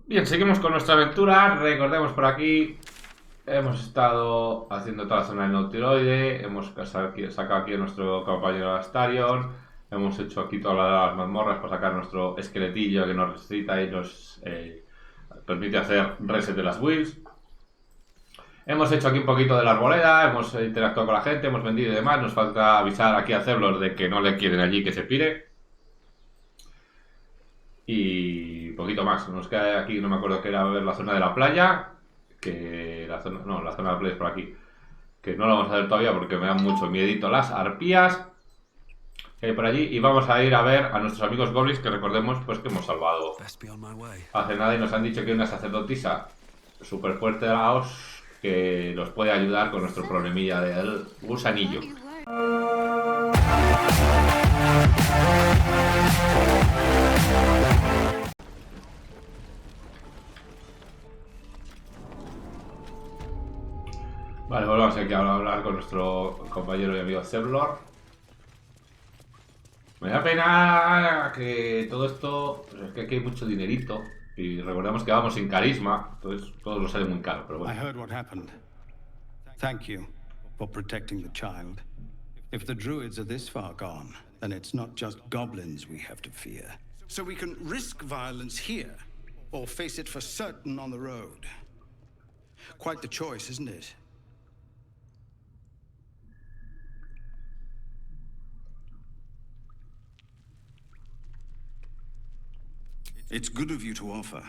Bien, seguimos con nuestra aventura. Recordemos por aquí. Hemos estado haciendo toda la zona del Nautiloide. Hemos sacado aquí a nuestro compañero Astarion. Hemos hecho aquí todas las mazmorras para sacar nuestro esqueletillo que nos resucita y nos permite hacer reset de las builds. Hemos hecho aquí un poquito de la arboleda. Hemos interactuado con la gente. Hemos vendido y demás. Nos falta avisar aquí a Ceblos de que no le quieren allí que se pire. Y poquito más. Nos queda aquí, no me acuerdo que era ver la zona de la playa. Que la zona, no, la zona de la playa es por aquí. Que no la vamos a ver todavía porque me dan mucho miedito las arpías que hay por allí. Y vamos a ir a ver a nuestros amigos goblins que recordemos pues que hemos salvado hace nada y nos han dicho que hay una sacerdotisa súper fuerte de la OS que nos puede ayudar con nuestro problemilla del gusanillo. Vale, volvamos aquí a hablar con nuestro compañero y amigo Ceblor. Me da pena que todo esto... Pues es que aquí hay mucho dinerito. Y recordemos que vamos sin carisma. Entonces todo lo sale muy caro, pero bueno. I heard what happened. Thank you for protecting the child. If the druids are this far gone, then it's not just goblins we have to fear. So we can risk violence here, or face it for certain on the road. Quite the choice, isn't it? It's good of you to offer,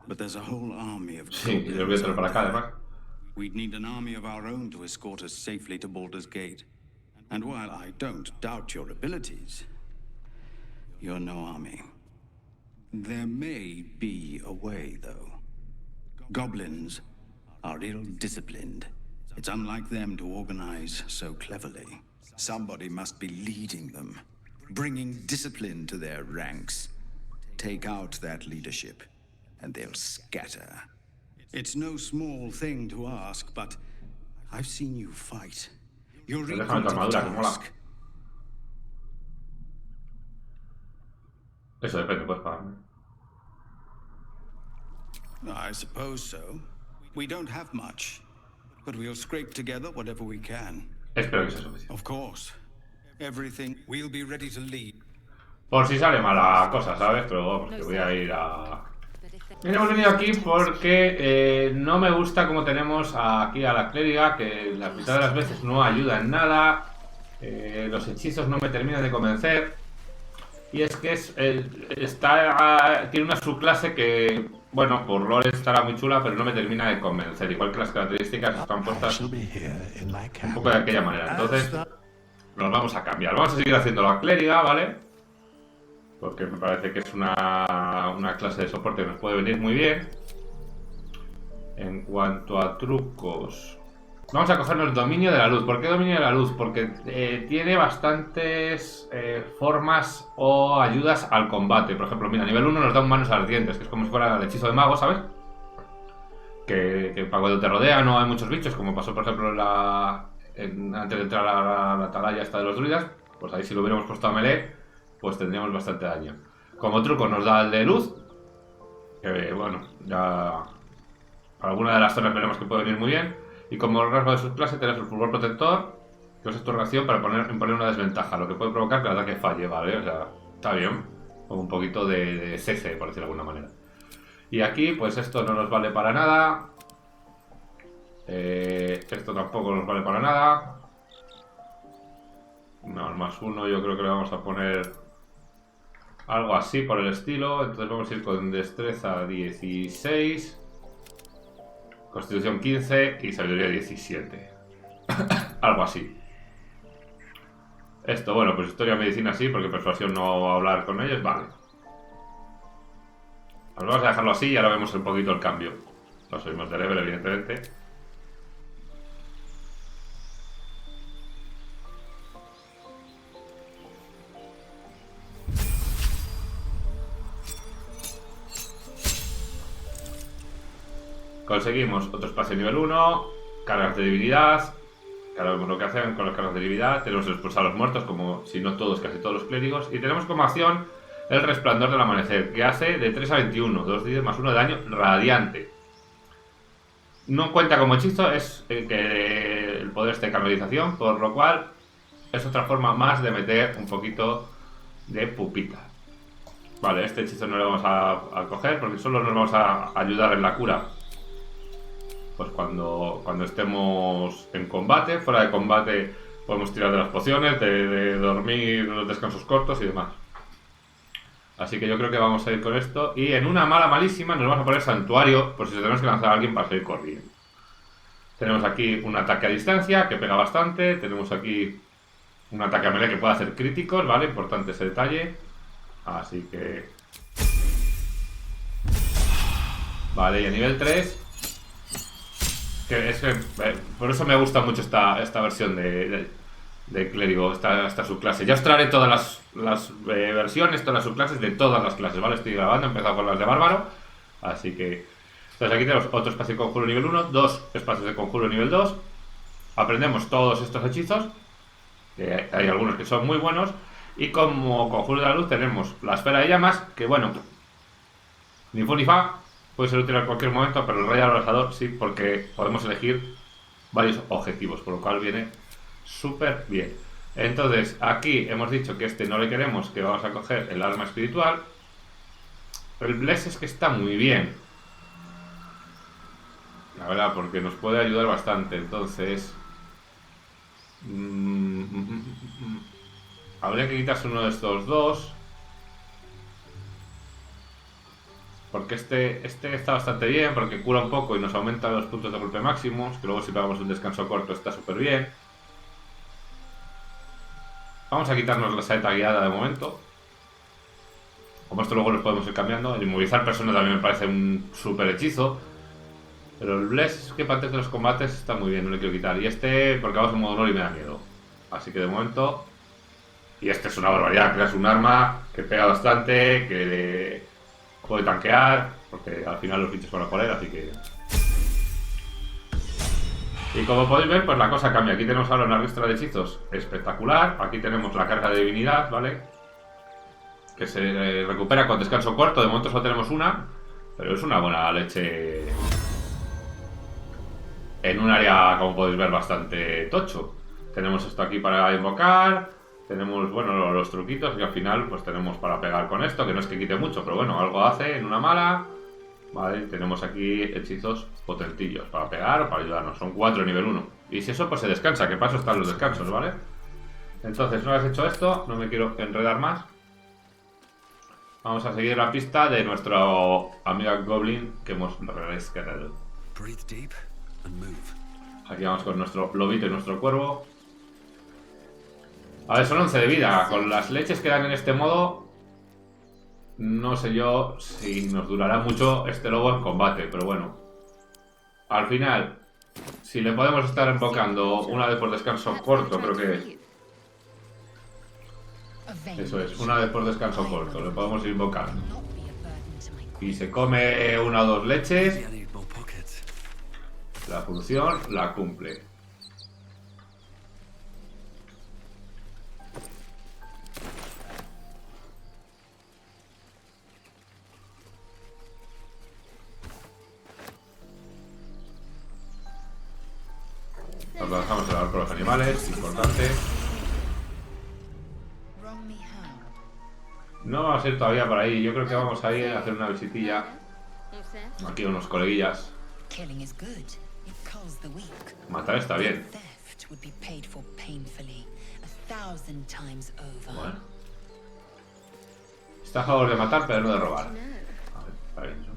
but there's a whole army of Sí, y lo voy a traer para acá además. We'd need an army of our own to escort us safely to Baldur's Gate. And while I don't doubt your abilities, you're no army. There may be a way, though. Goblins are ill-disciplined. It's unlike them to organize so cleverly. Somebody must be leading them, bringing discipline to their ranks. Take out that leadership, and they'll scatter. It's no small thing to ask, but I've seen you fight. You're equal to the task. Eso depende, puedes pagarme. I suppose so. We don't have much, but we'll scrape together whatever we can. Espero que sea suficiente. Of course. Everything we'll be ready to lead. Por si sale mala cosa, ¿sabes? Pero vamos, que voy a ir a... Hemos venido aquí porque no me gusta como tenemos aquí a la clériga, que la mitad de las veces no ayuda en nada. Los hechizos no me terminan de convencer. Y es que tiene una subclase que, bueno, por lore estará muy chula, pero no me termina de convencer. Igual que las características están puestas un poco de aquella manera. Entonces, nos vamos a cambiar. Vamos a seguir haciendo la clériga, ¿vale? Porque me parece que es una clase de soporte que nos puede venir muy bien. En cuanto a trucos, vamos a cogernos el dominio de la luz. ¿Por qué dominio de la luz? Porque tiene bastantes formas o ayudas al combate. Por ejemplo, mira, a nivel 1 nos da un manos ardientes, que es como si fuera el hechizo de mago, ¿sabes? Que para cuando te rodea no hay muchos bichos, como pasó por ejemplo antes de entrar a la atalaya esta de los druidas. Pues ahí si lo hubiéramos puesto a melee, pues tendríamos bastante daño. Como truco nos da el de luz, que bueno, ya para alguna de las zonas veremos que puede venir muy bien. Y como rasgo de subclase tenemos el fulgor protector, que es tu reacción para imponer una desventaja, lo que puede provocar que el ataque falle, ¿vale? O sea, está bien, con un poquito de CC, por decirlo de alguna manera. Y aquí, pues esto no nos vale para nada. Esto tampoco nos vale para nada. No, el +1 yo creo que le vamos a poner algo así por el estilo. Entonces vamos a ir con destreza 16, constitución 15 y sabiduría 17. Algo así. Esto, bueno, pues historia, medicina sí, porque persuasión no va a hablar con ellos, vale. Pues vamos a dejarlo así y ahora vemos un poquito el cambio. No subimos de level, evidentemente. Conseguimos otro espacio nivel 1, cargas de debilidad. Ahora vemos lo que hacen con las cargas de debilidad. Tenemos expulsar a los muertos, como si no todos, casi todos los clérigos. Y tenemos como acción el resplandor del amanecer, que hace de 3 a 21, 2 más 1 de daño radiante. No cuenta como hechizo, es que el poder de canalización, por lo cual es otra forma más de meter un poquito de pupita. Vale, este hechizo no lo vamos a coger porque solo nos vamos a ayudar en la cura. Pues cuando estemos en combate, fuera de combate podemos tirar de las pociones, de dormir, los descansos cortos y demás. Así que yo creo que vamos a ir con esto. Y en una mala malísima nos vamos a poner santuario, por si tenemos que lanzar a alguien para salir corriendo. Tenemos aquí un ataque a distancia que pega bastante. Tenemos aquí un ataque a melee que puede hacer críticos, ¿vale? Importante ese detalle. Así que... Vale, y a nivel 3... por eso me gusta mucho esta versión de clérigo, esta subclase. Ya os traeré todas las versiones, todas las subclases de todas las clases, ¿vale? Estoy grabando, he empezado con las de bárbaro. Así que... Entonces aquí tenemos otro espacio de conjuro nivel 1, 2 espacios de conjuro nivel 2. Aprendemos todos estos hechizos, que hay algunos que son muy buenos. Y como conjuro de la luz tenemos la esfera de llamas, que bueno, ni fu ni fa, puede ser útil en cualquier momento, pero el rayo abrasador sí, porque podemos elegir varios objetivos, por lo cual viene súper bien. Entonces, aquí hemos dicho que este no le queremos, que vamos a coger el arma espiritual. El bless es que está muy bien, la verdad, porque nos puede ayudar bastante. Entonces... habría que quitarse uno de estos dos. Porque este está bastante bien, porque cura un poco y nos aumenta los puntos de golpe máximos, que luego si pegamos un descanso corto está súper bien. Vamos a quitarnos la saeta guiada de momento. Como esto luego lo podemos ir cambiando. El inmovilizar personas también me parece un súper hechizo. Pero el bless, que para antes de los combates está muy bien, no le quiero quitar. Y este, porque vamos en modo honor y me da miedo. Así que de momento... Y este es una barbaridad, creas un arma que pega bastante, que puede tanquear, porque al final los bichos van a poner, así que... Y como podéis ver, pues la cosa cambia. Aquí tenemos ahora una ristra de hechizos espectacular. Aquí tenemos la carga de divinidad, ¿vale? Que se recupera con descanso corto. De momento solo tenemos una, pero es una buena leche en un área, como podéis ver, bastante tocho. Tenemos esto aquí para invocar. Tenemos, bueno, los truquitos, y al final pues tenemos para pegar con esto, que no es que quite mucho, pero bueno, algo hace en una mala. Vale, tenemos aquí hechizos potentillos para pegar o para ayudarnos. Son 4 nivel 1. Y si eso, pues se descansa, que paso están los descansos, ¿vale? Entonces, una vez hecho esto, no me quiero enredar más. Vamos a seguir la pista de nuestro amigo Goblin que hemos rescatado. Aquí vamos con nuestro lobito y nuestro cuervo. A ver, son 11 de vida. Con las leches que dan en este modo, no sé yo si nos durará mucho este lobo en combate, pero bueno. Al final, si le podemos estar invocando una vez por descanso corto, creo que... Eso es, una vez por descanso corto, le podemos ir invocando. Y se come 1 o 2 leches, la función la cumple. Nos lanzamos a hablar con los animales, importante. No vamos a ir todavía por ahí, yo creo que vamos a ir a hacer una visitilla. Aquí a unos coleguillas. Matar está bien. Bueno. Está a favor de matar, pero no de robar. A ver, está bien eso.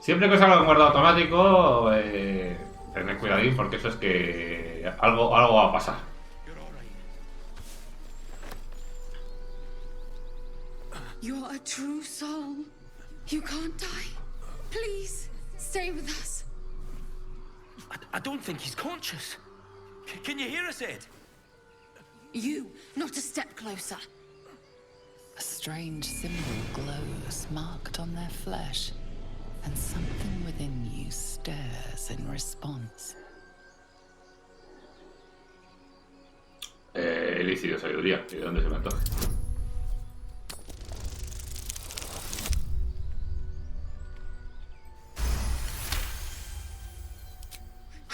Siempre que os haga un guardado automático, tened cuidadín, porque eso es que algo va a pasar. You're a true soul. You can't die. Please, stay with us. I don't think he's conscious. Can you hear us, Ed? You, not a step closer. A strange symbol glows marked on their flesh, and something within you stirs in response. Lícido, sabiduría. ¿Y de dónde se me antoja?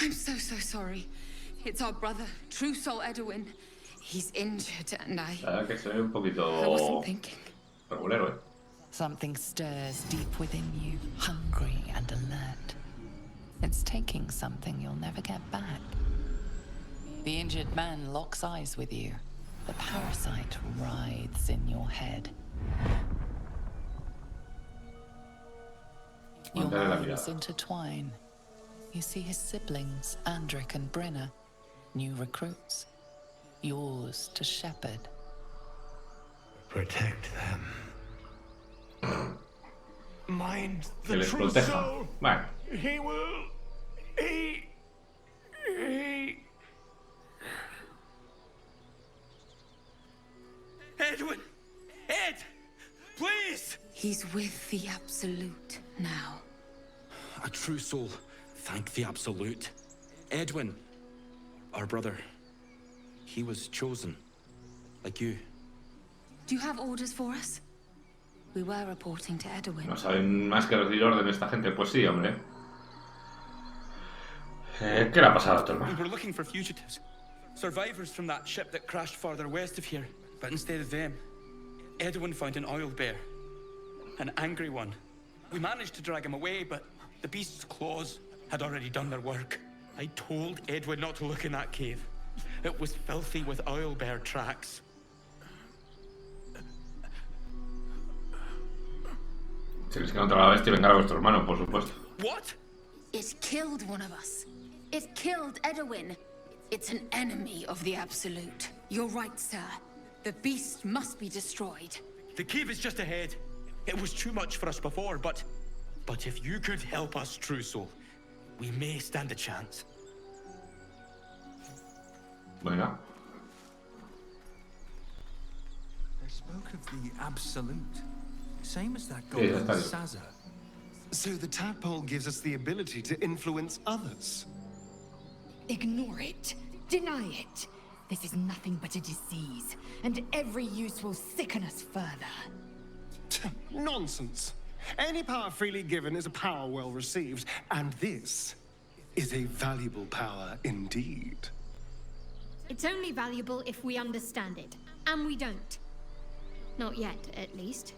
I'm so sorry. It's our brother, True Soul Edwin. He's injured and La verdad que se ve un I poquito wasn't thinking. regulero, ¿eh? Something stirs deep within you, hungry and alert. It's taking something you'll never get back. The injured man locks eyes with you. The parasite writhes in your head. Your Mantener la minds mirada. intertwine. You see his siblings, Andric and Brenna, new recruits. Yours to shepherd. Protect them. Mind Que the les true proteja. soul. Vale. He will. He. Edwin! Ed! Please! He's with the Absolute now. A true soul. Thank the Absolute. Edwin, our brother, he was chosen. Like you. Do you have orders for us? We were reporting to Edwin. No saben más que recibir orden esta gente. Pues sí, hombre. ¿Qué le ha pasado a tu We hermano? were looking for fugitives. Survivors from that ship that crashed farther west of here. But instead of them, Edwin found an oil bear. An angry one. We managed to drag him away, but the beast's claws had already done their work. I told Edwin not to look in that cave. It was filthy with oil bear tracks. Si les queda otra la bestia, vengar a vuestro hermano, por supuesto. What? It killed one of us. It killed Edwin. It's an enemy of the Absolute. You're right, sir. The beast must be destroyed. The cave is just ahead. It was too much for us before, but if you could help us, True Soul, we may stand a chance. Venga. They spoke of the Absolute. Same as that Sí, goblin está bien. Sazza. So the tadpole gives us the ability to influence others. Ignore it. Deny it. This is nothing but a disease, and every use will sicken us further. Nonsense. Any power freely given is a power well received, and this is a valuable power indeed. It's only valuable if we understand it, and we don't. Not yet, at least.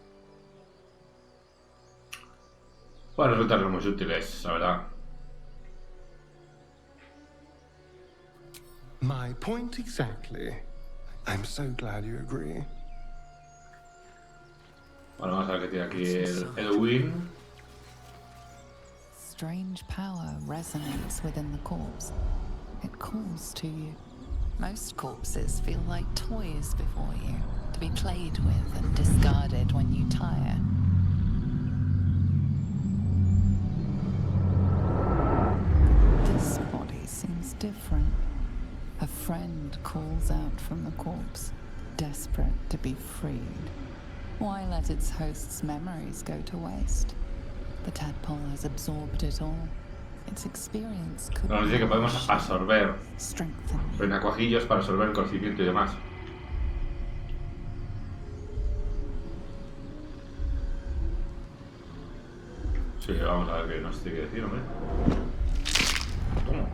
Pueden resultar muy útiles, la verdad. My point exactly. I'm so glad you agree. Bueno, vamos a ver qué tiene aquí el Edwin. Strange power resonates within the corpse. It calls to you. Most corpses feel like toys before you, to be played with and discarded when you tire. This body seems different. A friend calls out from the corpse, desperate to be freed. Why let its host's memories go to waste? The tadpole has absorbed it all. Its experience could Nos dice que podemos absorber strengthen you. renacuajillos para absorber el conocimiento y demás. Sí, vamos a ver qué nos tiene que decir, hombre. Toma.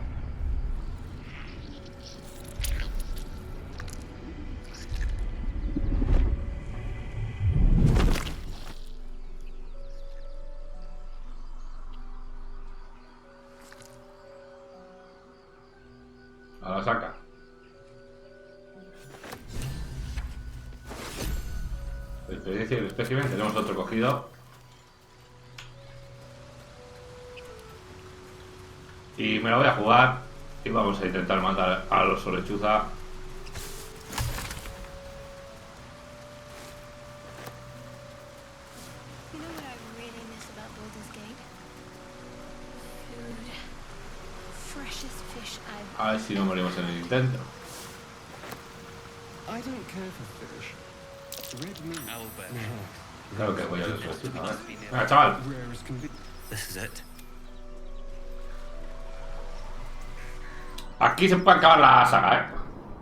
A la saca. Experiencia del espécimen, tenemos otro cogido. Y me la voy a jugar y vamos a intentar matar al Oso Lechuza. You know what I really miss about Baldur's Gate? Food. Freshest fish I've... A ver si no morimos en el intento. I don't care for fish. Red meat. Claro que voy a Oso Lechuza, a ver. Venga, chaval. Rare as can be. This is it. Aquí se puede acabar la saga, ¿eh?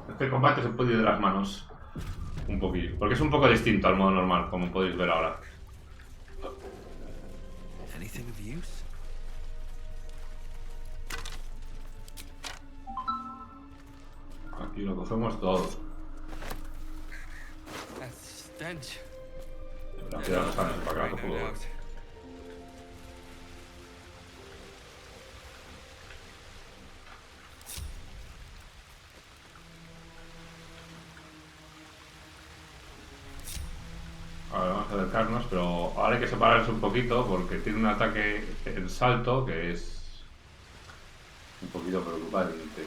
Este combate se puede ir de las manos. Un poquillo. Porque es un poco distinto al modo normal, como podéis ver ahora. Anything of use? Y lo cogemos todo. La piedra no está para acá, no puedo. Ahora vamos a acercarnos, pero ahora hay que separarse un poquito porque tiene un ataque en salto que es un poquito preocupante.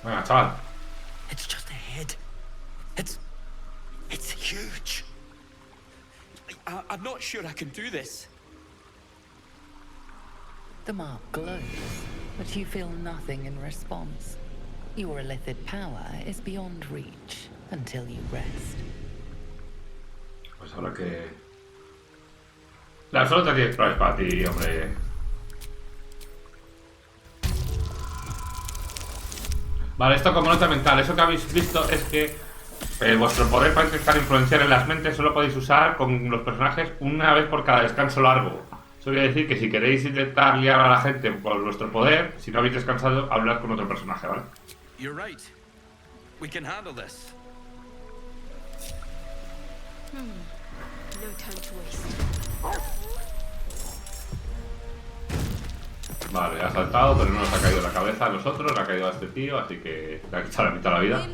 Venga, chaval. It's just ahead. It's huge. I'm not sure I can do this. The mark glows, but you feel nothing in response. Your illithid power is beyond reach until you rest. Pues ahora que... La solo te tienes para ti, hombre. Vale, esto como nota mental. Eso que habéis visto es que vuestro poder para intentar influenciar en las mentes solo podéis usar con los personajes una vez por cada descanso largo. Eso quiere decir que si queréis intentar liar a la gente por vuestro poder, si no habéis descansado, hablad con otro personaje, ¿vale? You're right. We can handle this. No time to waste. Vale, ha saltado, pero no nos ha caído la cabeza a nosotros, le ha caído a este tío, así que le ha quitado la mitad de la vida.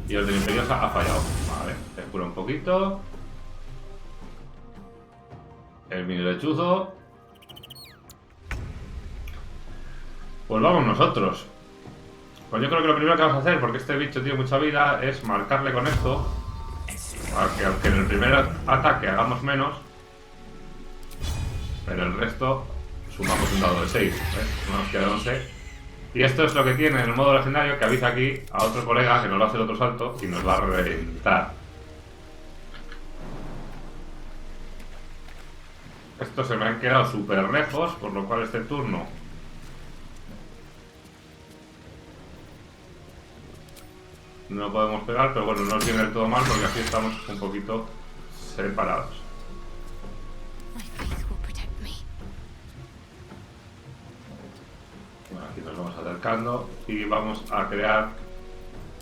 Y el del Imperiosa ha fallado. Vale, se cura un poquito. El mini lechuzo. Pues vamos nosotros. Pues yo creo que lo primero que vamos a hacer, porque este bicho tiene mucha vida, es marcarle con esto. Para que aunque en el primer ataque hagamos menos, pero el resto sumamos un dado de 6. ¿Ves? No nos queda 11. Y esto es lo que tiene en el modo legendario, que avisa aquí a otro colega que nos va a hacer otro salto y nos va a reventar. Estos se me han quedado súper lejos, por lo cual este turno no podemos pegar, pero bueno, no os viene del todo mal porque así estamos un poquito separados. Bueno, aquí nos vamos acercando y vamos a crear...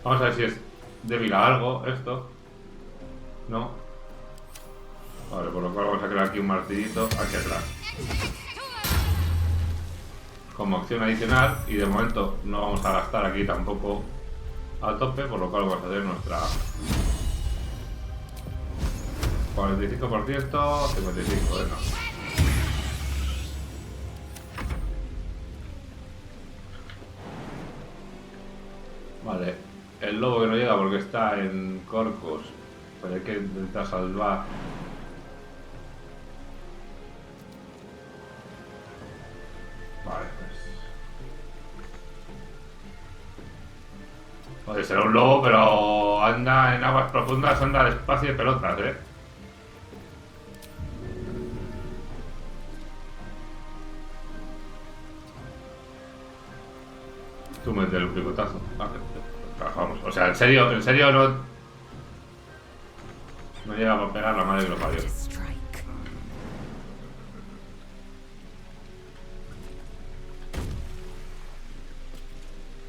Vamos a ver si es débil a algo esto. No. Vale, por lo cual vamos a crear aquí un martillito aquí atrás. Como opción adicional, y de momento no vamos a gastar aquí tampoco a tope, por lo cual vamos a hacer nuestra 45%, 55, no. Vale, el lobo que no llega porque está en Corcos, pero hay que intentar salvar. Vale, pues... Puede ser un lobo, pero anda en aguas profundas, anda despacio de pelotas, ¿eh? Tú mete el picotazo. Vale, trabajamos. O sea, en serio no llega a pegar la madre que lo parió.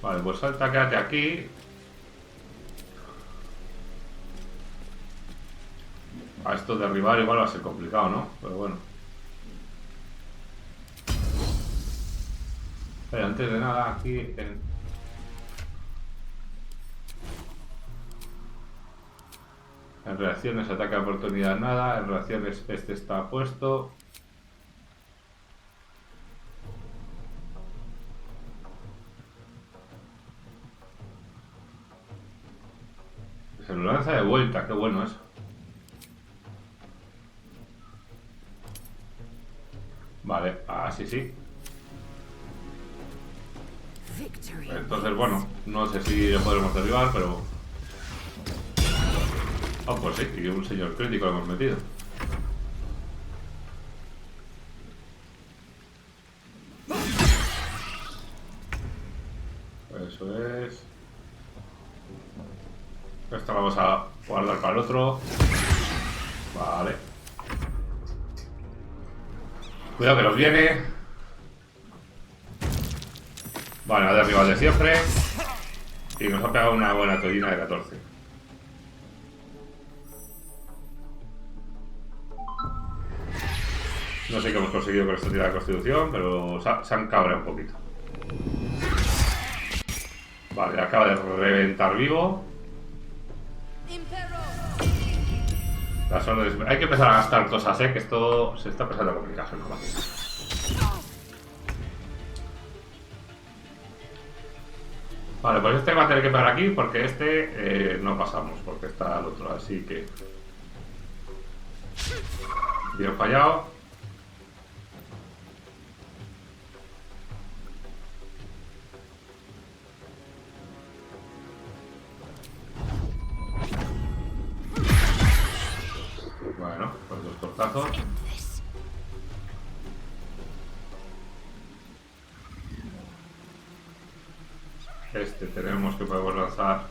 Vale, pues salta, quédate aquí. A esto derribar igual va a ser complicado, ¿no? Pero bueno. Pero antes de nada, aquí en reacciones, ataque de oportunidad, nada. En reacciones, este está puesto. Se lo lanza de vuelta, qué bueno eso. Vale, así sí. Entonces, bueno, no sé si le podremos derribar, pero... Oh, pues sí, y un señor crítico lo hemos metido. Eso es... Esta la vamos a guardar para el otro. Vale. Cuidado que nos viene. Vale, a derribar de siempre. Y nos ha pegado una buena tollina de 14. No sé qué hemos conseguido con esta tirada de constitución, pero se han cabreado un poquito. Vale, acaba de reventar vivo. Las órdenes... Hay que empezar a gastar cosas, que esto se está empezando a complicar, ¿no? Vale, pues este va a tener que pegar aquí porque este no pasamos, porque está al otro, así que... Bien fallado. Bueno, pues dos tortazos. Este tenemos que podemos lanzar.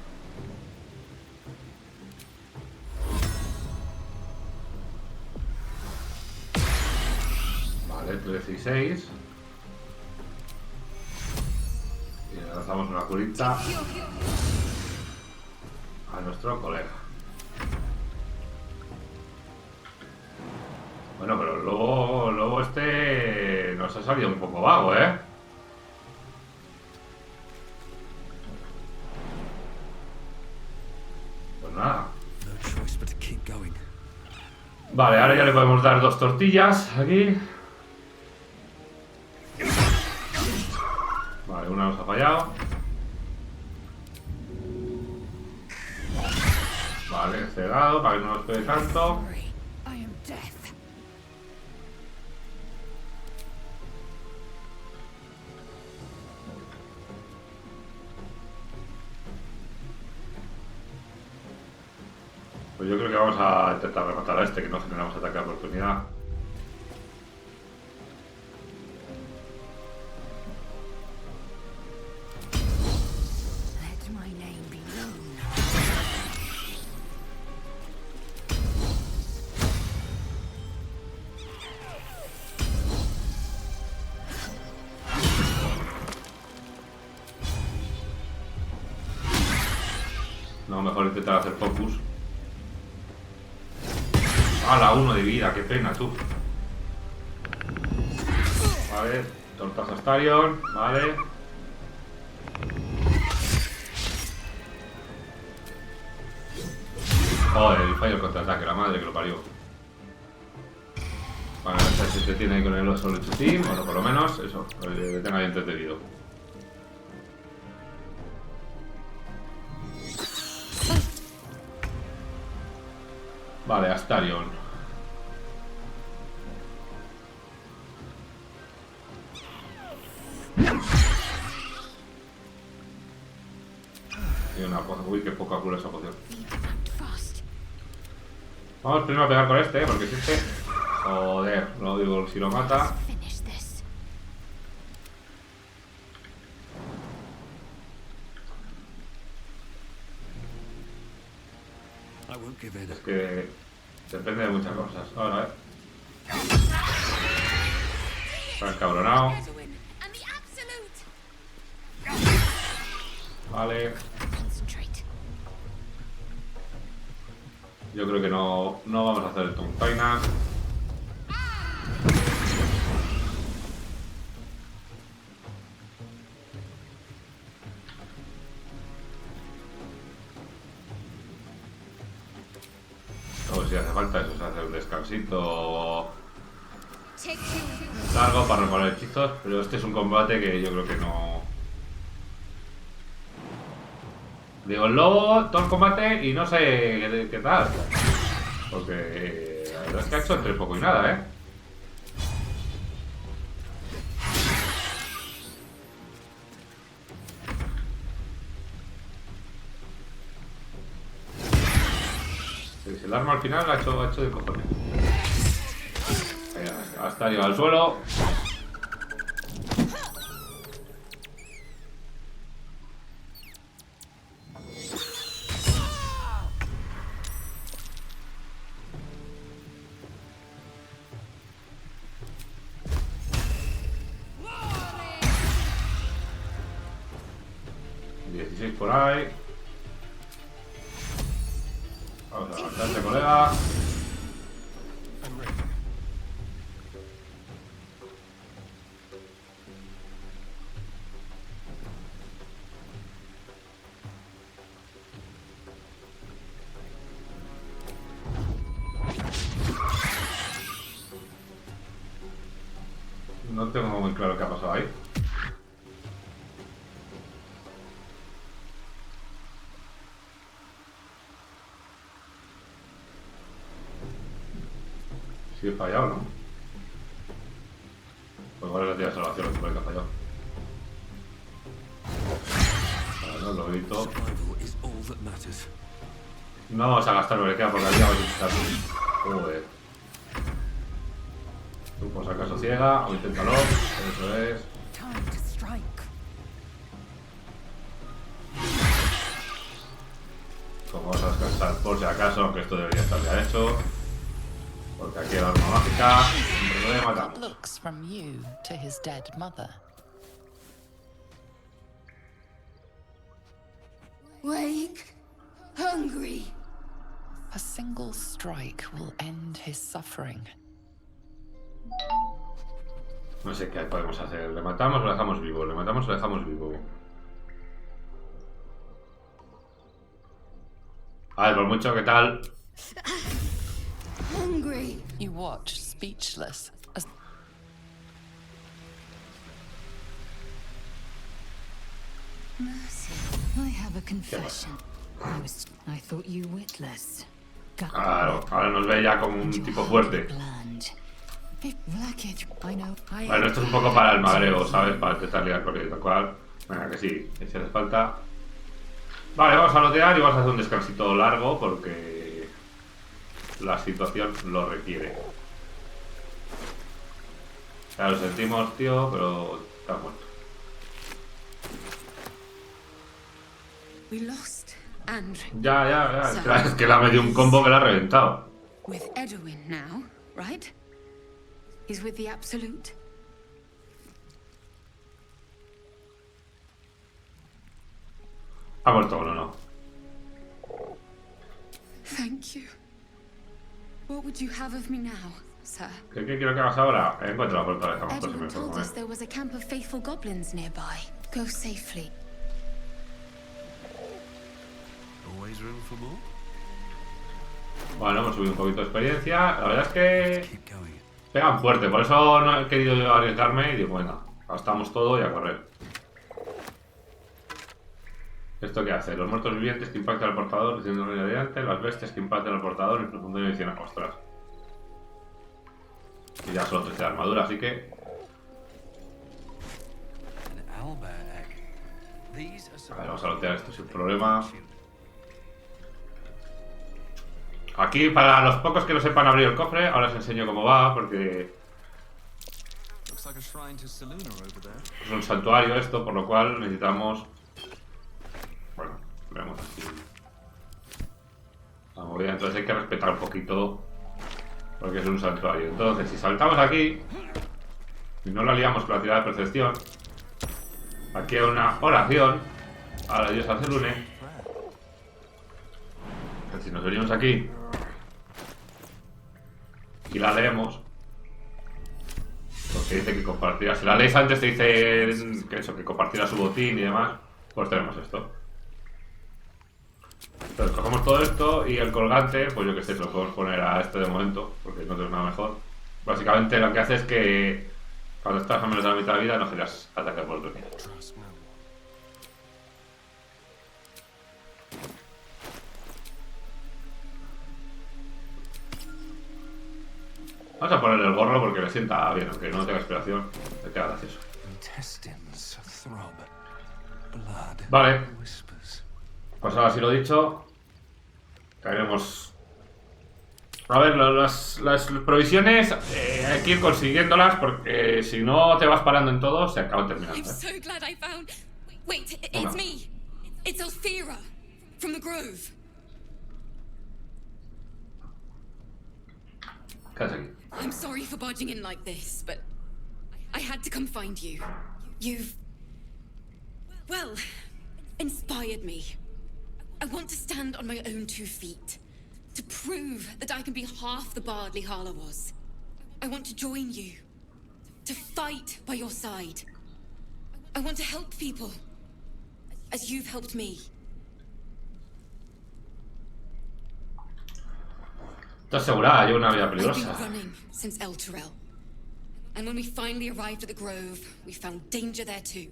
Vale, 13 y 6. Y le lanzamos una curita a nuestro colega. Bueno, pero luego este nos ha salido un poco vago, ¿eh? Pues nada. Vale, ahora ya le podemos dar dos tortillas aquí. Vale, una nos ha fallado. Vale, cegado para que no nos pegue tanto. Pues yo creo que vamos a intentar rematar a este, que no generamos ataque de oportunidad. No, mejor intentar hacer focus. A la 1 de vida, qué pena, tú. Vale, tortazo Starion, vale. Joder, el fallo el contraataque, la madre que lo parió. Vale, a ver si se tiene ahí con el Oso Lechuza, bueno, por lo menos, eso, le tenga bien entretenido. Vale, Astarion. Y una poción. Uy, qué poca cura esa poción. Vamos primero a pegar con este, porque si este... Joder, lo digo, si lo mata... Es que depende de muchas cosas. Ahora, Está encabronado. Vale. Yo creo que no vamos a hacer el Tonfainas. O si hace falta eso, se hace un descansito largo para reparar hechizos, pero este es un combate que yo creo que no... Digo, el lobo, todo el combate y no sé qué tal. Porque la verdad es que ha hecho entre poco y nada, ¿eh? El arma al final lo ha hecho de cojones. Hasta arriba al suelo. por ahí. Vamos a levantarte, colega. No tengo muy claro qué ha pasado ahí. Sí he fallado, ¿no? Pues igual es la tía de salvación lo que puede que ha fallado. Vale, no lo grito. No vamos a gastar lo que queda porque aquí vamos a intentar. Joder. Tú por si acaso ciega o inténtalo. Eso es. Como vamos a descansar por si acaso, aunque esto debería estar ya hecho. Porque aquí el arma mágica siempre lo matamos. Looks from you to his dead mother. Wake, hungry. A single strike will end his suffering. No sé qué podemos hacer. ¿Le matamos o lo dejamos vivo? ¿Le matamos o lo dejamos vivo? A ver, por mucho, ¿qué tal? Hungry. You watch, speechless, as Mercy, I have a confession. I thought you witless. Claro, ahora nos ve ya como un tipo fuerte. Bueno, esto es un poco para el magreo, ¿sabes? Para intentar liar con él, lo cual, venga, que sí, que si hace falta. Vale, vamos a lotear y vamos a hacer un descansito largo porque la situación lo requiere. Ya lo sentimos, tío, pero está muerto. Ya. Es que le ha metido un combo que le ha reventado. With Edwin now, right? He's with the Absolute. Ha muerto uno, no. Thank you. What would you have of me now, sir? ¿Qué quiero que hagas ahora? Encuentra la fortaleza. Edwin told us there was a camp of faithful goblins nearby. Go safely. Always room for more? Bueno, hemos subido un poquito de experiencia. La verdad es que pegan fuerte, por eso no he querido arriesgarme y digo, bueno, gastamos todo y a correr. ¿Esto qué hace? Los muertos vivientes que impactan al portador diciendo un radiante, las bestias que impactan al portador en profundo y dicen, ostras. Y ya solo 13 de armadura, así que... A ver, vamos a lotear esto sin problema. Aquí, para los pocos que no sepan abrir el cofre, ahora os enseño cómo va, porque... Es un santuario esto, por lo cual necesitamos... Bueno, vemos aquí la movida, entonces hay que respetar un poquito porque es un santuario. Entonces, si saltamos aquí y no la liamos con la tirada de percepción, aquí hay una oración a la diosa Únete. Si nos venimos aquí y la leemos, porque dice que compartirá, si la lees antes te dice que eso, que compartirá su botín y demás, pues tenemos esto. Entonces cogemos todo esto y el colgante, pues yo que sé, lo podemos poner a este de momento, porque no tenemos nada mejor. Básicamente lo que hace es que cuando estás a menos de la mitad de vida no generas ataque de oportunidad. Vamos a ponerle el gorro porque le sienta bien, aunque no tenga inspiración, le queda gracioso. Vale. Pues ahora sí lo he dicho. Caeremos. A ver, las provisiones hay que ir consiguiéndolas porque si no te vas parando en todo, se acaba terminando. I'm so glad I found. Wait, it's me. It's Althea from the Grove. Quédate aquí. I'm sorry for barging in like this, but I had to come find you. You've... Well, inspired me. I want to stand on my own 2 feet, to prove that I can be half the bard Lihala was. I want to join you, to fight by your side. I want to help people, as you've helped me. ¿Estás segura? Hay una vida I've peligrosa. been running since El Turel. And when we finally arrived at the Grove, we found danger there too.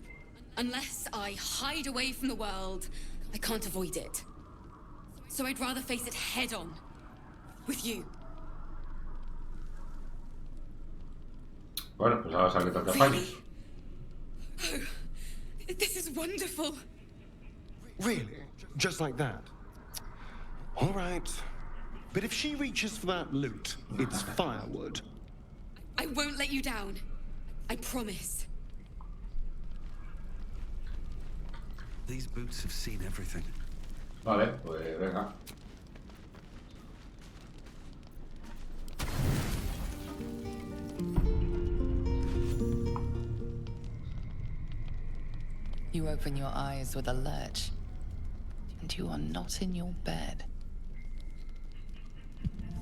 Unless I hide away from the world, I can't avoid it. So I'd rather face it head on, with you. Bueno, pues ahora sale tanta fallos. Oh, this is wonderful. Really? Just like that? All right. But if she reaches for that loot, it's firewood. I won't let you down. I promise. These boots have seen everything. Vale, pues venga. You open your eyes with a lurch, and you are not in your bed.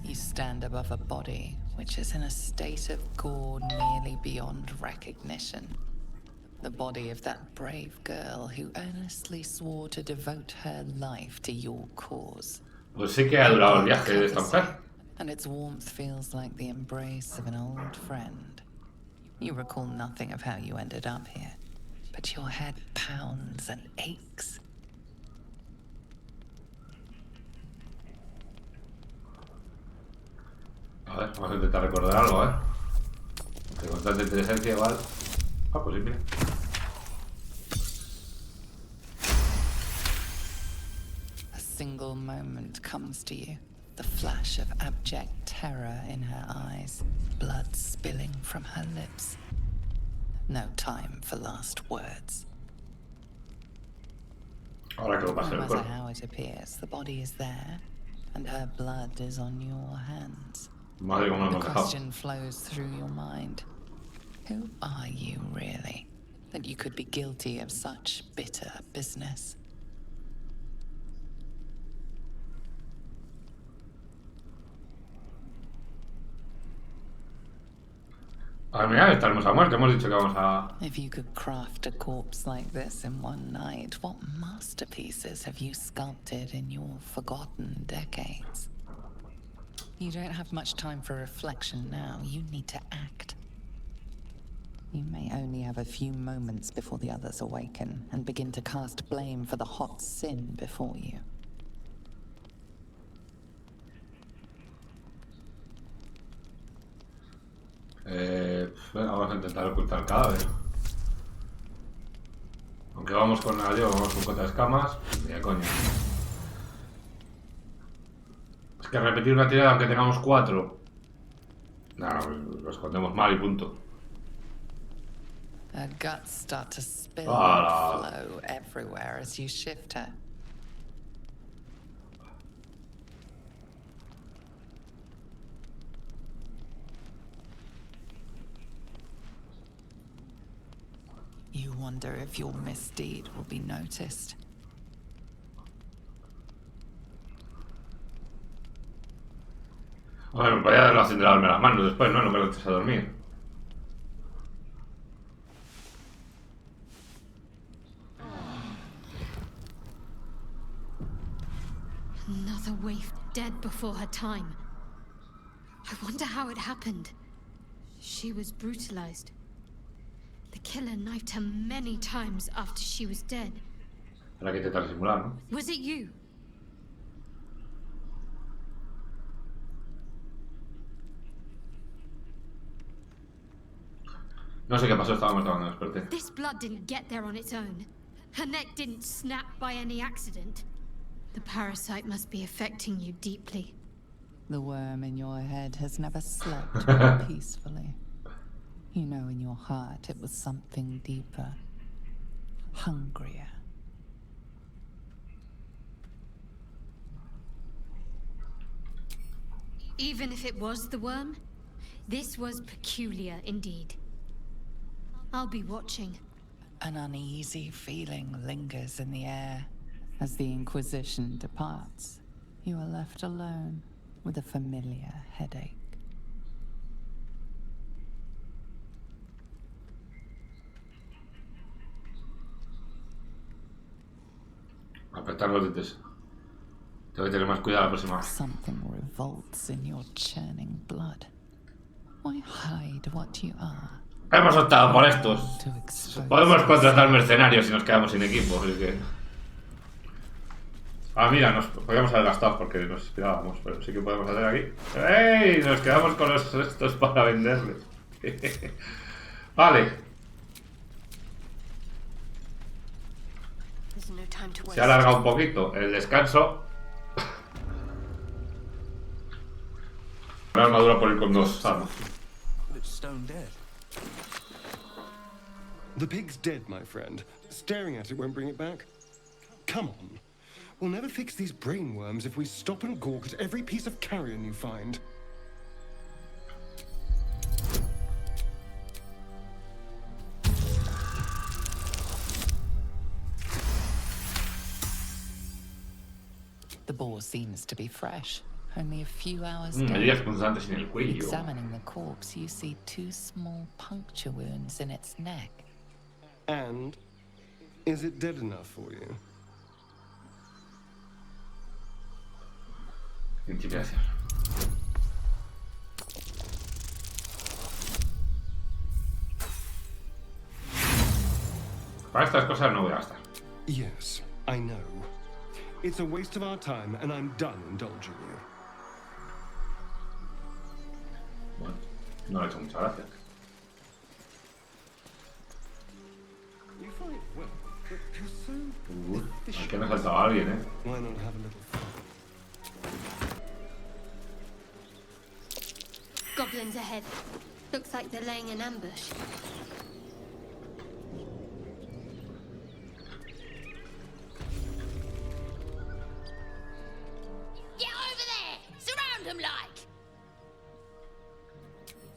You stand above a body which is in a state of gore nearly beyond recognition. The body of that brave girl who earnestly swore to devote her life to your cause. Pues sí que ha durado el viaje de esta mujer. And its warmth feels like the embrace of an old friend. You recall nothing of how you ended up here, but your head pounds and aches. A ver, vamos a intentar recordar algo, Que con tanta inteligencia igual... Ah, pues sí, mira. A single moment comes to you. The flash of abject terror in her eyes. Blood spilling from her lips. No time for last words. Ahora que lo pase No el matter cuerpo. how it appears, the body is there, and her blood is on your hands. Madre, cómo lo The hemos dejado. question flows through your mind. Who are you, really, that you could be guilty of such bitter business? A ver, mira, esta hermosa muerte. Hemos dicho que vamos a... If you could craft a corpse like this in one night, what masterpieces have you sculpted in your forgotten decades? You don't have much time for reflection now. You need to act. You may only have a few moments before the others awaken and begin to cast blame for the hot sin before you. Venga, vamos a intentar ocultar el cadáver. Aunque vamos con Adiós, vamos con cota de escamas. Ni de coña. Es que repetir una tirada aunque tengamos 4. Nada, pues lo escondemos mal y punto. Her guts start to spill Ah. and flow everywhere as you shift her. You wonder if your misdeed will be noticed. A ver, me podría darlo haciendo lavarme las manos después, ¿no? No me lo eches a dormir. Another waif dead before her time. I wonder how it happened. She was brutalized. The killer knifed her many times after she was dead. Habrá que intentar simular, ¿no? Was it you? No sé qué pasó, estábamos cuando desperté. This blood didn't get there on its own. Her neck didn't snap by any accident. The parasite must be affecting you deeply. The worm in your head has never slept peacefully. You know in your heart it was something deeper, hungrier. Even if it was the worm, this was peculiar indeed. I'll be watching. An uneasy feeling lingers in the air. As the Inquisition departs, you are left alone with a familiar headache. Apretar los dientes. Tengo que tener más cuidado la próxima vez. Something revolts in your churning blood. Why hide what you are? Hemos optado por estos. Podemos contratar mercenarios si nos quedamos sin equipo. Así que... Ah, mira, nos podíamos haber gastado porque nos esperábamos, pero sí que podemos hacer aquí. ¡Ey! Nos quedamos con los restos para venderle. Vale. Se ha alargado un poquito el descanso. Una armadura por ir con 2 armas. The pig's dead, my friend. Staring at it won't bring it back. Come on. We'll never fix these brainworms if we stop and gawk at every piece of carrion you find. The boar seems to be fresh. Only a few hours Heridas punzantes en el cuello. Examining the corpse, you see 2 small puncture wounds in its neck. And is it dead enough for you? Intimidación. Para estas cosas no voy a gastar. Yes, I know. It's a waste of our time, and I'm done indulging you. Bueno, no le he hecho mucha gracia. You fight well, but you're so Aquí me ha saltado a alguien, ¿eh? Why not have a little fun? Goblins ahead. Looks like they're laying an ambush. Get over there! Surround them like!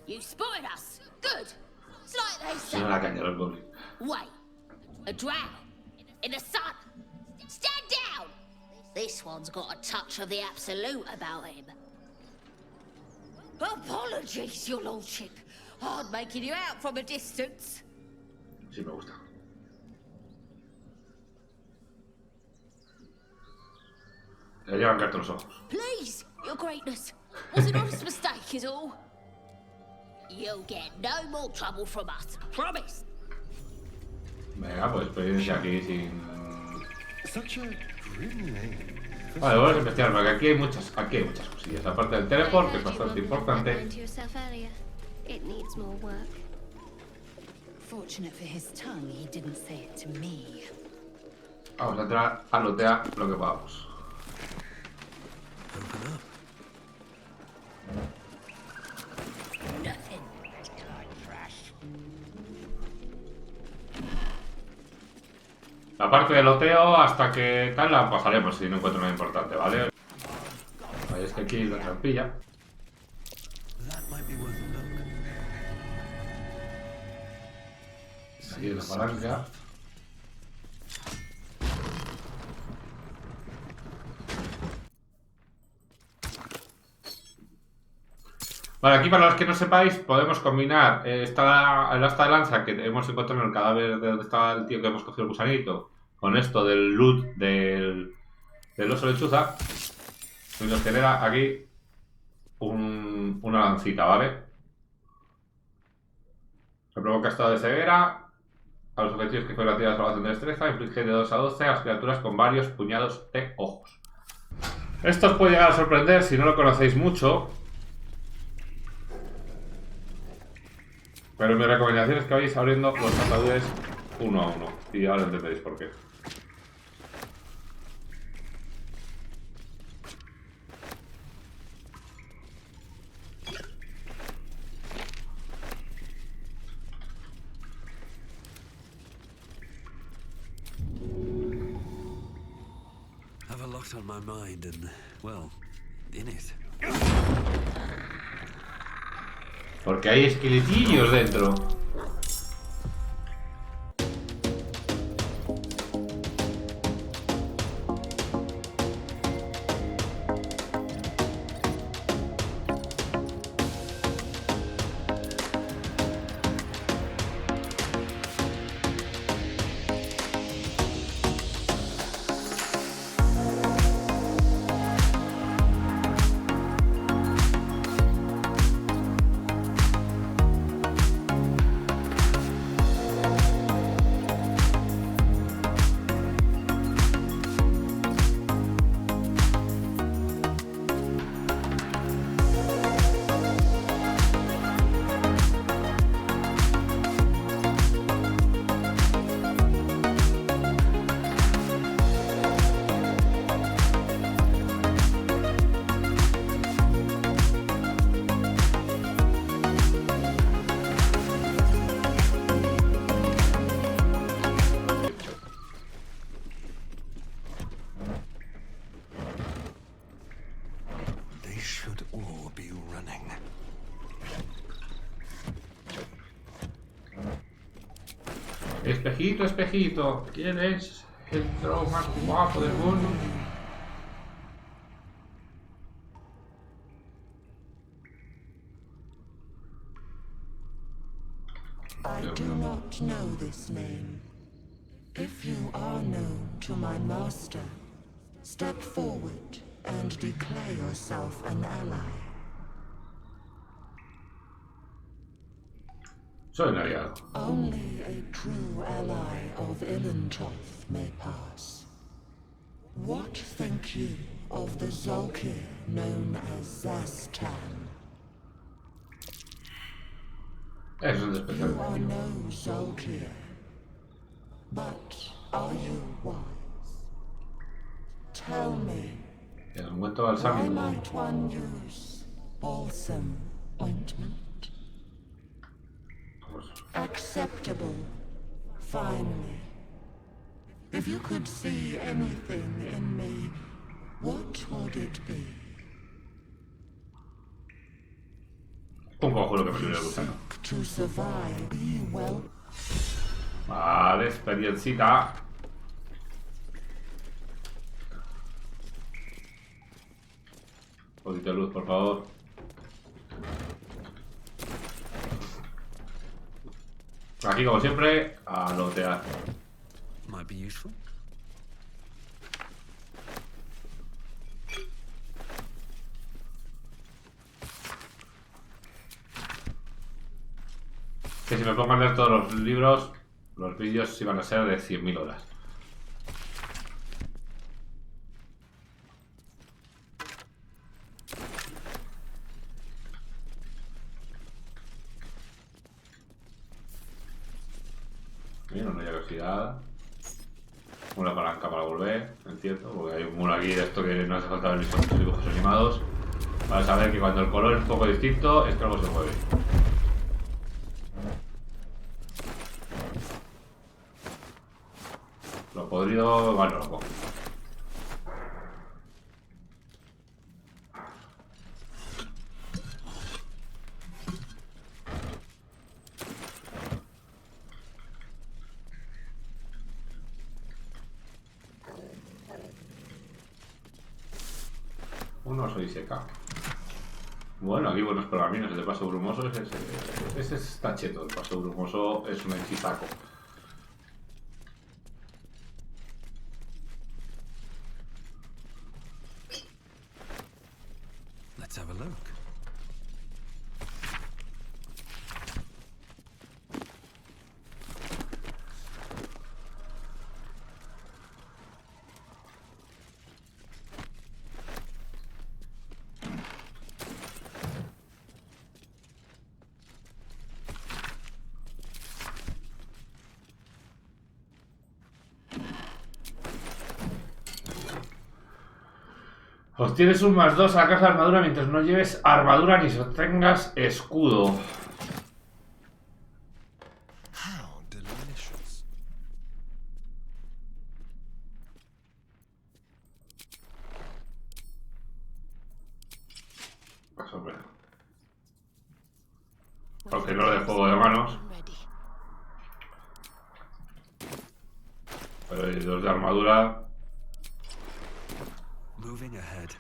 You spotted us. Good. It's like they say. Se me la caña los goblins. Wait. A drow. In the sun. Stand down! This one's got a touch of the absolute about him. Apologies, your lordship. Hard making you out from a distance. Sí, me gusta. Le llevan carta los ojos. Please, your greatness. Was an honest mistake is all. You'll get no more trouble from us. Promise. Venga, pues experiencia aquí sin... Such a grim name. Vale, vamos a investigar, porque aquí hay muchas cosillas. Aparte del teleport, que es bastante importante. Fortunate for his tongue, he didn't say it to me. Vamos a entrar a lootear lo que podamos. La parte de loteo, hasta que tal, la pasaremos si no encuentro nada importante, ¿vale? Ahí es que aquí hay la trampilla. Aquí hay la palanca. Vale, aquí para los que no sepáis, podemos combinar el asta de lanza que hemos encontrado en el cadáver de donde estaba el tío que hemos cogido el gusanito, con esto del loot del Oso Lechuza, y nos genera aquí una lancita, ¿vale? Se provoca estado de ceguera a los objetivos que fue la tira de salvación de destreza, inflige de 2 a 12 a las criaturas con varios puñados de ojos. Esto os puede llegar a sorprender si no lo conocéis mucho. Pero mi recomendación es que vayáis abriendo los ataúdes uno a uno. Y ahora entendéis por qué. Have a lot on my mind and, well, in it. Porque hay esqueletillos dentro. should all be running. Espejito, espejito, ¿quién es el Drow más guapo del mundo? I do not know this name. If you are known to my master, step forward and declare yourself an ally. Soy un aliado. Only a true ally of Ilintoth may pass. What think you of the Zolkir known as Zastan? Eso es especial. You are no Zolkir, but are you wise? Tell me, El ungüento why balsámico. might one use balsam ointment? Acceptable, finally. If you could see anything in me, what would it be? Un conjuro que me sirve de gusano. To survive, be well. Vale, experiencita. Un poquito de luz, por favor. Aquí, como siempre, a lotear. Might be useful. Que si me pongo a leer todos los libros, los vídeos iban a ser de 100.000 horas. Mira, no hay velocidad. Una palanca para volver, entiendo, porque hay un muro aquí de esto que no hace falta ver mis dibujos animados para saber que cuando el color es un poco distinto, esto no se mueve. Lo podrido, bueno, lo cojo. Un oso y seca. Bueno, aquí buenos pergaminos. El de paso brumoso ese está cheto. El paso brumoso es un hechizaco. Let's have a look. Obtienes un +2 a la caja de armadura mientras no lleves armadura ni sostengas escudo. How delicious. Pues hombre. Aunque no de juego de manos. Pero hay dos de armadura. Moving ahead.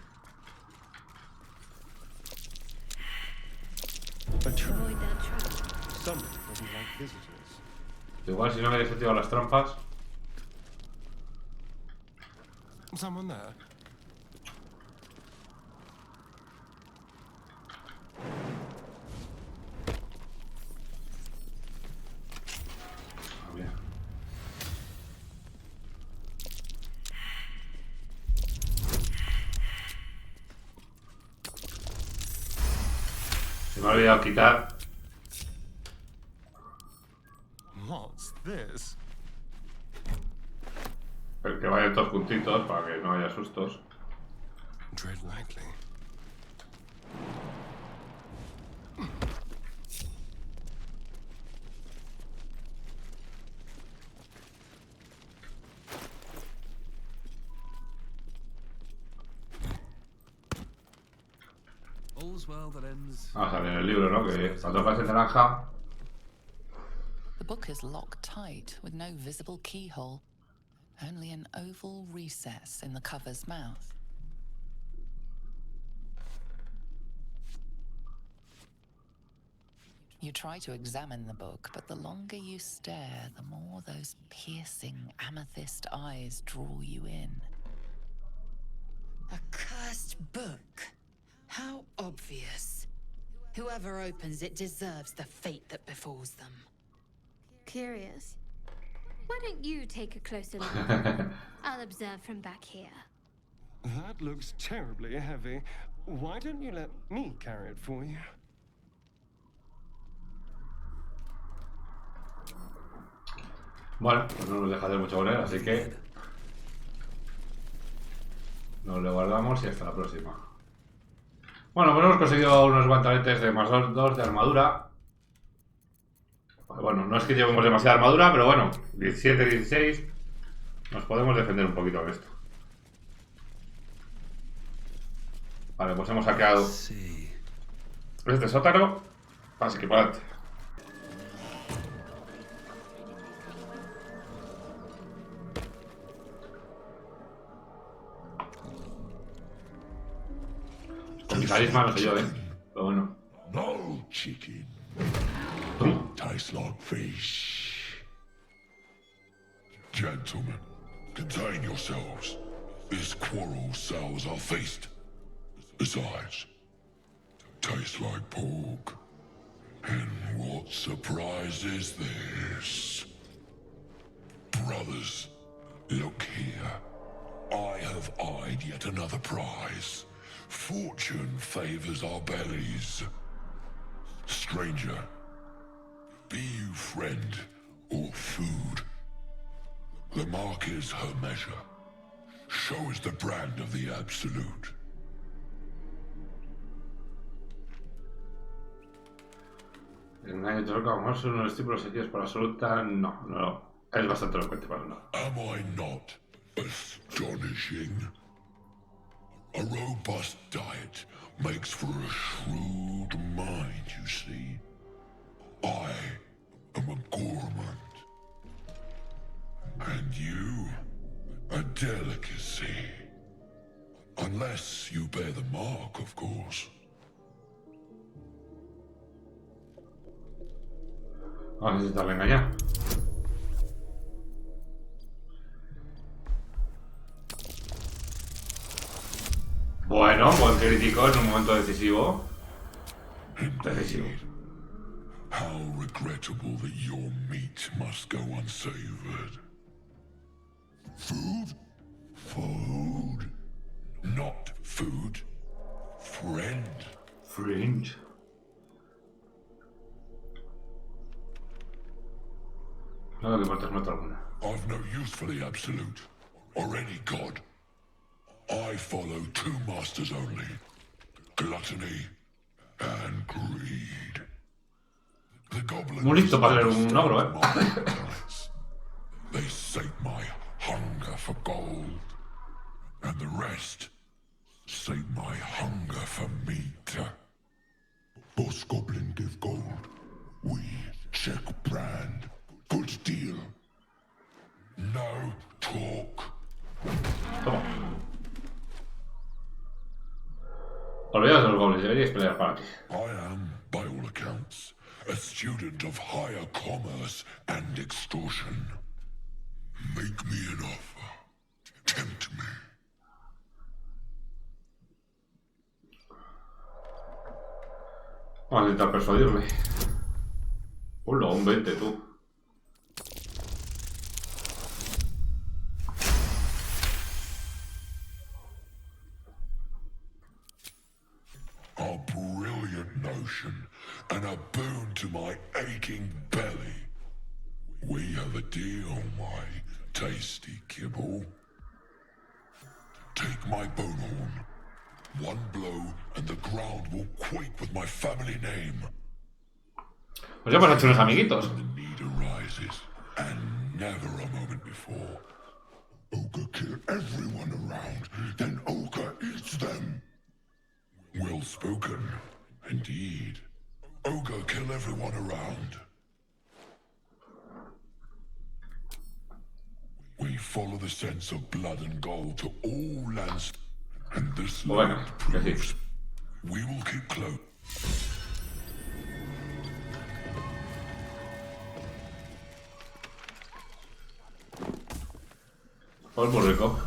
A trap. Someone doesn't like visitors. Igual si no me desactivo las trampas. Someone there? Ah, mira. Se me ha olvidado quitar. What's this? El que vayan todos juntitos para que no haya sustos. Tread lightly. Vamos a ver el libro, ¿no? Que cuando pase naranja. The book is locked tight with no visible keyhole, only an oval recess in the cover's mouth. You try to examine the book, but the longer you stare, the more those piercing amethyst eyes draw you in. A cursed book. How obvious. Whoever opens it deserves the fate that befalls them. Curious. Why don't you take a closer look? I'll observe from back here. That looks terribly heavy. Why don't you let me carry it for you? Bueno, pues no nos deja hacer mucho con él, así que nos lo guardamos y hasta la próxima. Bueno, pues hemos conseguido unos guantaletes de más 2 de armadura. Bueno, no es que llevemos demasiada armadura, pero bueno, 17, 16. Nos podemos defender un poquito de esto. Vale, pues hemos saqueado este sótano. Así que para adelante. Con mi carisma no sé yo, pero bueno. No chicken. Tastes like fish. Gentlemen, contain yourselves. This quarrel sours our feast. Besides, tastes like pork. And what surprise is this? Brothers, look here. I have eyed yet another prize. Fortune favors our bellies. Stranger, be you friend or food. The mark is her measure. Show us the brand of the absolute. Engaño, troca, vamos a unos estímulos seguidos por absoluta. No. Es bastante elocuente para no. Am I not astonishing? A robust diet makes for a shrewd mind, you see. I am a gourmand. And you, a delicacy. Unless you bear the mark, of course. Vamos a intentarle engañar. Bueno, buen crítico en un momento decisivo. Decisivo. How regrettable that your meat must go unsavored. Food? Food. Not food. Friend. Friend. No que importa, no alguna. I've no use for the absolute, or any god. I follow two masters only, gluttony and greed. The goblins muy listo para ser un ogro, They sate my hunger for gold, and the rest sate my hunger for meat. Boss Goblin give gold, we check brand. Good deal. No talk. Toma. Olvidaos de los goblins, deberíais pelear para ti. I am, by all accounts, a student of higher commerce and extortion. Make me an offer. Tempt me. Vamos a intentar persuadirme. Hola, un 20 tú. A brilliant notion and a boon to my aching belly. We have a deal, my tasty kibble. Take my bone horn. One blow and the ground will quake with my family name. Pues ya hemos hecho unos amiguitos. The need arises, and never a moment before. Ogre kill everyone around, then Ogre eats them. Well spoken, indeed. Ogre, kill everyone around. We follow the sense of blood and gold to all lands, and this land proves we will keep close. Pues muy rico.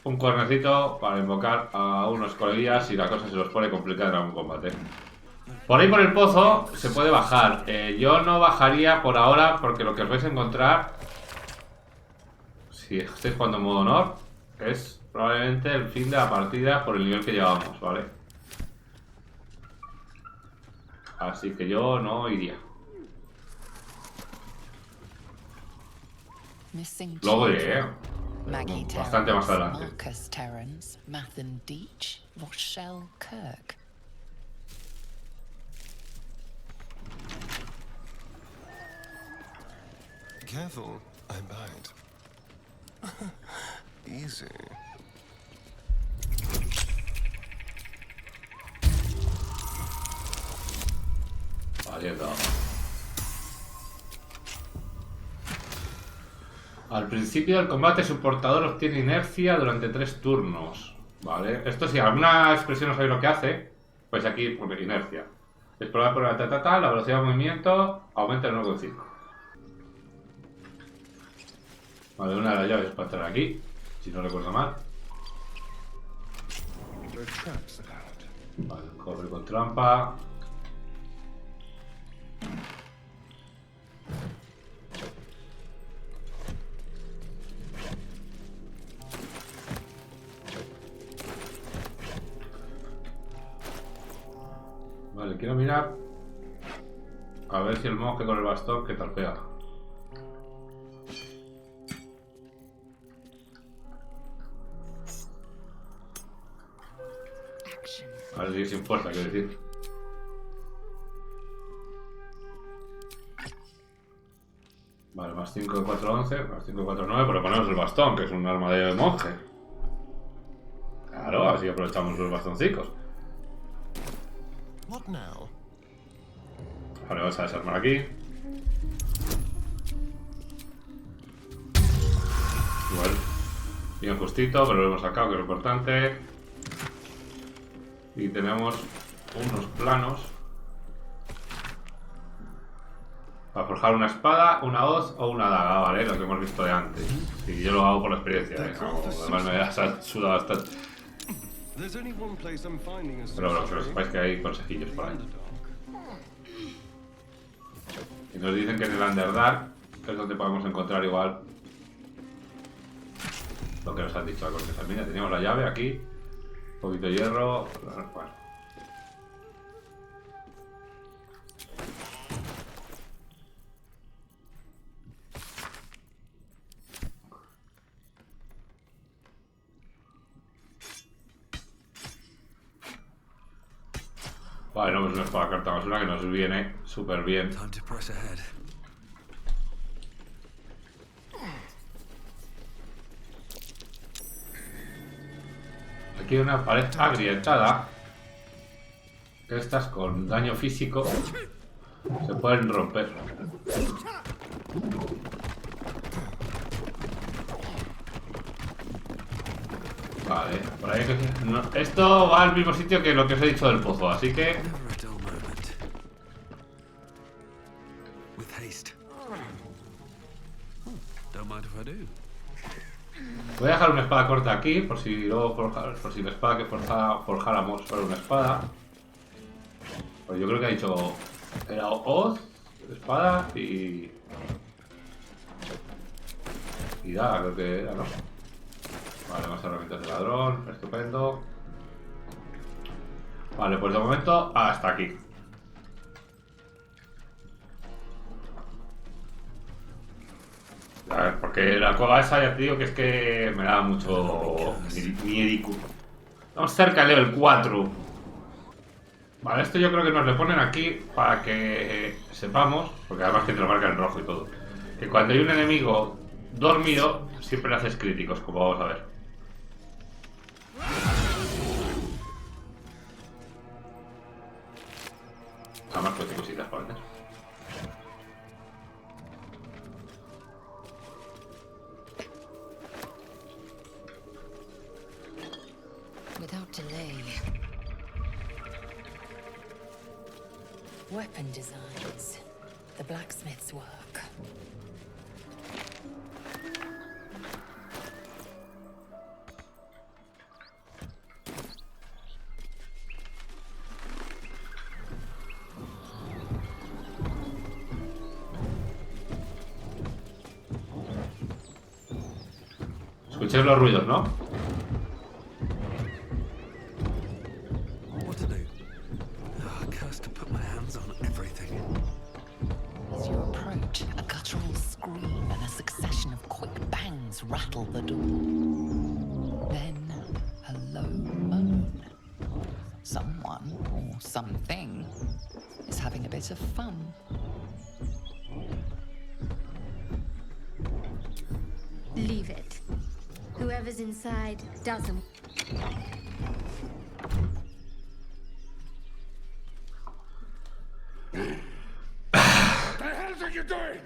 Un cuernecito para invocar a unos coleguillas si la cosa se los pone complicada en algún combate. Por ahí por el pozo se puede bajar. Yo no bajaría por ahora porque lo que os vais a encontrar, si estáis jugando en modo honor, es probablemente el fin de la partida por el nivel que llevamos, ¿vale? Así que yo no iría. Luego iré, bastante más adelante. Careful, I bite. Easy. Vale, no. Al principio del combate su portador obtiene inercia durante 3 turnos. Vale, esto si alguna expresión no sabéis lo que hace, pues aquí pone inercia. Explorar por la la velocidad de movimiento aumenta el 9,5. Vale, una de las llaves para entrar aquí, si no recuerdo mal. Vale, corre con trampa. Vale, quiero mirar a ver si el monje con el bastón que tal pega. A ver si sin fuerza, quiero decir. Vale, más 5 de 4, 11, más 5 de 4, 9, pero ponemos el bastón, que es un arma de monje. Claro, así aprovechamos los bastoncicos. Vale, vamos a desarmar aquí. Bueno, bien justito, pero lo hemos sacado, que es lo importante. Y tenemos unos planos para forjar una espada, una hoz o una daga, ¿vale? Lo que hemos visto de antes. Y yo lo hago por la experiencia, ¿eh? No, además me ha sudado bastante. Pero bueno, que lo sepáis que hay consejillos por ahí. Y nos dicen que en el Underdark es donde podemos encontrar igual lo que nos han dicho la corteza. Mira, teníamos la llave aquí, un poquito de hierro, bueno. Vale, no, pues una espada carta basura que nos viene súper bien. Aquí hay una pared agrietada. Estas con daño físico se pueden romper. Vale, por ahí que... no, esto va al mismo sitio que lo que os he dicho del pozo, así que... Voy a dejar una espada corta aquí, por si luego por si la espada que forjáramos fuera una espada. Pues yo creo que ha dicho... Era hoz, espada y... Y daga, creo que era, ¿no? Vale, más herramientas de ladrón, estupendo. Vale, pues de momento hasta aquí. A ver, porque la cueva esa ya te digo que es que me da mucho miedico. Estamos cerca del level 4. Vale, esto yo creo que nos le ponen aquí para que sepamos, porque además que te lo marca en rojo y todo, que cuando hay un enemigo dormido siempre le haces críticos, como vamos a ver. Además pues cositas para hacer. Without delay. Weapon designs. The blacksmith's work. Escuchéis los ruidos, ¿no? What to do? Oh, cursed to put my hands on everything. As you approach, a guttural scream and a succession of quick bangs rattle the door. Then, a low moan. Someone, or something, is having a bit of fun. Leave it. Whoever's inside doesn't. The hell are you doing?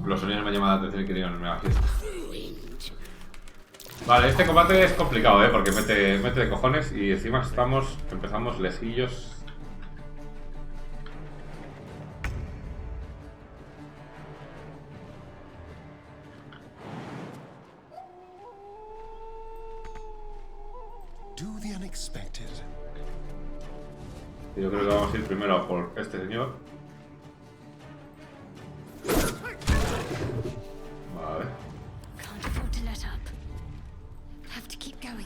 Los sonidos me llaman la atención y quería irme a la fiesta. Vale, este combate es complicado, porque mete de cojones y encima empezamos lejillos. Do the unexpected. Yo creo que vamos a ir primero a por este señor. Vale. Can't afford to let up. Have to keep going.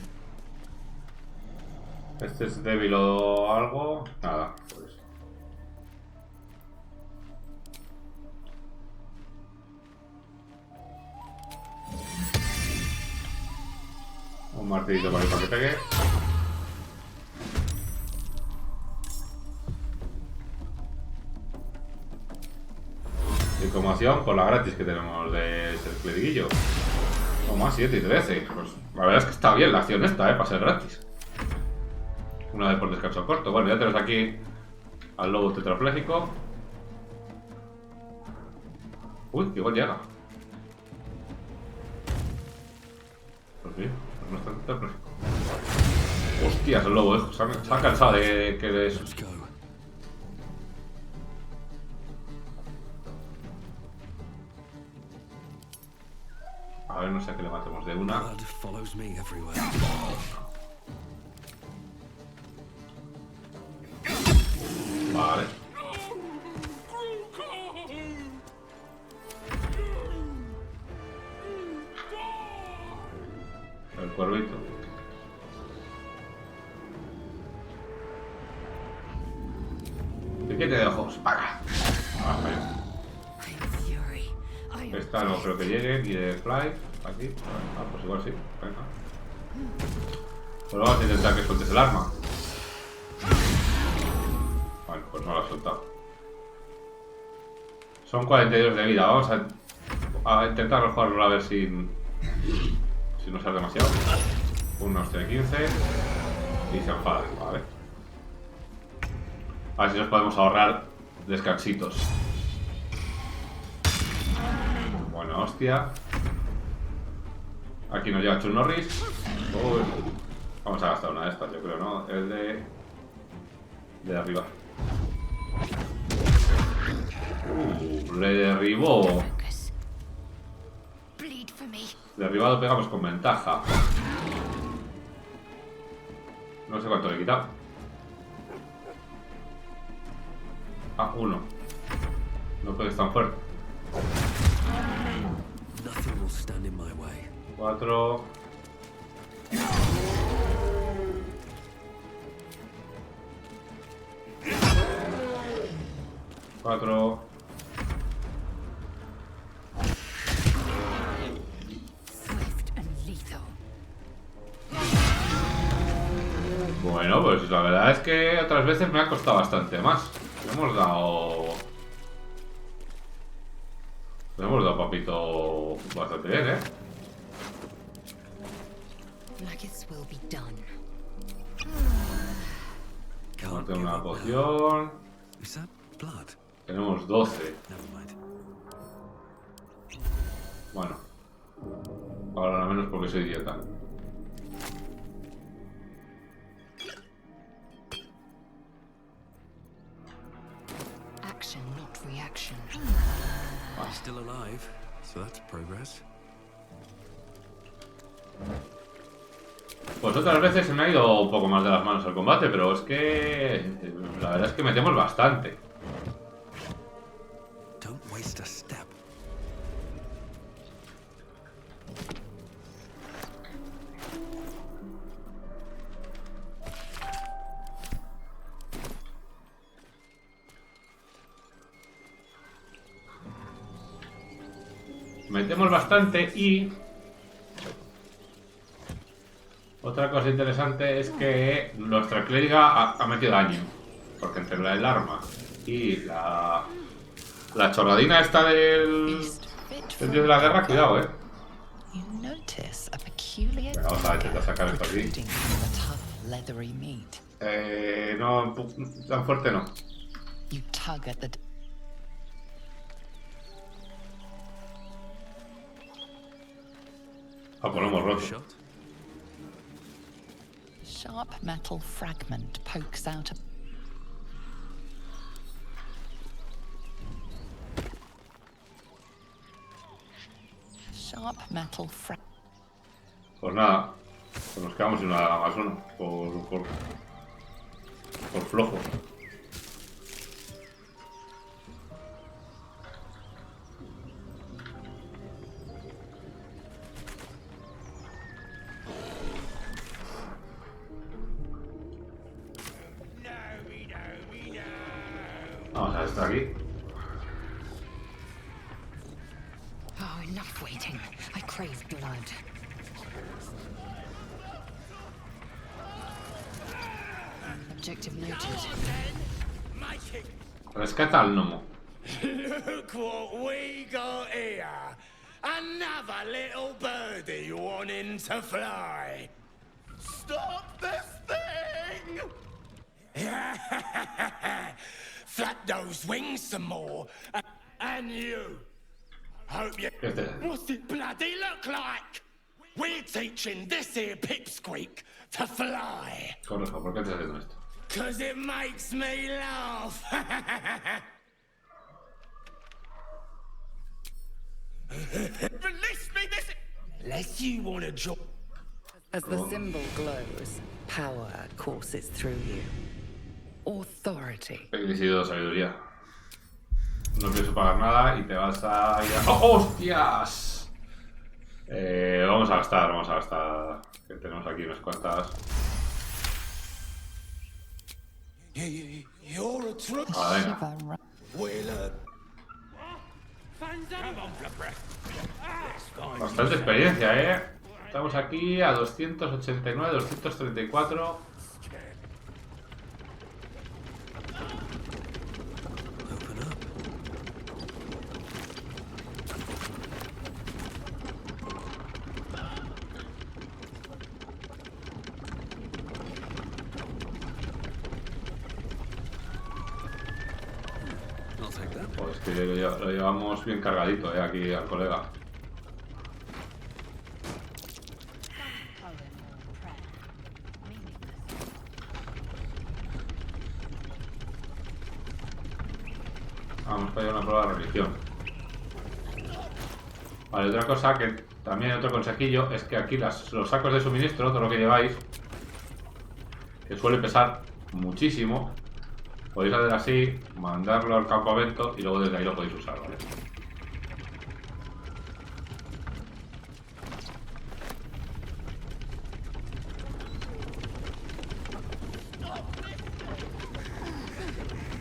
Este es débil o algo. Nada, pues. Un martillito para que pegue. Y como acción, por la gratis que tenemos de ser cleriguillo. Toma, 7 y 13. Pues la verdad es que está bien la acción esta, para ser gratis. Una vez por descanso corto. Bueno, ya tenemos aquí al lobo tetrapléjico. Uy, igual llega. Pues bien, no está tetrapléjico. Hostias, el lobo, se ha cansado de que de eso. A ver, no sé a qué le matemos de una. Vale. El cuervito. Piquete de ojos. ¡Paga! Esta no creo que llegue, ni de fly, aquí. Ah, pues igual sí, venga. Pues vamos a intentar que sueltes el arma. Bueno, pues no lo ha soltado. Son 42 de vida, vamos a intentar jugarlo a ver si no sale demasiado. Unos tiene 15 y se enfada, vale. A ver si nos podemos ahorrar descansitos. Bueno, hostia. Aquí nos lleva Chun Norris. Uy. Vamos a gastar una de estas, yo creo, ¿no? El de arriba. Le derribó. Derribado pegamos con ventaja. No sé cuánto le he quitado. Ah, 1. No pegues tan fuerte. 4. 4. Bueno, pues la verdad es que otras veces me ha costado bastante más. Le hemos dado papito bastante bien, No tengo una poción. Tenemos 12. Bueno. Ahora al menos porque soy idiota. Action, not reaction. Still alive, so that's progress. Pues otras veces se me ha ido un poco más de las manos el combate, pero es que la verdad es que metemos bastante. Don't waste a step. Metemos bastante y... Otra cosa interesante es que nuestra clériga ha metido daño. Porque entre el arma y la chorradina esta del dios de la guerra, cuidado, Bueno, vamos a intentar sacar esto aquí. No, tan fuerte no. Ah, pues lo hemos roto. Sharp metal fragment pokes out a... Sharp metal fragment. Pues nada, pues nos quedamos sin una más uno, por flojo. Vamos a estar aquí. Oh, enough waiting. I crave blood. Objective noted. Rescata al gnomo. Look what we got here. Another little birdie wanting to fly. Stop this thing! Flap those wings some more. And you. Hope you... What's it bloody look like? We're teaching this here pipsqueak to fly. Correcto, ¿por qué te haciendo esto? Cause it makes me laugh. Release me this... Unless you want to join... As the symbol glows, power courses through you. Authority. Felicidad, sabiduría. No pienso pagar nada y te vas a ir a... ¡Oh, hostias! Vamos a gastar. Que tenemos aquí unas cuantas. You're a true... Bastante experiencia, Estamos aquí a 289, 234. Pues que lo llevamos bien cargadito, aquí al colega. Vamos para allá una prueba de religión. Vale, otra cosa que también otro consejillo es que aquí los sacos de suministro, todo lo que lleváis, que suele pesar muchísimo, podéis hacer así, mandarlo al campamento y luego desde ahí lo podéis usar, ¿vale?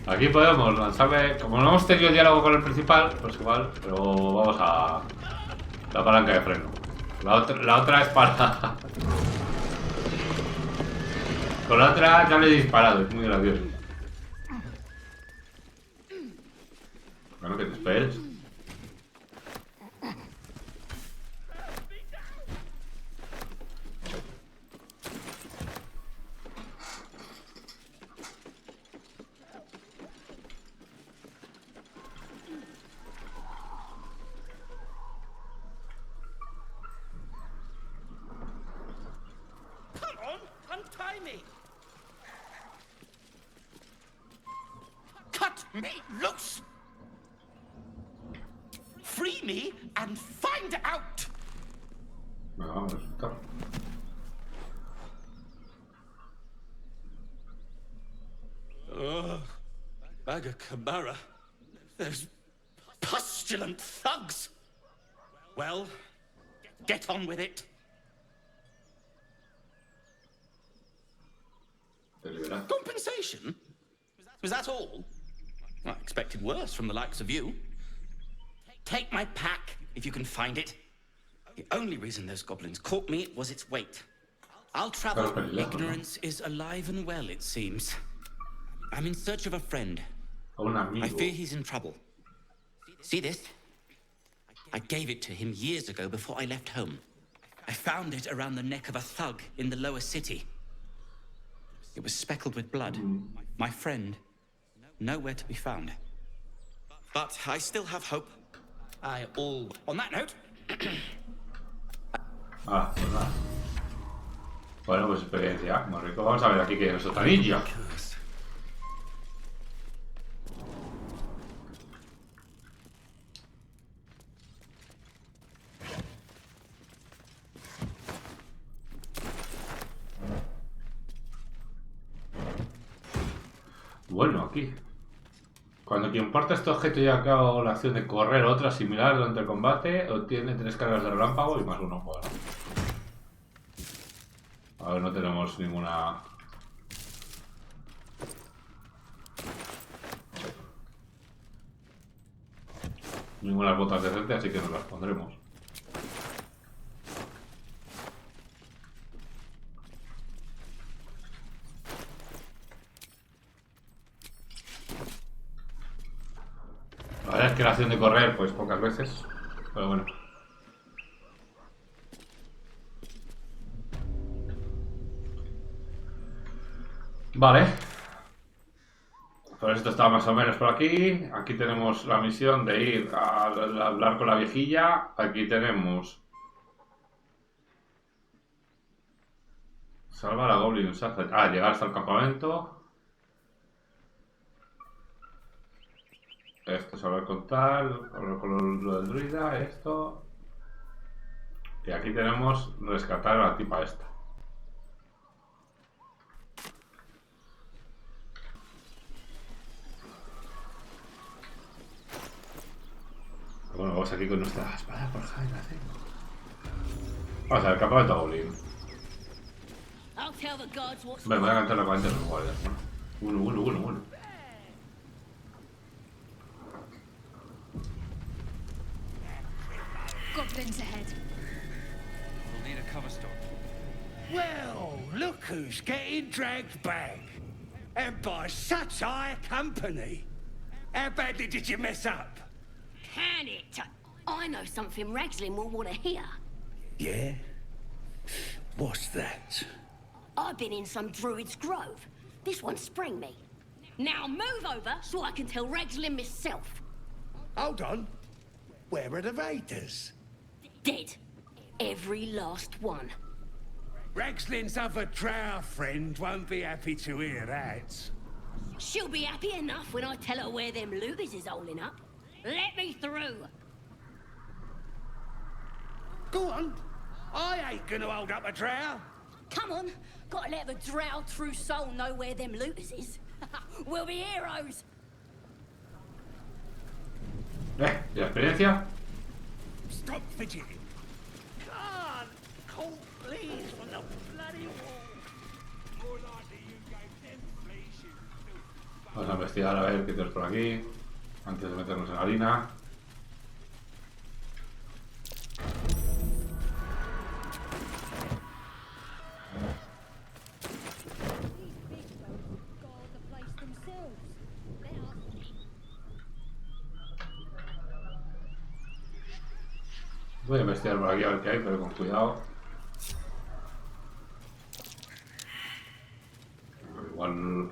Aquí podemos lanzarle, como no hemos tenido diálogo con el principal, pues igual, pero vamos a la palanca de freno. La otra es para... Con la otra ya le he disparado, es muy gracioso. Bueno, que te esperes. Cut me loose! Free me and find out! Venga, vamos a resultar. Bagakabara. Those pustulant thugs! Well, get on with it. Compensation? Was that all? Well, I expected worse from the likes of you. Take my pack, if you can find it. The only reason those goblins caught me was its weight. I'll travel. Ignorance is alive and well, it seems. I'm in search of a friend. I fear he's in trouble. See this? I gave it to him years ago before I left home. I found it around the neck of a thug in the lower city. It was speckled with blood. My friend, nowhere to be found. But I still have hope. On that note... Ah, pues nada. Bueno, pues experiencia. Muy rico. Vamos a ver aquí que es otra ninja. Bueno, aquí. Cuando quien porta este objeto lleva a cabo la acción de correr o otra similar durante el combate, obtiene 3 cargas de relámpago y más 1. Bueno. A ver, no tenemos ninguna... Ninguna botas decentes, así que nos las pondremos. La verdad es que la acción de correr, pues pocas veces, pero bueno. Vale. Pues esto está más o menos por aquí. Aquí tenemos la misión de ir a hablar con la viejilla. Aquí tenemos... Salvar a Goblin. Llegar hasta el campamento. Esto es hablar con tal, hablar con lo del druida, esto. Y aquí tenemos rescatar a la tipa esta. Bueno, vamos aquí con nuestra espada forjada. Vamos a ver, campamento Goblin. Me voy a cantar la cuarenta de los guardias, ¿no? Uno. Goblins ahead. We'll need a cover storm. Well, look who's getting dragged back. And by such high company. How badly did you mess up? Can it? I know something Ragslin will want to hear. Yeah? What's that? I've been in some druid's grove. This one sprang me. Now move over so I can tell Ragslin myself. Hold on. Where are the raiders? Dead. Every last one. Ragslin's other drow friend won't be happy to hear that. She'll be happy enough when I tell her where them looters is holding up. Let me through. Go on. I ain't gonna hold up a drow. Come on. Gotta let the drow true soul know where them looters is. We'll be heroes. ¿Y la experiencia? Stop fidgeting. God, cold please from the bloody wall. More likely you gave them fleas. Vamos a investigar a ver qué tenemos por aquí. Antes de meternos en la harina. Voy a investigar por aquí a ver qué hay, pero con cuidado.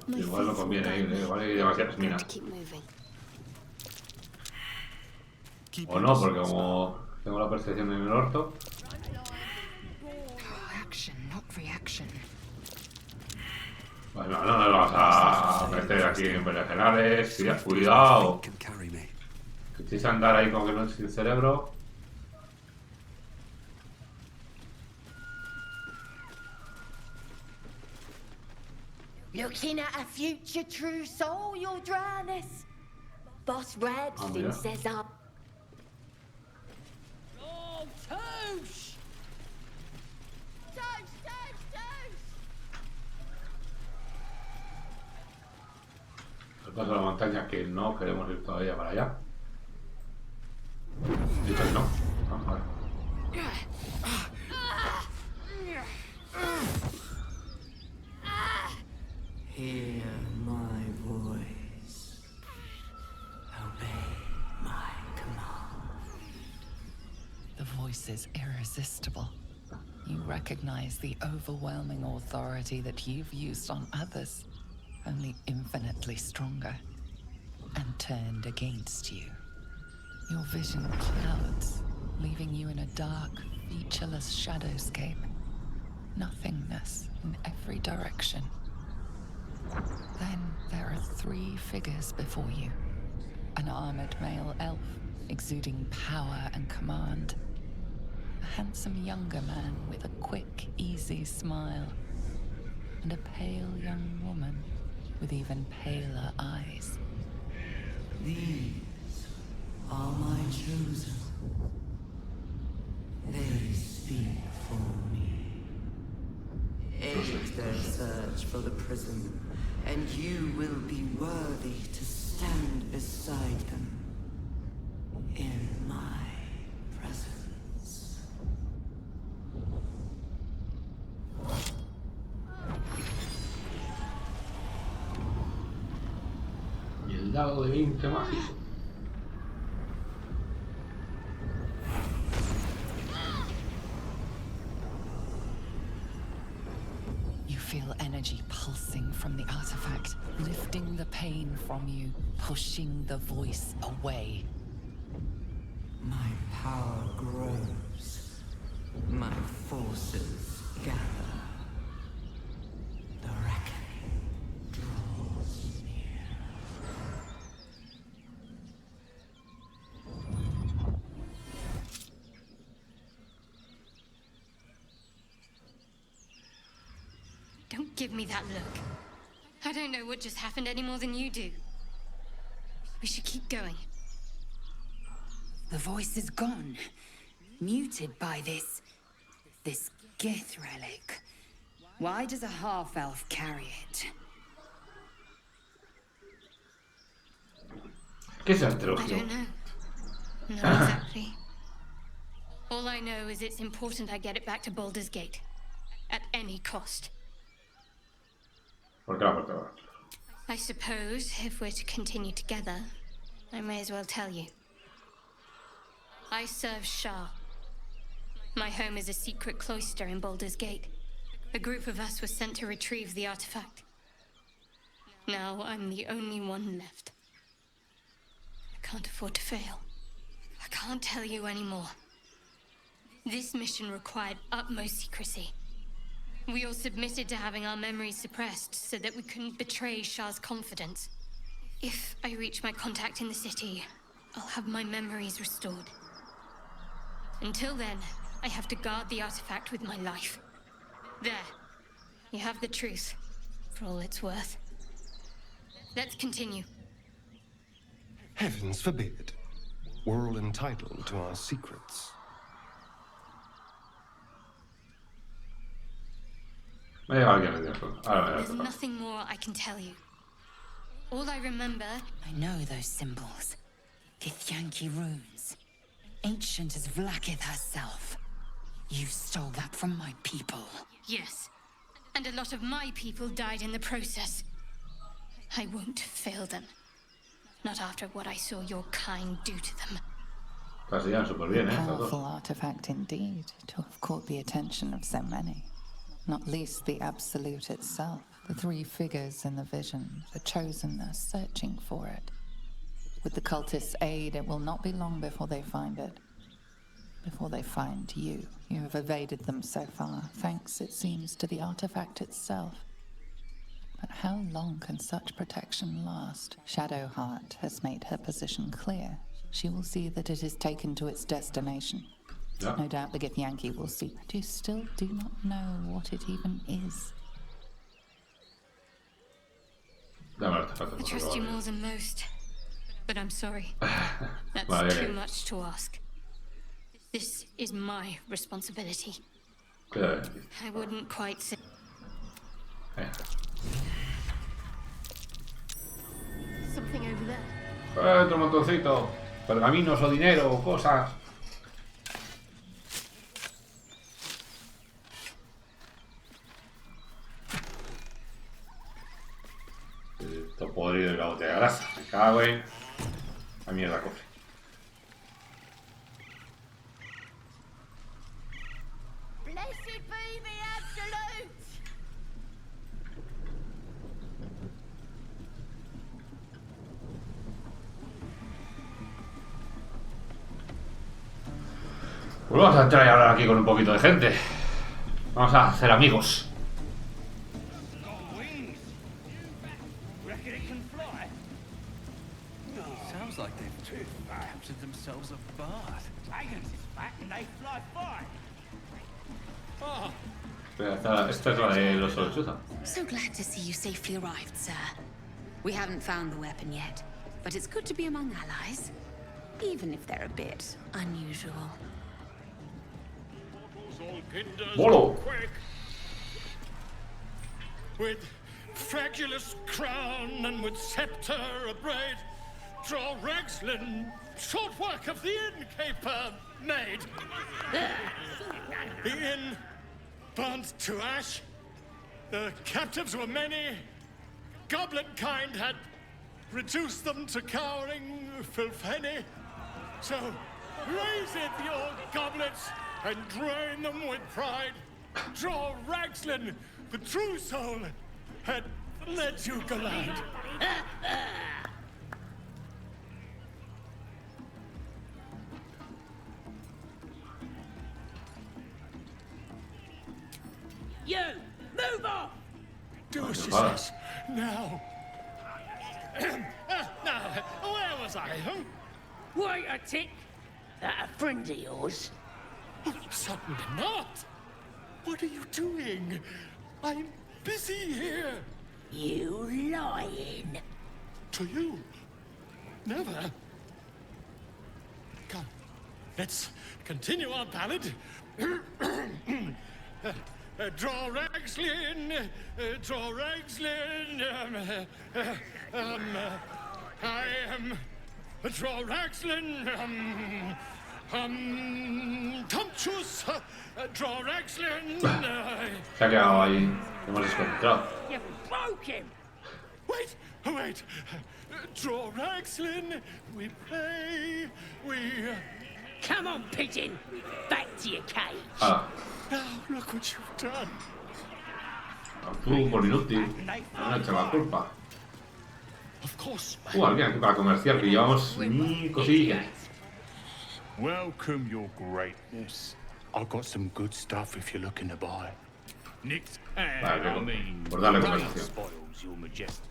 Igual no conviene ir, igual hay demasiadas minas. O no, porque como tengo la percepción en el orto. Bueno, no nos vamos a meter aquí en berenjenales. Cuidado. Que quieres andar ahí como que no sin cerebro. Looking at a future true soul, your dryness. Boss Radstein says up. Oh, Toosh! Toosh! El paso de la montaña que no queremos ir todavía para allá. Dicho que no. Vamos a ver. Hear my voice. Obey my command. The voice is irresistible. You recognize the overwhelming authority that you've used on others, only infinitely stronger, and turned against you. Your vision clouds, leaving you in a dark, featureless shadowscape. Nothingness in every direction. Then there are 3 figures before you. An armored male elf, exuding power and command. A handsome younger man with a quick, easy smile. And a pale young woman with even paler eyes. These are my chosen. They speak for me. Aid their search for the prison, and you will be worthy to stand beside them in my presence. Y el dado de 20 mágico. Feel energy pulsing from the artifact, lifting the pain from you, pushing the voice away. My power grows. My forces gather. The reckoning draws near. Don't give me that look. I don't know what just happened any more than you do. We should keep going. The voice is gone. Muted by this Gith relic. Why does a half-elf carry it? ¿Qué es I astrología? don't know. Not exactly. All I know is it's important I get it back to Baldur's Gate. At any cost. ¿Por qué la puerta va? I suppose, if we're to continue together, I may as well tell you. I serve Shah. My home is a secret cloister in Baldur's Gate. A group of us was sent to retrieve the artifact. Now I'm the only one left. I can't afford to fail. I can't tell you anymore. This mission required utmost secrecy. We all submitted to having our memories suppressed so that we couldn't betray Shah's confidence. If I reach my contact in the city, I'll have my memories restored. Until then, I have to guard the artifact with my life. There. You have the truth, for all it's worth. Let's continue. Heavens forbid. We're all entitled to our secrets. There's nothing more I can tell you. All I remember... I know those symbols. Githyanki runes. Ancient as Vlaakith herself. You stole that from my people. Yes. And a lot of my people died in the process. I won't fail them. Not after what I saw your kind do to them. Powerful artifact indeed, to have caught the attention of so many. Not least the Absolute itself. The 3 figures in the vision, the Chosen are searching for it. With the cultists' aid, it will not be long before they find it. Before they find you. You have evaded them so far, thanks, it seems, to the artifact itself. But how long can such protection last? Shadowheart has made her position clear. She will see that it is taken to its destination. Yeah. No doubt the Githyanki will see, but you still do not know what it even is. I trust you more than most, but I'm sorry. That's too much to ask. This is my responsibility. I wouldn't quite say. Something over there. Otro montoncito. Pergaminos o dinero o cosas. Esto podrido de la botella de grasa. Me cago en la mierda cofre. Blessed be the absolute! Pues vamos a entrar y hablar aquí con un poquito de gente. Vamos a hacer amigos. Sounds like they've captured themselves a bard. Dragons is back and they fly far. Esta es la de Oso Lechuza. So glad to see you safely arrived, sir. We haven't found the weapon yet, but it's good to be among allies, even if they're a bit unusual. Volo. With fragulous crown and with scepter abraid, draw Ragslin, short work of the innkeeper made. The inn burnt to ash. The captives were many. Goblin kind had reduced them to cowering filfenny. So raise it, your goblets, and drain them with pride. Draw Ragslin, the true soul, had led you gallant. You! Move off! Do as she says. Now. Now, where was I, huh? Wait a tick! That a friend of yours? Oh, certainly not! What are you doing? I'm busy here. You lying. To you? Never. Come, let's continue our ballad. Draw Ragslin, draw Ragslin. I am draw Ragslin. Tumptuous, draw Ragslin. Se ha quedado ahí. Hemos desconectado. You broke him. Wait, wait. Draw Ragslin. We play. We. Come on, pigeon. Back to your cage. Ah. Now look what you've done. Tú, por inútil. No me echa la culpa. Alguien aquí para comerciar, que llevamos 1000 cosillas. Welcome, your greatness. I've got some good stuff if you're looking to buy. Nick's Vale, I mean, por darle nothing conversación. spoils your majesty.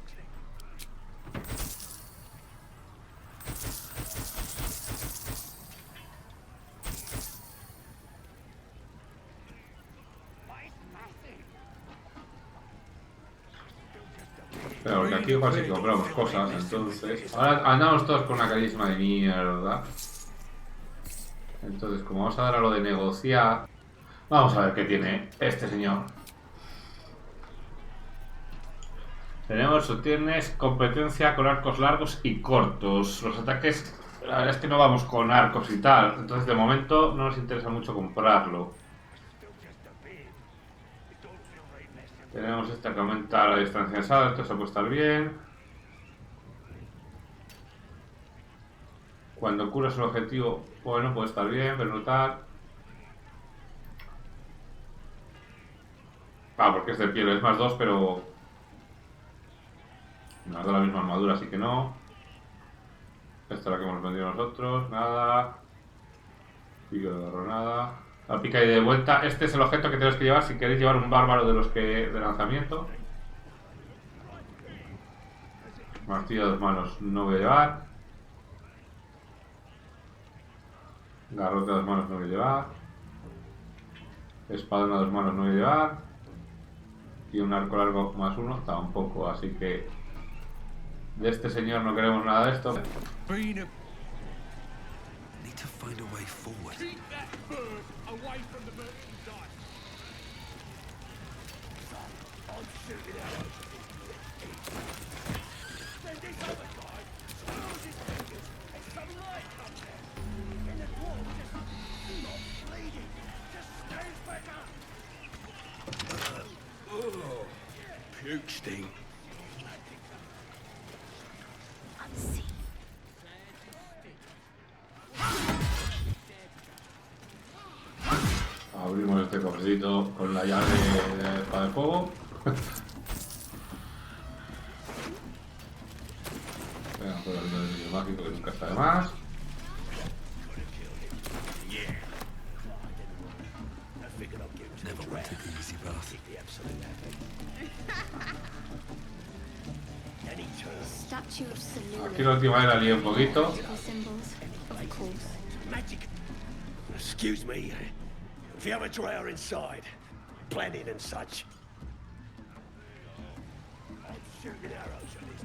Pero porque aquí igual sí que compramos cosas, entonces... Ahora andamos todos con una carisma de mierda. Entonces, como vamos a dar a lo de negociar... Vamos a ver qué tiene este señor. Tienes competencia con arcos largos y cortos. Los ataques... La verdad es que no vamos con arcos y tal. Entonces, de momento, no nos interesa mucho comprarlo. Tenemos esta que aumenta la distancia de salto, eso puede estar bien. Cuando curas el objetivo, bueno, puede estar bien, pero no tal. Ah, porque es de piel, es más 2, pero... Nos da la misma armadura, así que no. Esta es la que hemos vendido nosotros, nada. Pico de agarro, nada. La pica y de vuelta. Este es el objeto que tenéis que llevar si queréis llevar un bárbaro de los que de lanzamiento. Martillo de 2 manos no voy a llevar. Garrote de 2 manos no voy a llevar. Espadón a 2 manos no voy a llevar. Y un arco largo +1 tampoco, así que de este señor no queremos nada de esto. Abrimos este cofrecito con la llave de espada de fuego. Venga, por el anillo mágico que nunca está de más. Aquí la última vez la lié un poquito. Excuse me, if you have a drow inside, planning and such. I'm shooting arrows at this.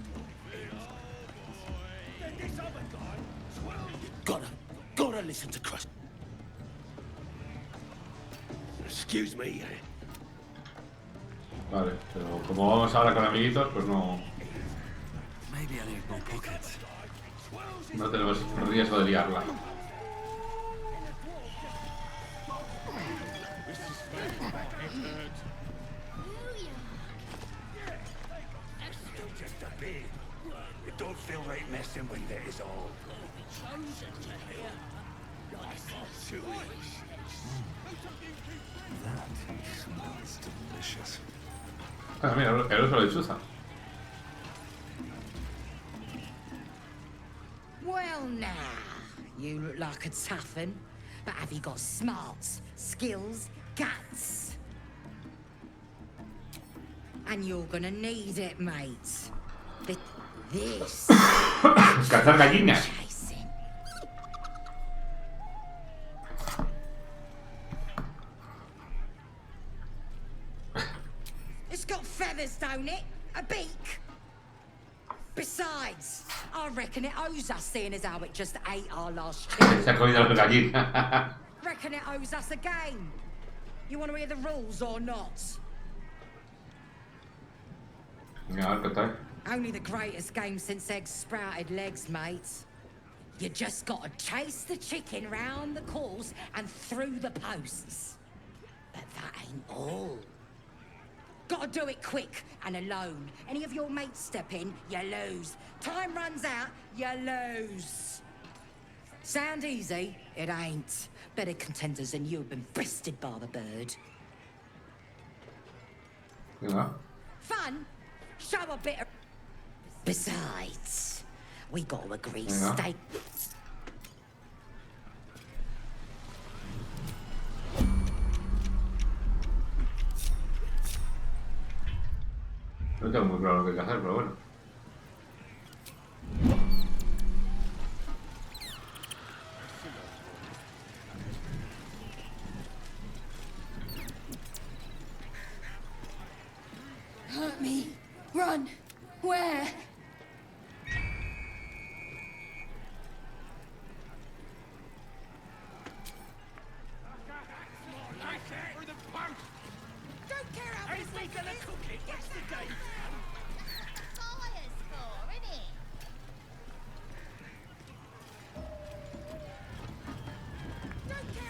This other guy, gotta listen to Crust. Excuse me. Vale, pero como vamos ahora con amiguitos, pues no tenemos riesgo de liarla. Don't feel right messing with it is all. That smells delicious. Ah, mira, el Oso Lechuza. Well, now, you look like a tough un, but have you got smarts, skills, guts? And you're gonna need it, mate. This. Cazar gallinas. It's got feathers, don't it? A beak. Besides, I reckon it owes us, seeing as how it just ate our last chicken. Se ha comido la gallina. Reckon it owes us a game. You want to hear the rules or not? Venga, a ver qué tal. Only the greatest game since eggs sprouted legs, mate. You just gotta chase the chicken round the course and through the posts. But that ain't all. Gotta do it quick and alone. Any of your mates step in, you lose. Time runs out, you lose. Sound easy? It ain't. Better contenders than you have been bested by the bird. Venga. Fun? Show a bit of... Besides, we gotta agree Venga. stake. No tengo muy claro lo que hay que hacer, pero bueno. Hurt me. Run. Where? Don't care how anything gonna cook it. What's the game?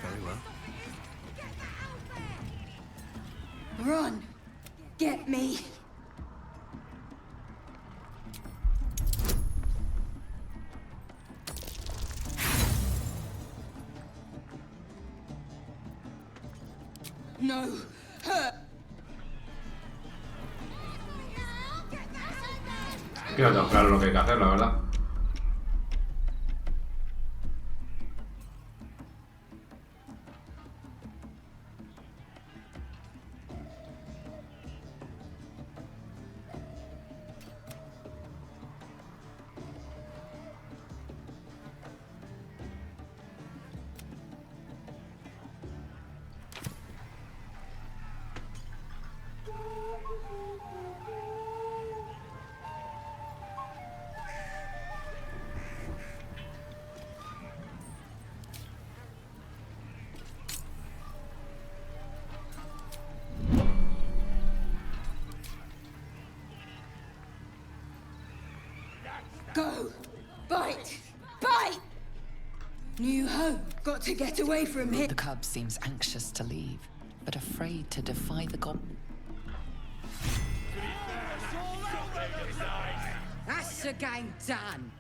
Very well. Run. Get me. No. Hurt. Que no tengo claro lo que hay que hacer, la verdad. Go! Bite! Bite! New home. Got to get away from here. The cub seems anxious to leave, but afraid to defy the goblin. That's the game done.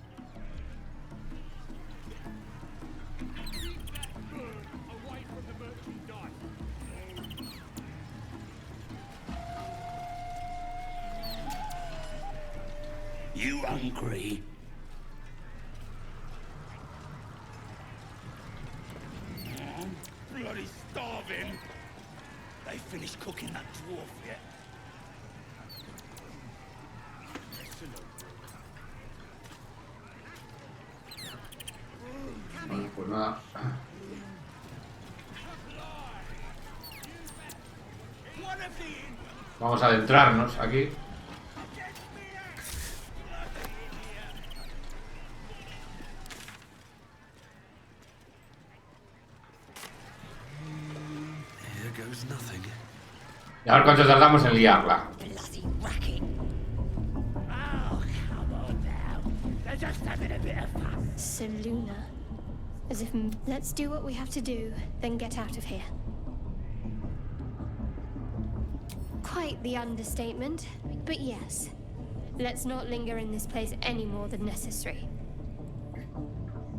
You hungry? Bloody starving. They finished cooking that dwarf yet? Bueno, pues nada. Vamos a adentrarnos aquí. Y a ver cuánto tardamos en liarla. So Luna, as if let's do what we have to do, then get out of here. Quite the understatement, but yes. Let's not linger in this place any more than necessary.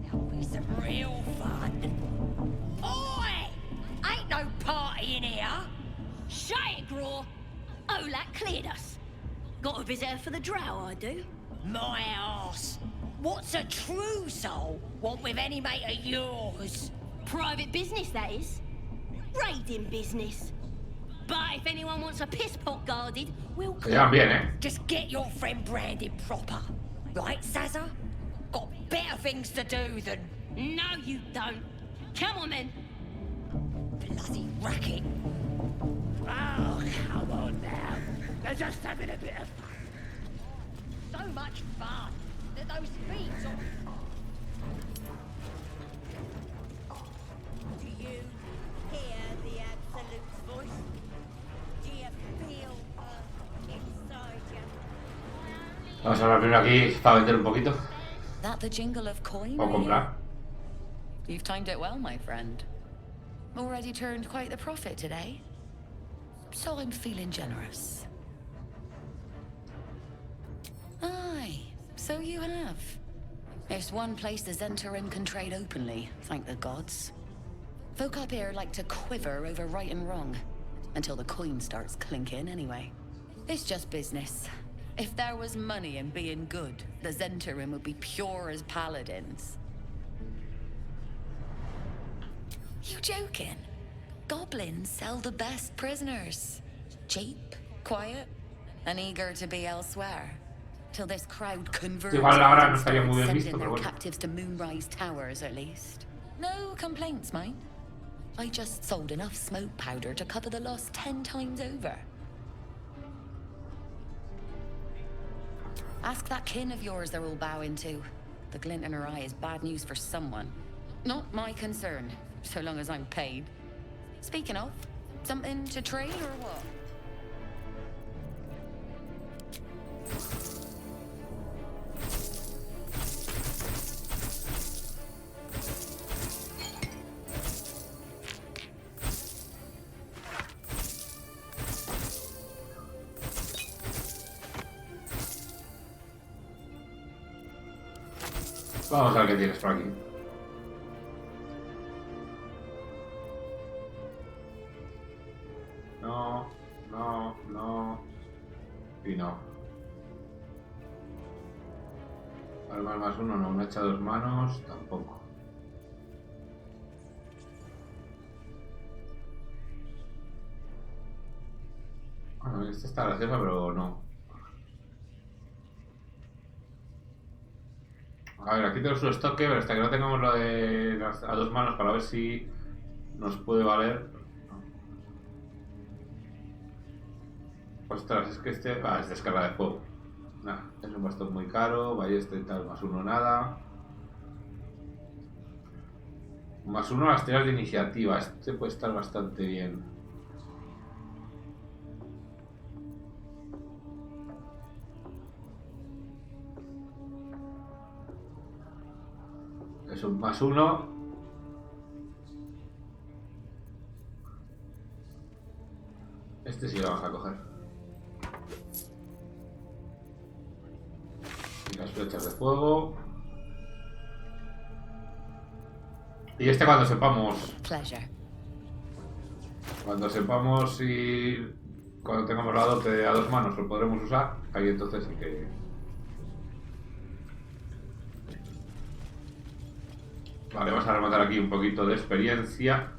There'll be some real fun. Oi! Ain't no party in here. Shut it, Graw. Olak cleared us. Got a visitor for the Drow, I do. My arse. What's a true soul want with any mate of yours? Private business, that is. Raiding business. But if anyone wants a piss pot guarded, we'll come. Se llevan bien, ¿eh? Just get your friend branded proper. Right, Sazza? Got better things to do than... No, you don't. Come on, then. Bloody racket. Oh, come on now. They're just having a bit of fun. So much fun that those feet on... Do you hear the Absolute's voice? Do you feel her inside you? Vamos a hablar primero aquí para vender un poquito. That the jingle of coin? O comprar. You've timed it well, my friend. Already turned quite the profit today. So I'm feeling generous. Aye, so you have. There's one place the Zentarim can trade openly, thank the gods. Folk up here like to quiver over right and wrong, until the coin starts clinking anyway. It's just business. If there was money in being good, the Zentarim would be pure as paladins. You joking? Goblins sell the best prisoners. Cheap, quiet, and eager to be elsewhere. Till this crowd converges and starts sending their captives to Moonrise Towers, at least. No complaints, mind. I just sold enough smoke powder to cover the loss 10 times over. Ask that kin of yours they're all bowing to. The glint in her eye is bad news for someone. Not my concern, so long as I'm paid. Speaking of, something to trade or what? Vamos a ver qué tienes por aquí. No, no, no. Y no. Armas más uno, no. Me echa dos manos, tampoco. Bueno, esta está graciosa, pero no. A ver, aquí tenemos un estoque, pero hasta que no tengamos lo de las, a dos manos para ver si nos puede valer. Ostras, es que este... Ah, es descarga de fuego. Nah, es un bastón muy caro, ballesta y tal, más uno nada. Más uno a las tiras de iniciativa, este puede estar bastante bien. Es un +1. Este sí lo vamos a coger. Y las flechas de fuego. Y este cuando sepamos... Cuando sepamos si... Cuando tengamos la dote a 2 manos lo podremos usar. Ahí entonces sí que... Vale, vamos a rematar aquí un poquito de experiencia.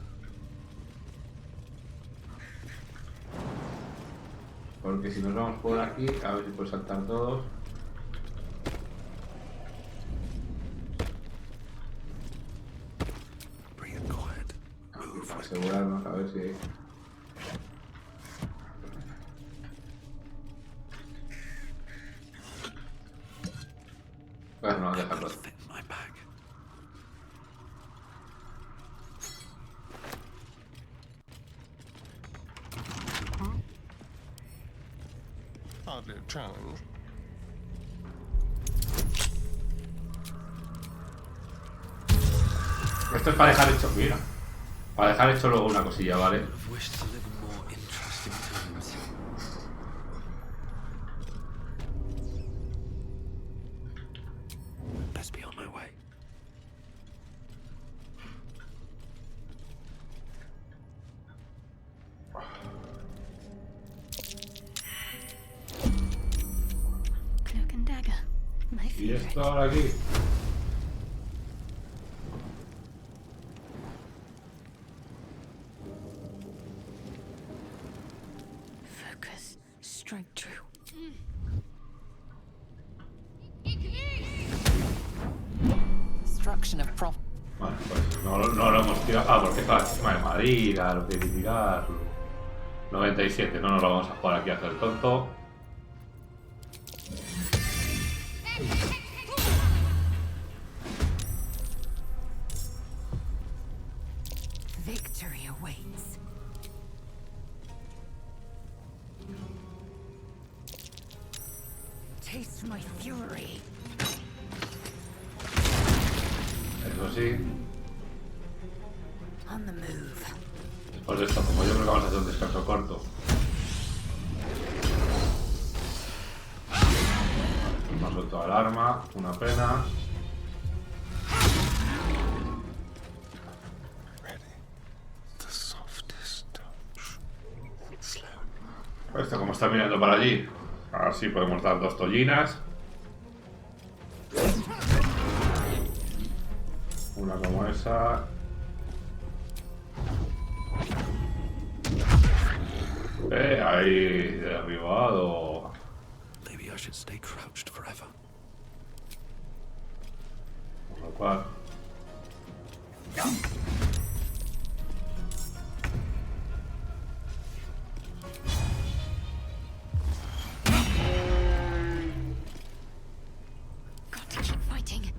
Porque si nos vamos por aquí, a ver si puedo saltar todos. Para asegurarnos, a ver si... Pues no, dejarlo. Hardly a challenge. Esto es para dejar hecho, mira. Para dejar hecho luego una cosilla, ¿vale? Y esto ahora aquí. Focus, strike true. Destruction of prop. Bueno, pues no lo hemos tirado. Ah, porque claro, encima de Madrid, lo que hay que tirar. 97, no nos lo vamos a jugar aquí a hacer tonto. Victory awaits. Taste my fury. Eso sí. On the move. Después de esto, como yo creo que vamos a hacer un descanso corto. Hemos suelto el arma, una pena. Esto como está mirando para allí, así podemos dar 2 tollinas. Una como esa. Ahí derribado. Maybe I should stay crouched forever. Por lo cual. Got to keep fighting.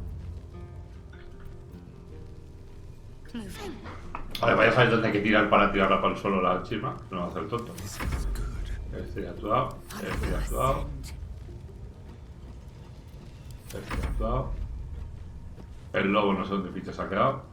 Moving. Vale, vaya a saber dónde hay que tirar para tirarla para el suelo la chisma. No va a hacer tonto. Este ya actuado. Este ya actuado. Este ya actuado. El lobo no sé dónde picha se ha quedado.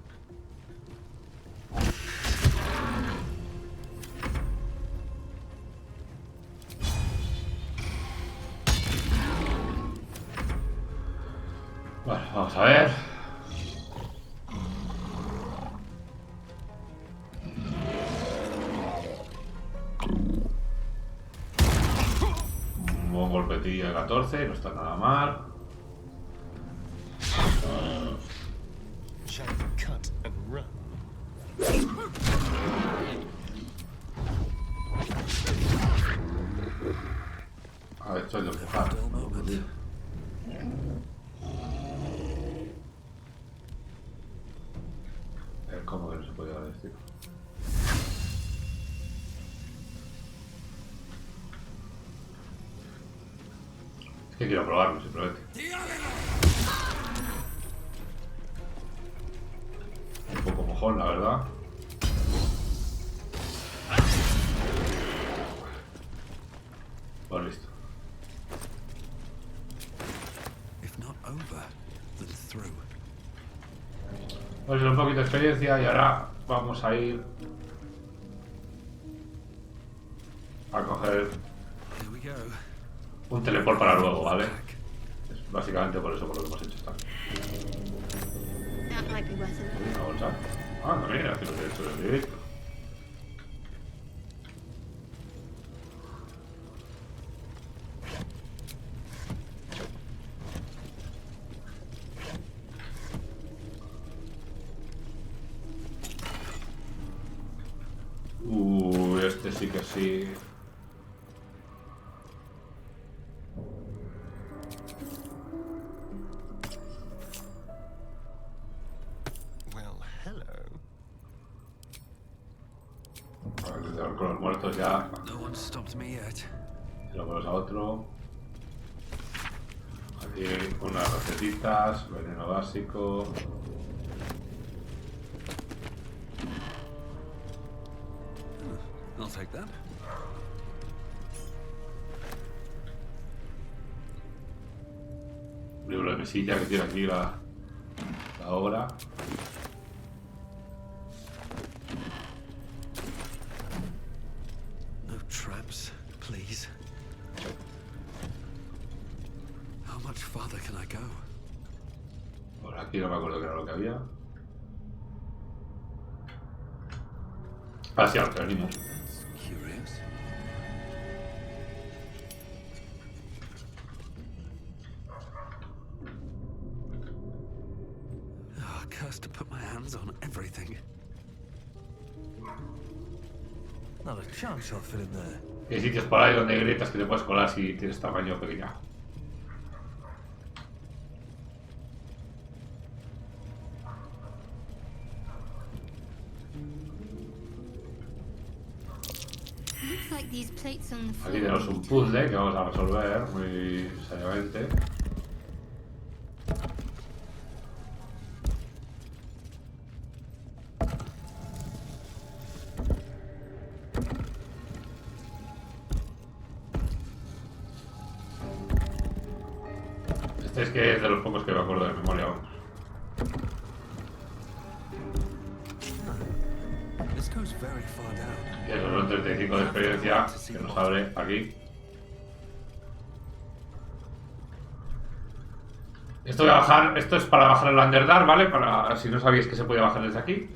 Bueno, vamos a ver. Un buen golpetillo de 14, no está nada mal. Cut and run. A ver, esto es lo que falta. ¿Cómo que no se puede llevar este? Es que quiero probarlo simplemente. Un poco mojón, la verdad. Pues listo. If not over, then through. Pues un poquito de experiencia y ahora vamos a ir a coger un teleport para luego, ¿vale? Es básicamente por eso por lo que hemos hecho esta. Una bolsa. Ah, no, mira, que lo he hecho de directo. Este sí que sí. Well, hello. Con los muertos ya. No one stopped me yet. Y luego a otro. Aquí unas recetitas, veneno básico. I'll take that. Libro de mesilla que tiene aquí la obra. No traps, please. How much farther can I go? Por aquí no me acuerdo qué era lo que había. Hacia el venimos. Curious. Oh, cursed to put my hands on everything. Not a chance I'll fit in there. Hay sitios por ahí donde hay grietas que te puedes colar si tienes tamaño pequeño. Aquí tenemos un puzzle que vamos a resolver muy seriamente. Este es que es de los pocos que me acuerdo de memoria, vamos. Y esos son 35 de experiencia que nos abre aquí. Esto voy a bajar, esto es para bajar el Underdark, ¿vale? Para si no sabíais que se podía bajar desde aquí.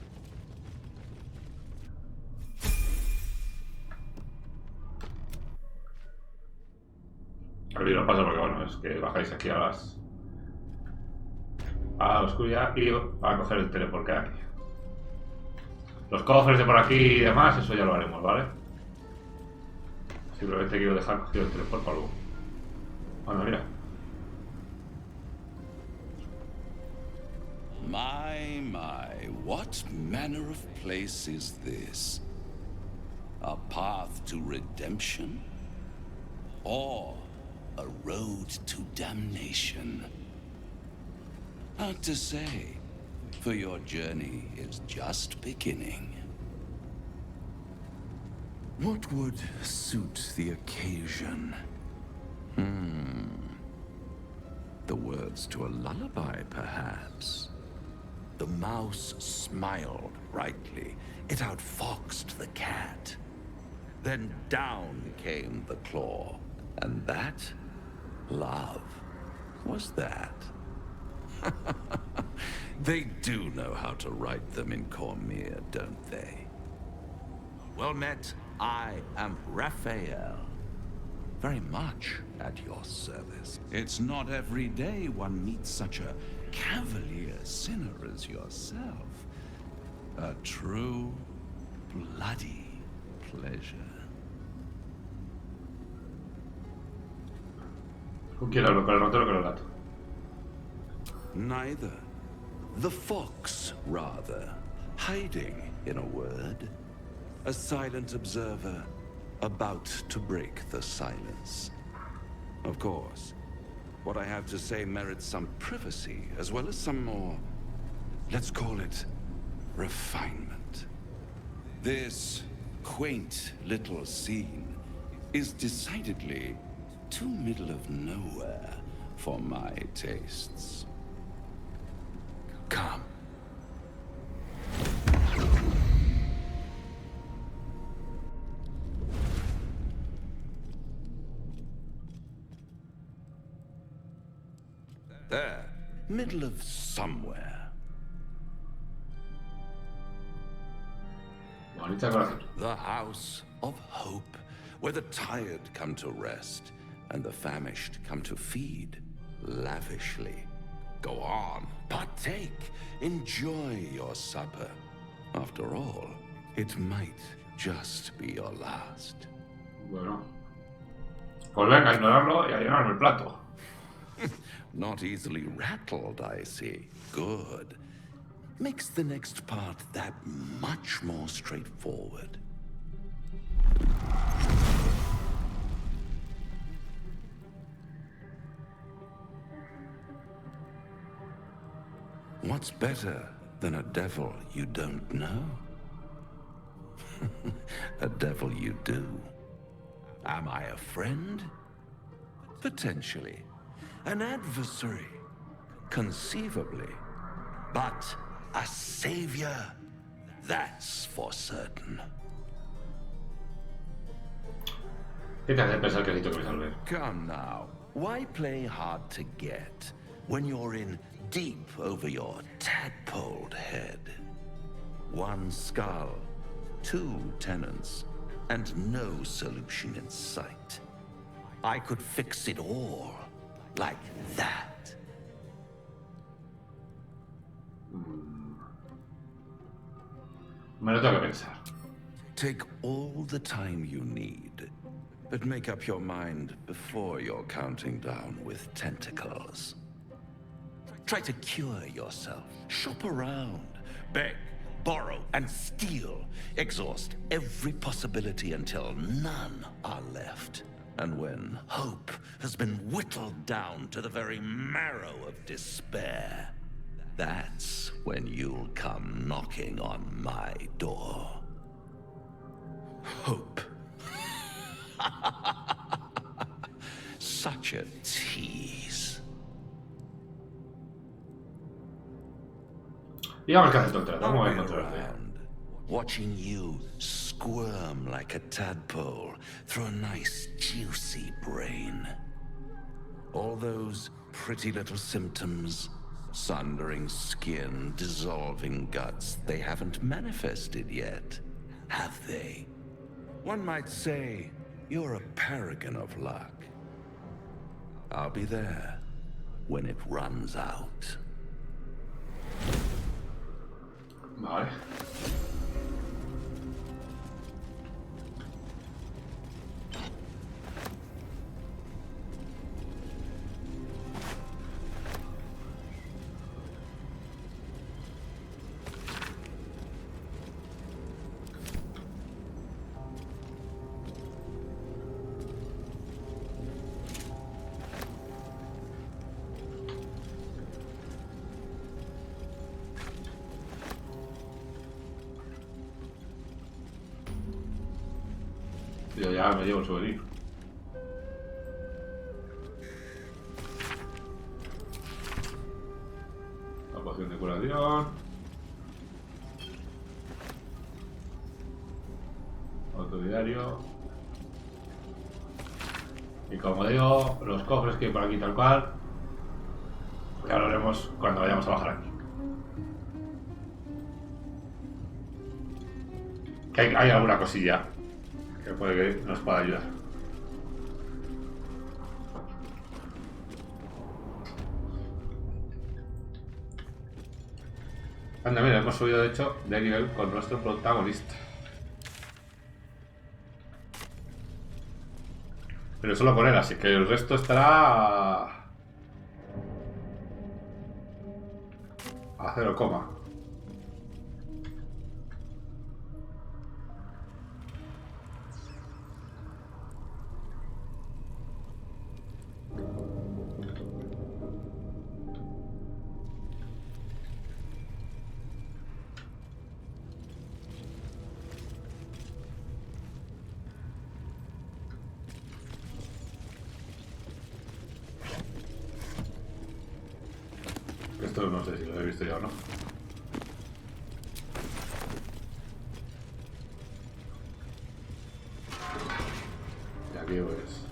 El vídeo pasa porque bueno, es que bajáis aquí a la oscuridad y a coger el teleport que hay aquí. Los cofres de por aquí y demás, eso ya lo haremos, ¿vale? Simplemente quiero dejar cogido el teleport para luego. Bueno, mira. My, what manner of place is this? A path to redemption? Or a road to damnation? Hard to say, for your journey is just beginning. What would suit the occasion? The words to a lullaby, perhaps. The mouse smiled brightly. It outfoxed the cat. Then down came the claw. And that, love, was that. They do know how to write them in Cormier, don't they? Well met, I am Raphael. Very much at your service. It's not every day one meets such a cavalier sinner as yourself. A true, bloody pleasure. ¿Con quién hablo? ¿Con el ratón o con el gato? Neither. The fox, rather. Hiding, in a word. A silent observer, about to break the silence. Of course, what I have to say merits some privacy, as well as some more, let's call it, refinement. This quaint little scene is decidedly too middle of nowhere for my tastes. Come, There, middle of somewhere. The house of hope, where the tired come to rest and the famished come to feed lavishly. Go on, partake, enjoy your supper. After all, it might just be your last. Bueno. Pues venga, ignorarlo y a llenarme el plato. Not easily rattled, I see. Good. Makes the next part that much more straightforward. What's better than a devil you don't know? A devil you do. Am I a friend? Potentially. An adversary? Conceivably. But a savior? That's for certain. ¿Qué te hace pensar que necesito resolver? Come now. Why play hard to get when you're in deep over your tadpoled head? One skull, 2 tenants, and no solution in sight. I could fix it all, like that. Me lo tengo que pensar. Take all the time you need, but make up your mind before you're counting down with tentacles. Try to cure yourself. Shop around. Beg, borrow, and steal. Exhaust every possibility until none are left. And when hope has been whittled down to the very marrow of despair, that's when you'll come knocking on my door. Hope. Such a tease. Y vamos a hacer el trato. Vamos a encontrarte. Watching you squirm like a tadpole through a nice juicy brain. All those pretty little symptoms, sundering skin, dissolving guts, they haven't manifested yet, have they? One might say you're a paragon of luck. I'll be there when it runs out. Vale. Yo ya me llevo el souvenir. La poción de curación. Otro diario. Y como digo, los cofres que hay por aquí tal cual, ya lo haremos cuando vayamos a bajar aquí. Que hay alguna cosilla que puede que nos pueda ayudar. Anda, mira, hemos subido de hecho de nivel con nuestro protagonista. Pero solo con él, así que el resto estará a 0, coma. Esto no sé si lo he visto ya o no. Y aquí pues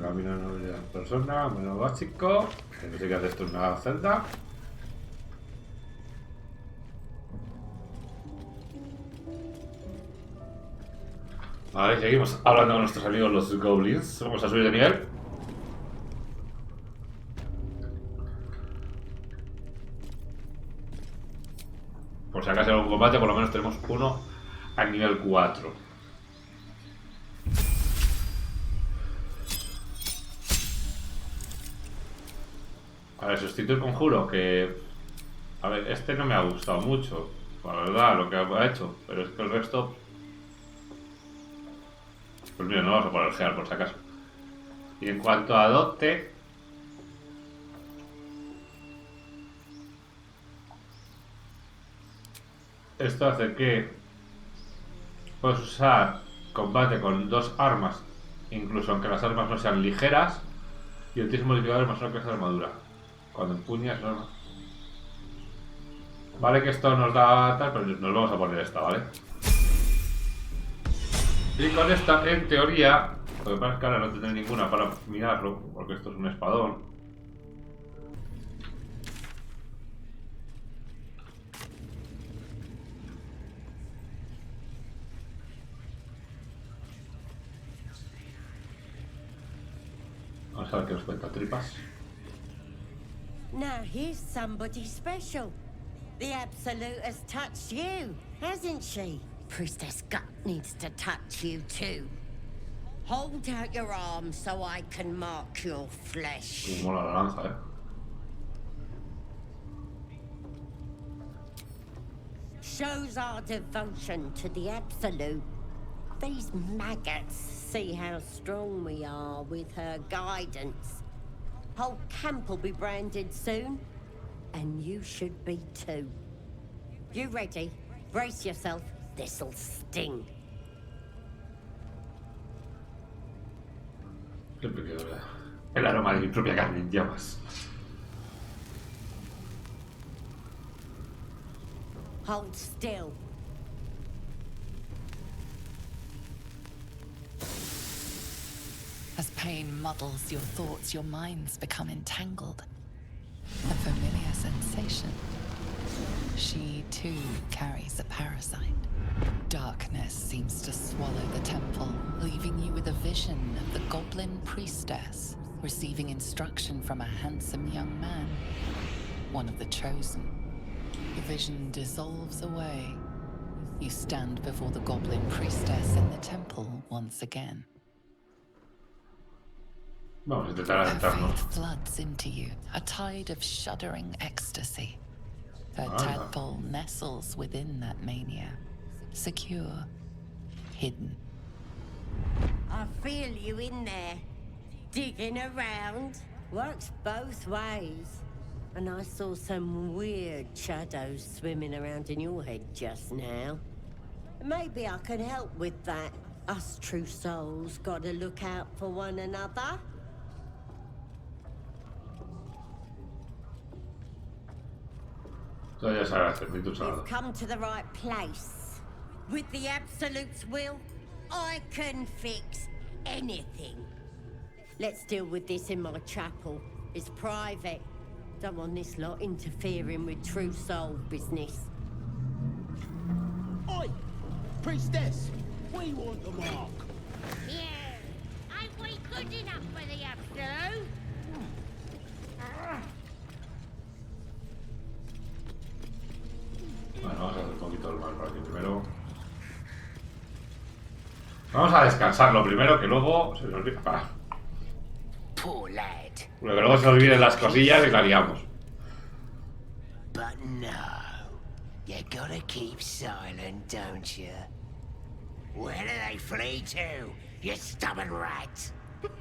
Camino no de persona, menos básico. Que no sé qué hace esto en una celda. Vale, seguimos hablando con nuestros amigos los Goblins. Vamos a subir de nivel. Por si acaso hay algún combate, por lo menos tenemos uno al nivel 4. A ver, sustituir conjuro, que... A ver, este no me ha gustado mucho, la verdad, lo que ha hecho. Pero es que el resto... Pues mira, no vamos a poner el gear por si acaso. Y en cuanto a adopte... Esto hace que puedes usar combate con 2 armas, incluso aunque las armas no sean ligeras, y obtienes modificadores más 1 que esa armadura. Cuando empuñas, no. Vale, que esto nos da tal, pero nos vamos a poner esta, ¿vale? Y con esta, en teoría, lo que pasa es que ahora no tendré ninguna para mirarlo, porque esto es un espadón. Vamos a ver qué nos cuenta tripas. Now here's somebody special. The Absolute has touched you, hasn't she? Priestess Gut needs to touch you too. Hold out your arm so I can mark your flesh. Como la naranja, Shows our devotion to the Absolute. These maggots see how strong we are with her guidance. Whole camp will be branded soon, and you should be too. You ready? Brace yourself. This'll sting. Siempre quedo el aroma de mi propia carne en llamas. Hold still. As pain muddles your thoughts, your minds become entangled. A familiar sensation. She too carries a parasite. Darkness seems to swallow the temple, leaving you with a vision of the goblin priestess receiving instruction from a handsome young man, one of the chosen. The vision dissolves away. You stand before the goblin priestess in the temple once again. Vamos a intentar Her adentrarnos. faith floods into you, a tide of shuddering ecstasy. Her tadpole nestles within that mania, secure, hidden. I feel you in there. Digging around. Works both ways. And I saw some weird shadows swimming around in your head just now. Maybe I can help with that. Us true souls gotta look out for one another. You've come to the right place. With the Absolute's will, I can fix anything. Let's deal with this in my chapel. It's private. Don't want this lot interfering with true soul business. Oi! Priestess! We want the mark. Yeah. Ain't we good enough for the Absolute? Bueno, vamos a hacer un poquito el mal por aquí primero. Vamos a descansarlo primero, que luego se nos olvida. Poor lad. Porque luego se nos olviden las cosillas y la liamos. But no. You gotta keep silent, don't you? Where do they flee to, you stubborn rat?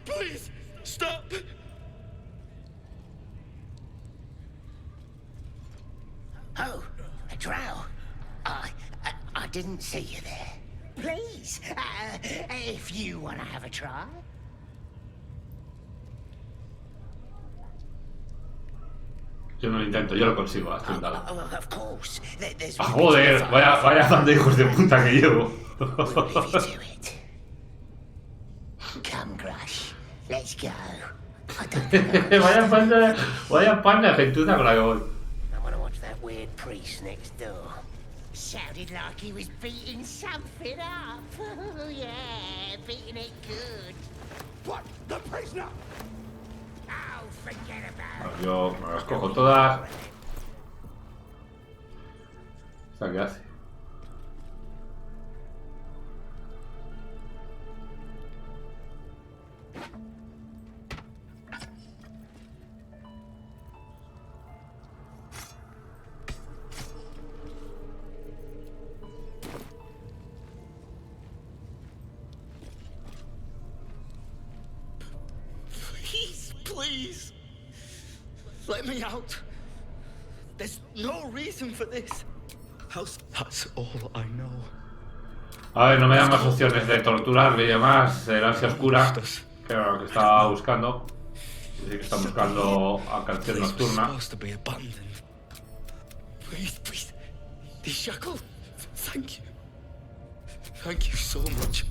Please, stop! Oh, a drow. I didn't see you there. Please, if you want to have a try. Yo no lo intento, yo lo consigo, hasta un dado. Of course. There's ¡Ah, joder! Vaya fan de hijos de puta que llevo. Come, Grush. Let's Let's go. Vaya pan de aventura con la que voy. I want to watch that weird priest next door. Sounded like he was beating something up. Oh, yeah, beating it good. What? The prisoner? Oh, forget about it. Yo me las cojo todas. ¿Esta qué hace? Please, let me out. There's no reason for this. That's all I know. A ver, no me dan más opciones de torturarle y demás. El ansia oscura, que era lo que estaba buscando. Dice que está buscando a canción nocturna. Please, the shackle. Thank you so much.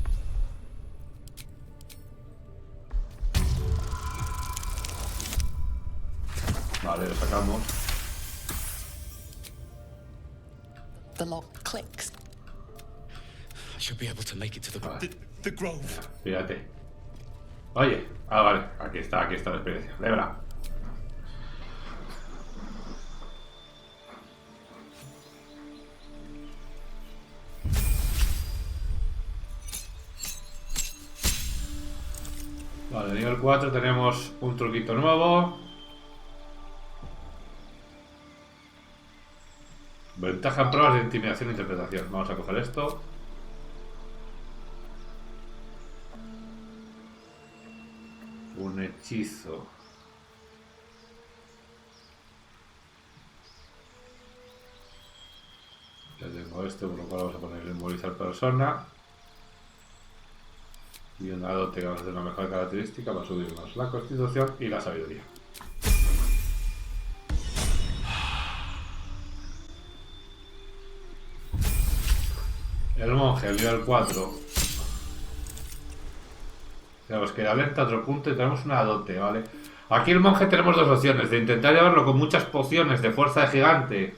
Vale, lo sacamos. The lock clicks. I should be able to make it to the grove. Fíjate. Oye, vale, aquí está la experiencia. De verdad. Vale, nivel 4 tenemos un truquito nuevo. Ventaja en pruebas de intimidación e interpretación. Vamos a coger esto. Un hechizo. Ya tengo este, por lo cual vamos a poner inmovilizar persona. Y un dado que vamos a hacer una mejor característica para subir más la constitución y la sabiduría. El monje, el nivel 4. Tenemos que ir alerta a otro punto y tenemos una dote, ¿vale? Aquí el monje tenemos dos opciones: de intentar llevarlo con muchas pociones de fuerza de gigante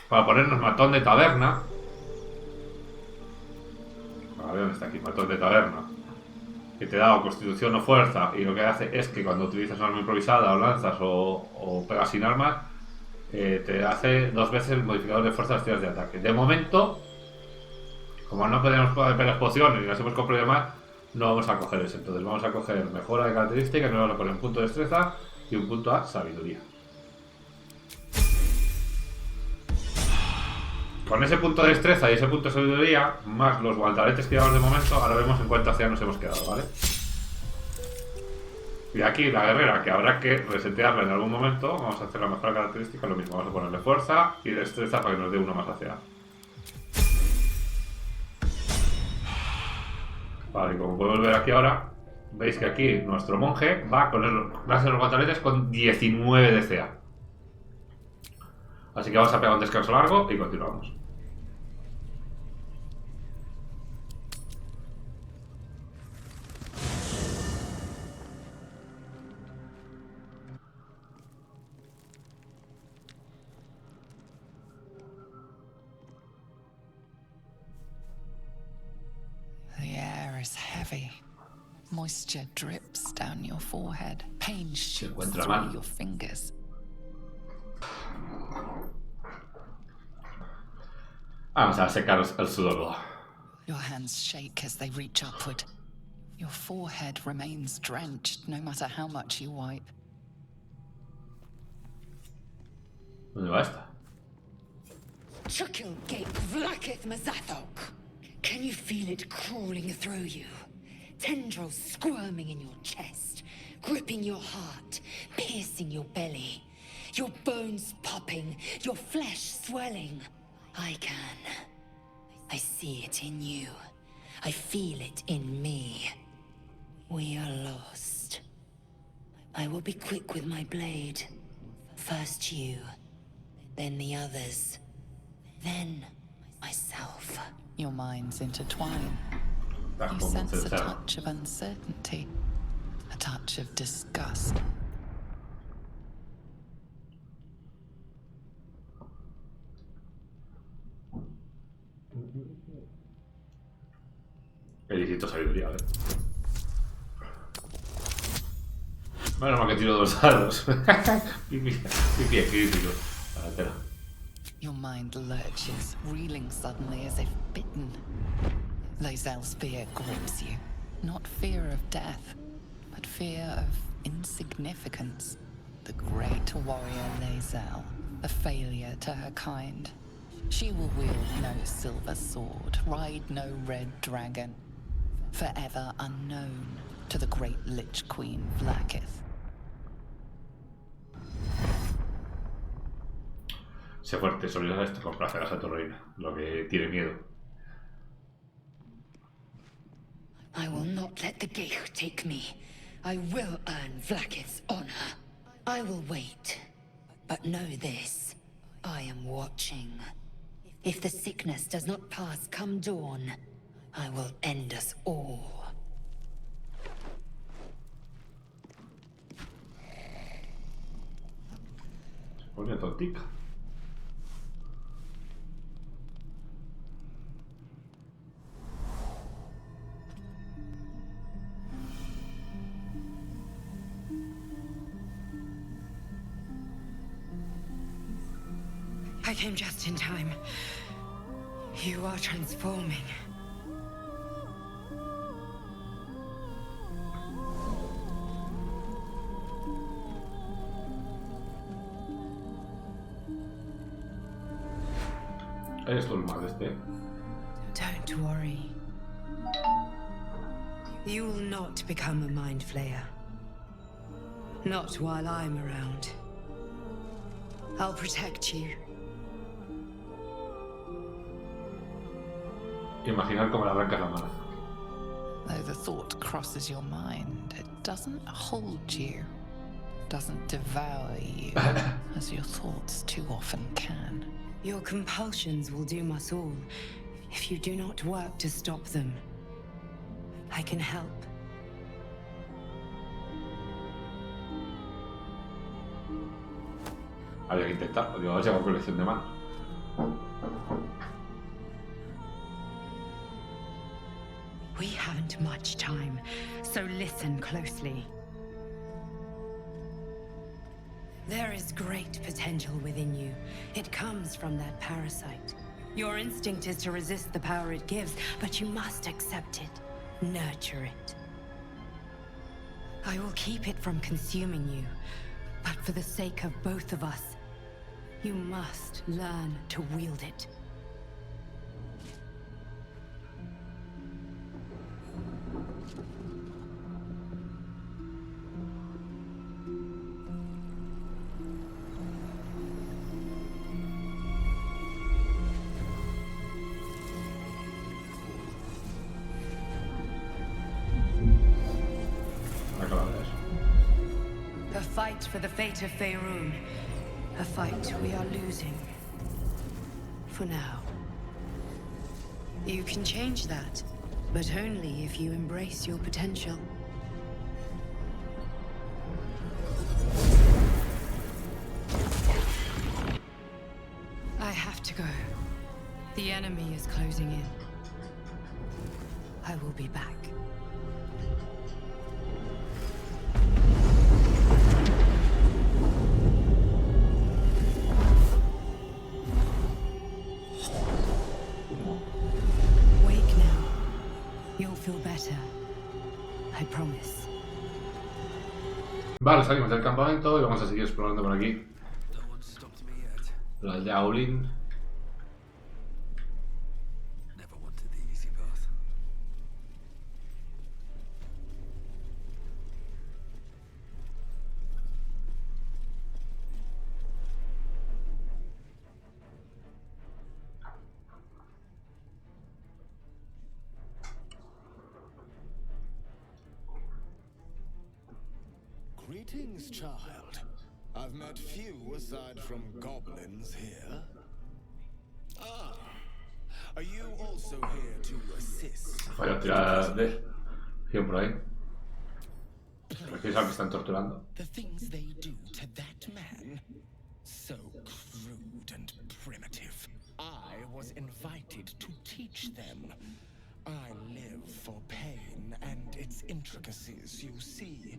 para ponernos matón de taberna. A ver, ¿dónde está aquí? Matón de taberna. Que te da o constitución o fuerza, y lo que hace es que cuando utilizas una arma improvisada o lanzas o pegas sin armas, te hace 2 veces el modificador de fuerza de las tiras de ataque. De momento, como no podemos pegar pociones ni las hemos comprado y demás, no vamos a coger ese. Entonces vamos a coger mejora de característica, que nos vamos a poner un punto de destreza y un punto a sabiduría. Con ese punto de destreza y ese punto de sabiduría, más los guantaretes que llevamos de momento, ahora vemos en cuánto hacia nos hemos quedado, ¿vale? Y aquí la guerrera, que habrá que resetearla en algún momento, vamos a hacer la mejor característica, lo mismo, vamos a ponerle fuerza y destreza para que nos dé uno más hacia. Vale, y como podemos ver aquí ahora, veis que aquí nuestro monje va con los guantaretes con 19 de CA. Así que vamos a pegar un descanso largo y continuamos. The air is heavy. Moisture drips down your forehead. Pain shoots through your fingers. Vamos a secar el sudor. Your hands shake as they reach upward. Your forehead remains drenched no matter how much you wipe. ¿Dónde va esta? Chuckle gate vlaketh mazathok. Can you feel it crawling through you? Tendrils squirming in your chest, gripping your heart, piercing your belly. Your bones popping, your flesh swelling. I can. I see it in you. I feel it in me. We are lost. I will be quick with my blade. First you, then the others, then myself. Your minds intertwine. You sense a touch of uncertainty, a touch of disgust. Felicito sabiduría, ¿eh? Bueno, más que tiro 2 dados. Pipi crítico. Your mind lurches, reeling suddenly as if bitten. Lae'zel's fear grips you. Not fear of death, but fear of insignificance. The great warrior Lae'zel, a failure to her kind. She will wield no silver sword, ride no red dragon. Forever unknown to the great Lich Queen Vlaakith. Sé fuerte, solidar esto, complacerás a tu reina, lo que tiene miedo. I will not let the Geich take me. I will earn Vlaakith's honor. I will wait. But know this, I am watching. If the sickness does not pass come dawn, I will end us all. Pone tontica. I came just in time. You are transforming. Eres tú el mal este. Don't worry. You will not become a mind flayer. Not while I'm around. I'll protect you. Imaginar cómo le arrancas la mano. Though the thought crosses your mind, it doesn't hold you. Doesn't devour you, as your thoughts too often can. Your compulsions will doom us all, if you do not work to stop them. I can help. Había que intentar, digo, vaya con colección de manos. We haven't much time, so listen closely. There is great potential within you. It comes from that parasite. Your instinct is to resist the power it gives, but you must accept it, nurture it. I will keep it from consuming you, but for the sake of both of us, you must learn to wield it. For the fate of Faerun, a fight we are losing. For now. You can change that, but only if you embrace your potential. I have to go. The enemy is closing in. I will be back. Vale, salimos del campamento y vamos a seguir explorando por aquí. La aldea Goblin. Greetings, child. I've met few aside from goblins here. Ah, are you also here to assist? Vaya tirada de 100 por ahí. ¿Por qué es al que están torturando? The things they do to that man, so crude and primitive. I was invited to teach them. I live for pain and its intricacies, you see.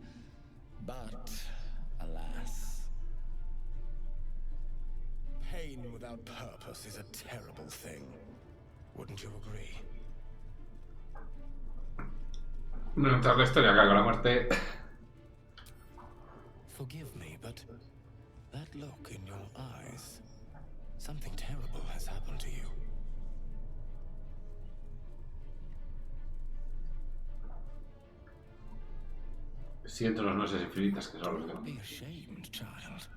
But, alas, pain without purpose is a terrible thing. Wouldn't you agree? Mientras la historia acaba con la muerte. Forgive me, but that look in your eyes, something terrible has happened to you. Siento los meses infinitas que son los que no. Be ashamed, child.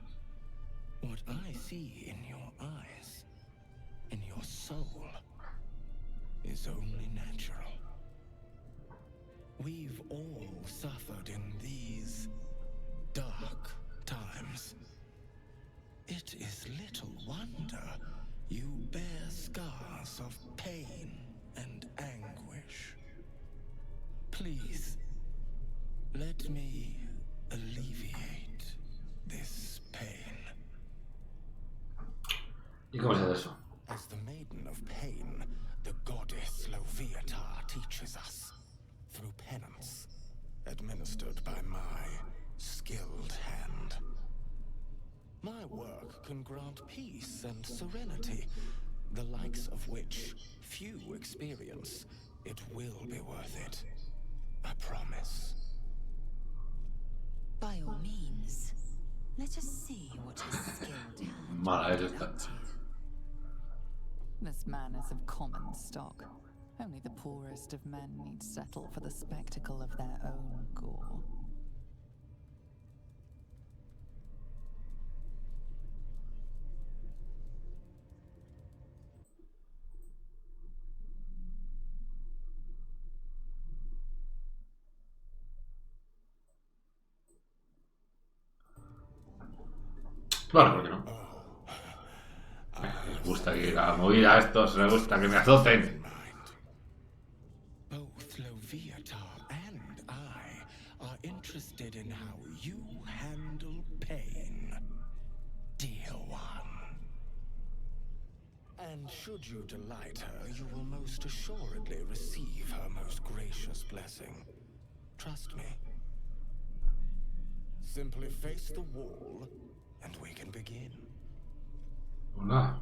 What I see in your eyes, in your soul, is only natural. We've all suffered in these dark times. It is little wonder you bear scars of pain and anguish. Please, let me alleviate this pain. ¿Y cómo se hace eso? As the Maiden of Pain, the goddess Loviatar teaches us through penance, administered by my skilled hand. My work can grant peace and serenity, the likes of which few experience. It will be worth it. I promise. By all means, let us see what his skilled hand Mala can es do. esta. This man is of common stock. Only the poorest of men need settle for the spectacle of their own gore. Claro, ¿por qué no? Les gusta que la movida a estos, les gusta que me azoten. Both Loviatar and I are interested in how you handle pain, dear one. And should you delight her, you will most assuredly receive her most gracious blessing. Trust me. Simply face the wall, and we can begin. Nada.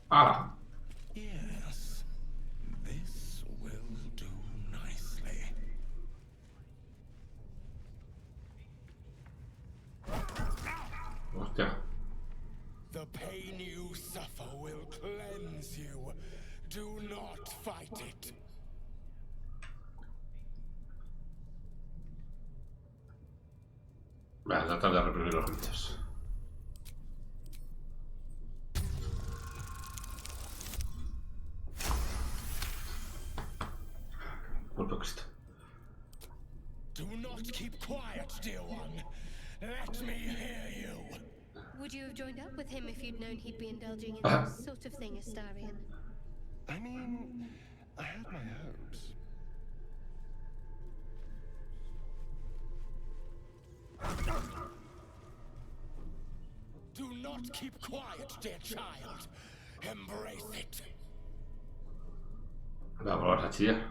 ¡Hala! Yes, this will do nicely. Hostia. The pain you suffer will cleanse you. Do not fight it. Voy a tratar de reprimir los gritos. Por Cristo. Do not keep quiet, dear one. Let me hear you. Would you have joined up with him if you'd known he'd be indulging in this sort of thing, Astarion? I mean, I had my hopes. Do not keep quiet, dear child. Embrace it. Vamos a chillar.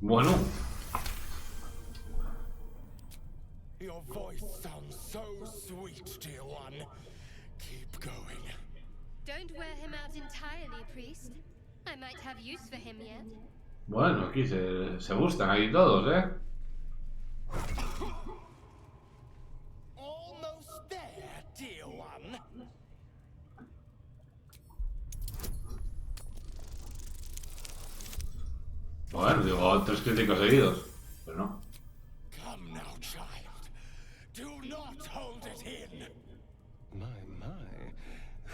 Bueno. Your voice sounds so sweet, dear one. Keep going. Don't wear him out entirely, priest. I might have use for him yet. Bueno, aquí se gustan ahí todos, ¿eh? Almost there, dear one. Bueno, digo, 3 críticos seguidos. Pero no. Come now, child. Do not hold it in. My.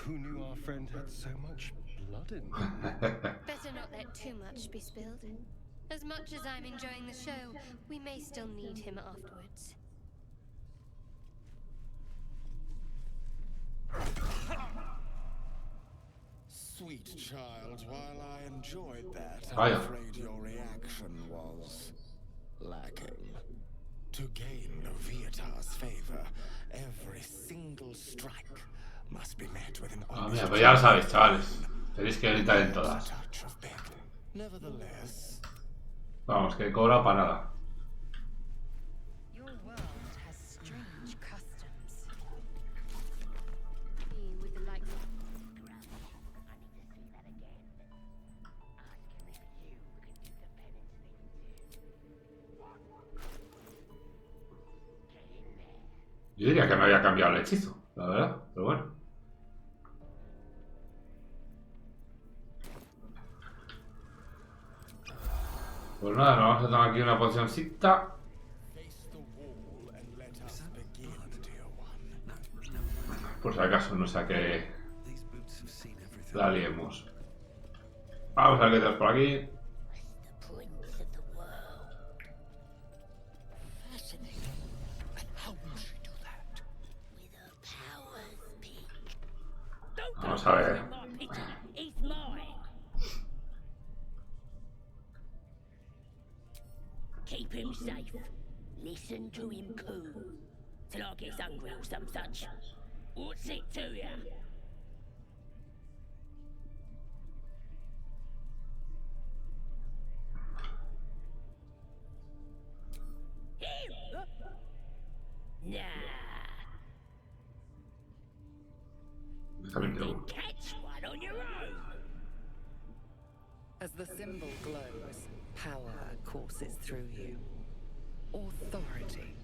Who knew our friend had so much blood in him? Better not let too much be spilled. As much as I'm enjoying the show, we may still need him afterwards. sweet child. While I enjoyed that, Vaya. I'm afraid your reaction was lacking. To gain Loviatar's favor, every single strike must be met with an Mira, pues ya lo sabéis, chavales. Tenéis que gritar en todas. Nevertheless, Vamos, que he cobrado para nada. Your world has strange customs. With the likes of Yo diría que me había cambiado el hechizo, la verdad, pero bueno. Pues nada, nos vamos a tomar aquí una pocioncita. Por si acaso, no sea que la liemos. Vamos a ver qué tenemos por aquí. Vamos a ver. keep him safe. Listen to him coo. Till I get hungry or some such. What's it to ya? Nah. Then catch one on your own. As the symbol glows, power courses through you. Authority.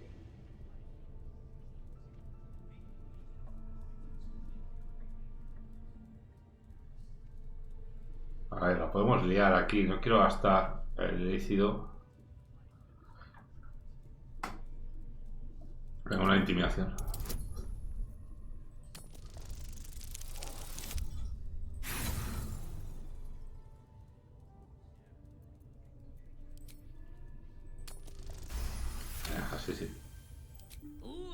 A ver, la podemos liar aquí. No quiero gastar el lícido. Venga, una intimidación. Sí, sí. All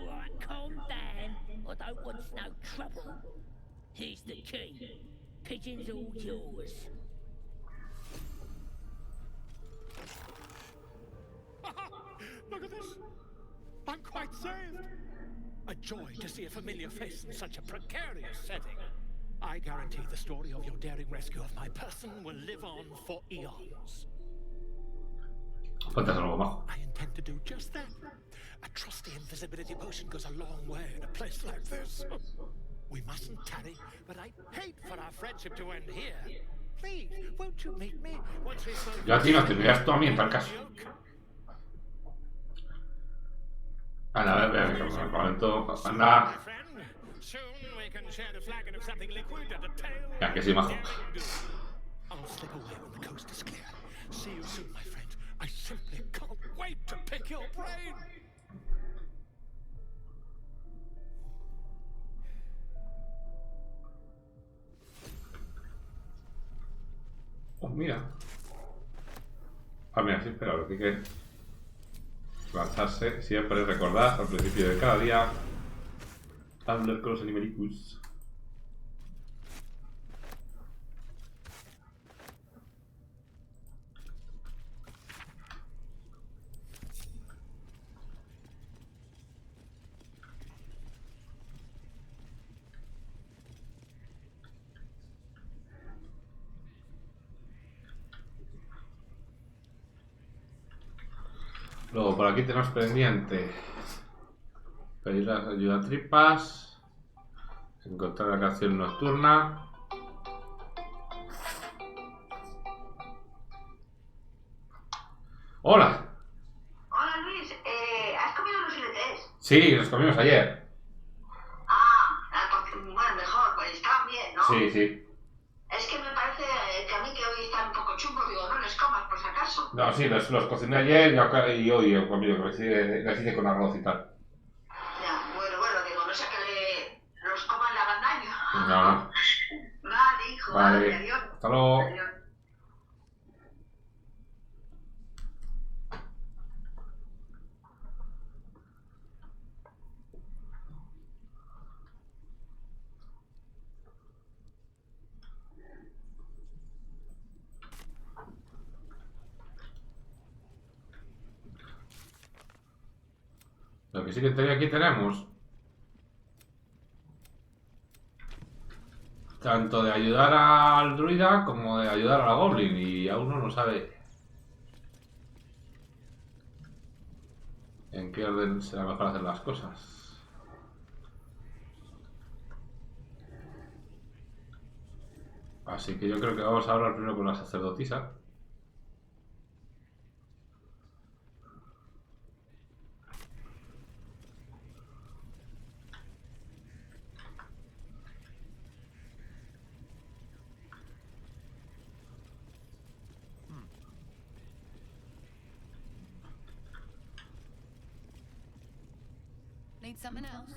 right, calm down. I don't want no trouble. Here's the key. Pigeon's all yours. Look at this. I'm quite saved. A joy to see a familiar face in such a precarious setting. I guarantee the story of your daring rescue of my person will live on for eons. I intend to do just that. A trusty invisibility potion goes a long way in a place like this. We mustn't tarry, but I'd hate for our friendship to end here. Please, won't you meet me once we spoke? Yo a ti no te veas tú a mí en tal caso. Anda, a ver, que me comento. Anda. Ya que sí, majo. I'll slip away when the coast is clear. See you soon, my friend. I simply can't wait to pick your brain. Oh, mira. Ah, mira, sí, espera, lo que hay que lanzarse siempre, recordad al principio de cada día. Hablar con los animalicus. Luego por aquí tenemos pendiente pedir la ayuda a tripas, encontrar la canción nocturna. Hola. Hola Luis, ¿has comido los filetes? Sí, los comimos ayer. Bueno, mejor, pues estaban bien, ¿no? Sí, sí. Es que me parece que a mí que hoy están un poco chungos, digo, no les comas por si acaso. No, sí, los cociné ayer y hoy he comido, que les hice con arroz y tal. Ya, bueno, digo, no sé que los coman le hagan daño. No. Vale, hijo, Vale. Adiós. Hasta luego. Adiós. Lo que sí que aquí tenemos tanto de ayudar al druida como de ayudar a la goblin, y aún no sabe en qué orden será mejor hacer las cosas. Así que yo creo que vamos a hablar primero con la sacerdotisa. Need something else?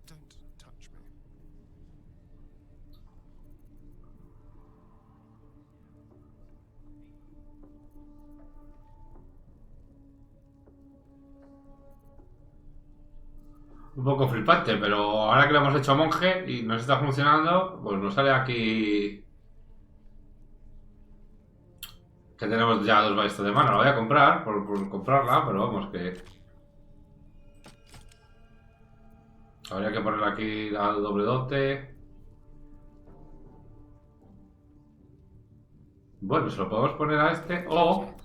Don't touch me. Un poco flipante, pero ahora que lo hemos hecho monje y nos está funcionando, pues nos sale aquí que tenemos ya 2 ballistas de mano. La voy a comprar por comprarla, pero vamos que habría que ponerle aquí la doble dote. Bueno, se lo podemos poner a este o...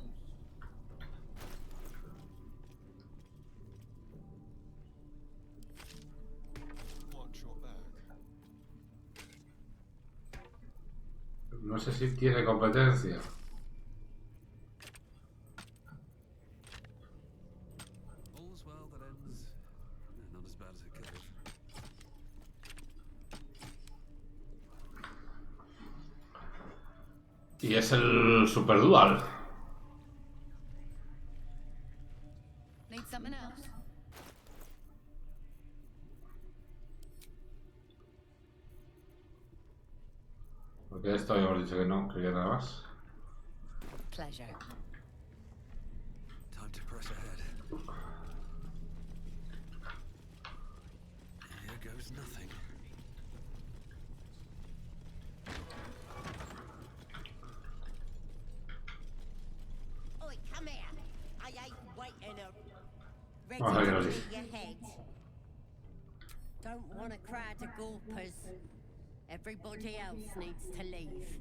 No sé si tiene competencia. Y es el super dual. Need something else? Porque esto habíamos dicho que no, que nada más. Pleasure. Time to press ahead. Here goes nothing. Oi, come here. I ain't waiting up. Ready Oh, to yeah. clear your head. Don't want a crowd of gawpers. Everybody else needs to leave.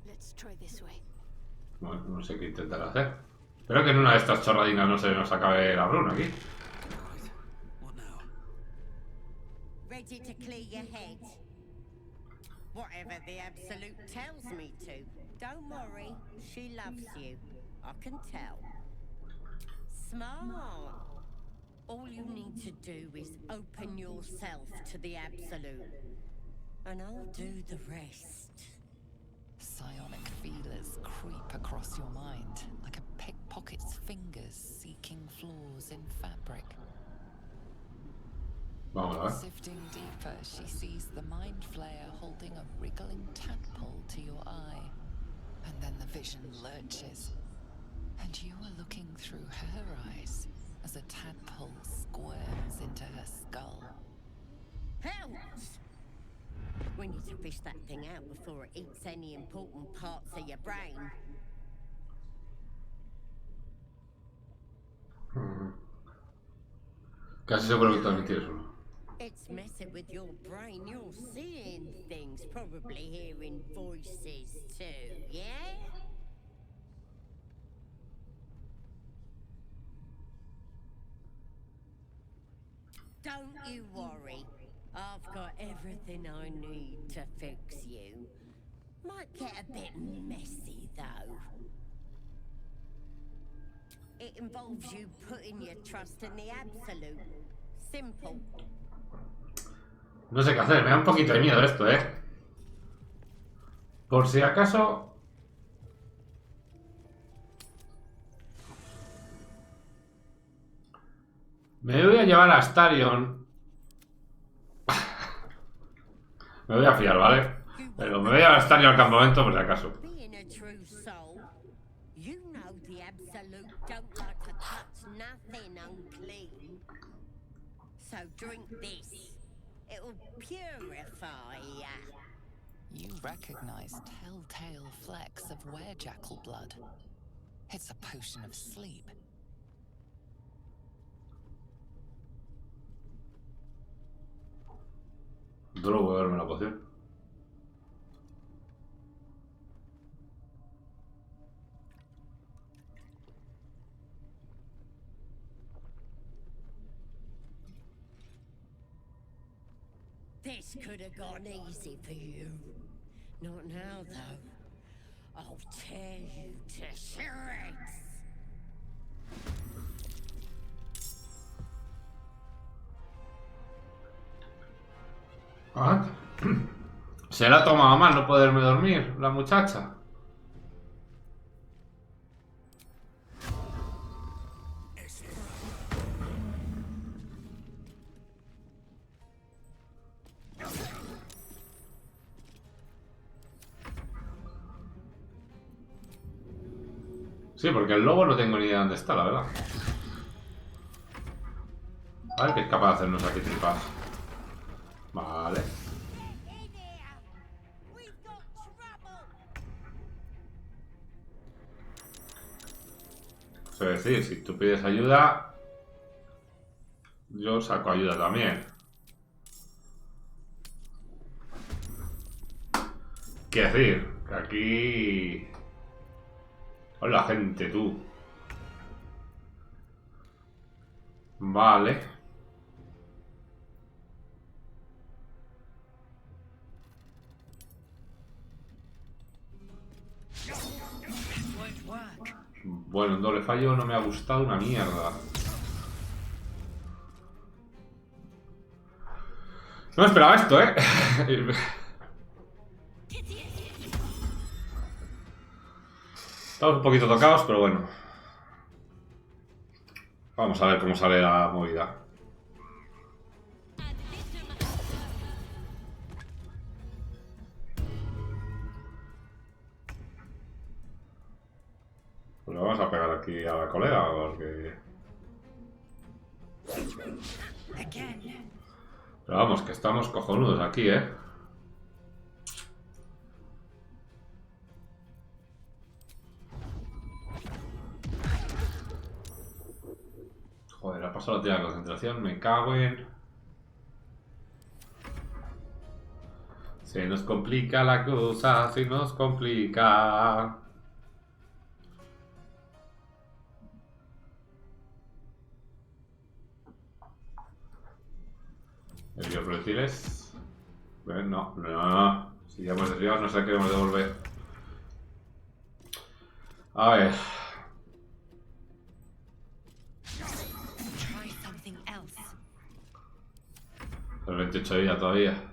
Let's try this way. Bueno, no sé qué intentar hacer. Espero que en una de estas chorradinas no se nos acabe la runa aquí. Ready to clear your head. Whatever the Absolute tells me to. Don't worry, she loves you. I can tell. Smart. All you need to do is open yourself to the Absolute. And I'll do the rest. Psionic feelers creep across your mind like a pickpocket's fingers seeking flaws in fabric. Vamos a ver. Sifting deeper, she sees the mind flayer holding a wriggling tadpole to your eye. And then the vision lurches. And you are looking through her eyes as a tadpole squirms into her skull. Helps! We need to fish that thing out before it eats any important parts of your brain. Casi seguro que también tienes uno. It's messing with your brain. You're seeing things, probably hearing voices too, yeah? Don't you worry. I've got everything I need to fix you. Might get a bit messy, though. It involves you putting your trust in the Absolute. Simple. No sé qué hacer, me da un poquito de miedo esto, Por si acaso... Me voy a llevar a Astarion. Me voy a fiar, ¿vale? Pero me voy a llevar a Astarion al campamento por si acaso. Being a true soul, drink this. It'll purify ya. You recognize telltale flecks of werejackal blood. It's a potion of sleep. Drow, voy a darme la poción. This could have gone easy for you. Not now, though. I'll tear you to shreds. Ah, se la ha tomado mal no poderme dormir, la muchacha. Sí, porque el lobo no tengo ni idea de dónde está, la verdad. A ver qué es capaz de hacernos aquí tripas. Vale. Es decir, si tú pides ayuda, yo saco ayuda también. ¿Qué decir? Que aquí... Hola, gente, tú. Vale. Bueno, un doble fallo no me ha gustado una mierda. No me esperaba esto, ¿eh? Estamos un poquito tocados, pero bueno. Vamos a ver cómo sale la movida. Pues le vamos a pegar aquí a la colega, porque... Pero vamos, que estamos cojonudos aquí, ¿eh? Joder, ha pasado la tira de concentración, me cago en... Se nos complica la cosa, se nos complica. Envío proyectiles. No, no. Si ya hemos desviado, no sé qué queremos devolver. A ver. El 28 de vida todavía.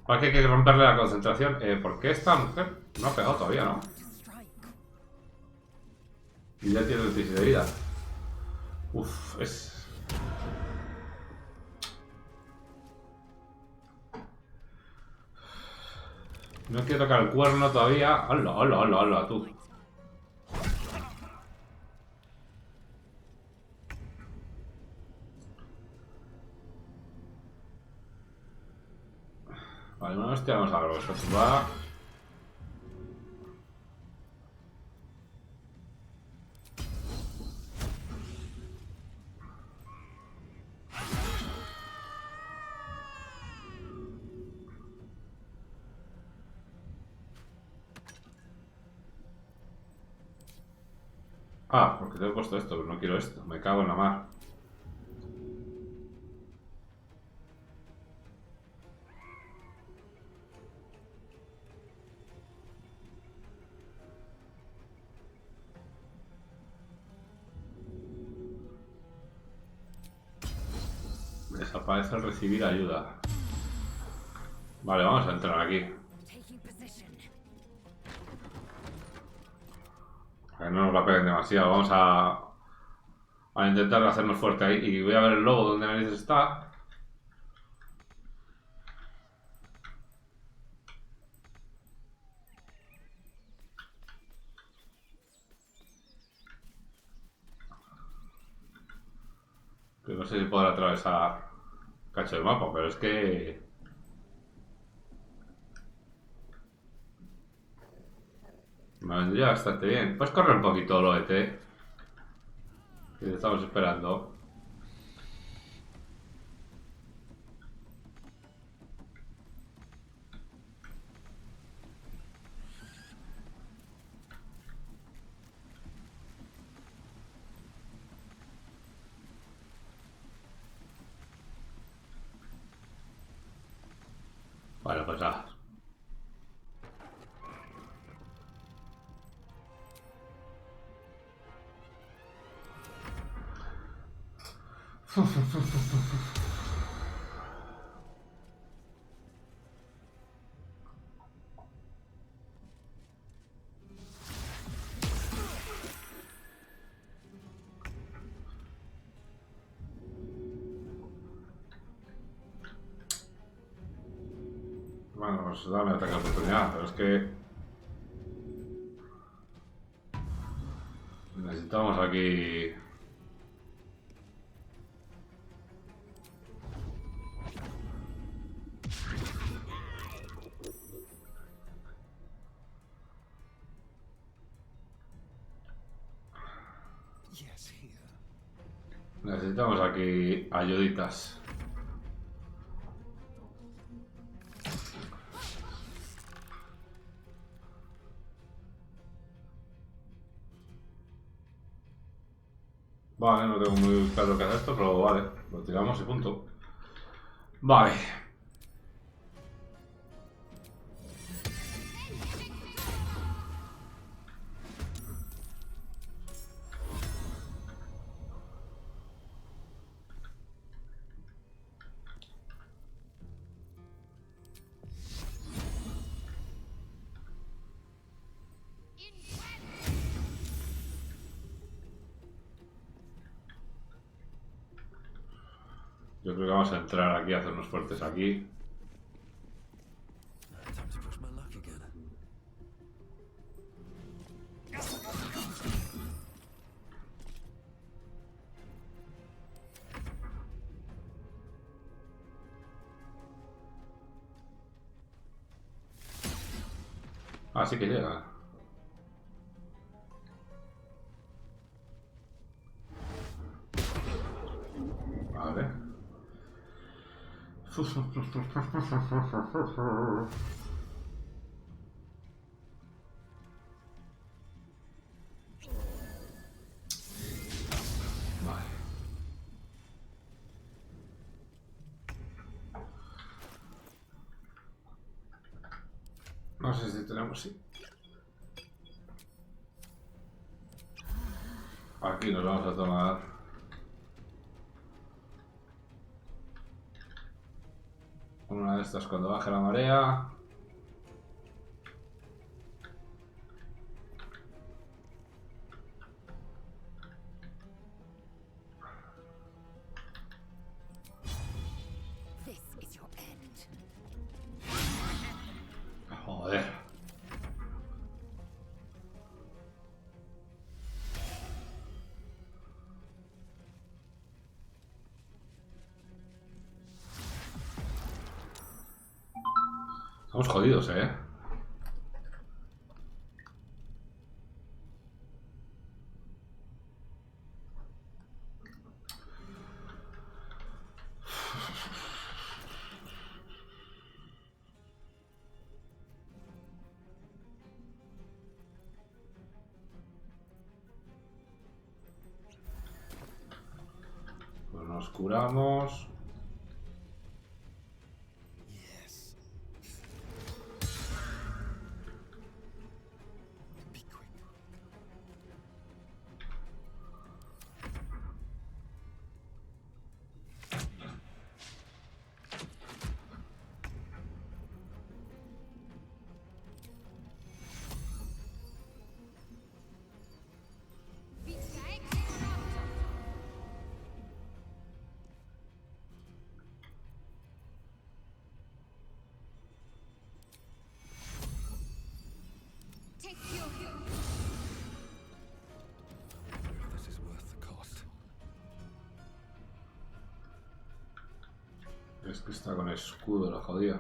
¿Para qué hay que romperle la concentración? ¿Por qué esta mujer no ha pegado todavía, no? Y ya tiene 26 de vida. Uf, es... No quiero tocar el cuerno todavía. ¡Hala, hala, hala, hala, tú! Vale, una vez tiramos algo. Esto va... Ah, porque te he puesto esto, pero no quiero esto. Me cago en la mar. Desaparece al recibir ayuda. Vale, vamos a entrar aquí. Que no nos la peguen demasiado. Vamos a intentar hacernos fuerte ahí. Y voy a ver el lobo donde narices está. Que no sé si podrá atravesar. cacho de mapa, pero es que... me vendría bastante bien. Puedes correr un poquito, Únete, que te estamos esperando. Bueno, pues nada. Bueno, pues dame ataque de oportunidad, pero es que... necesitamos aquí... necesitamos aquí ayuditas. Vale, no tengo muy claro qué hacer esto, pero vale, lo tiramos y punto. Vale. Yo creo que vamos a entrar aquí, a hacernos fuertes aquí. Ah, sí que llega. Vale. Vale. No sé si tenemos... sí. Aquí nos vamos a tomar... una de estas cuando baje la marea. Joder. Estamos jodidos, ¿eh? Pues nos curamos. Es que está con escudo, la jodida.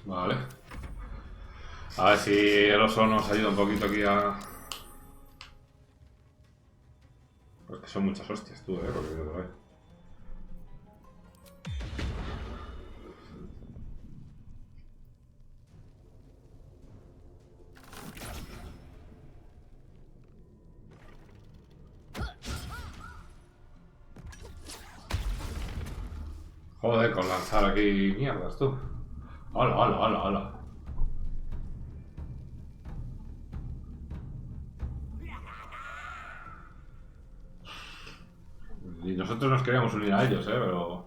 Vale. A ver si el oso nos ayuda un poquito aquí a... Porque son muchas hostias tú, porque yo lo veo. Joder, con lanzar aquí mierdas tú. ¡Hala, hala, hala, hala! Y nosotros nos queríamos unir a ellos, pero...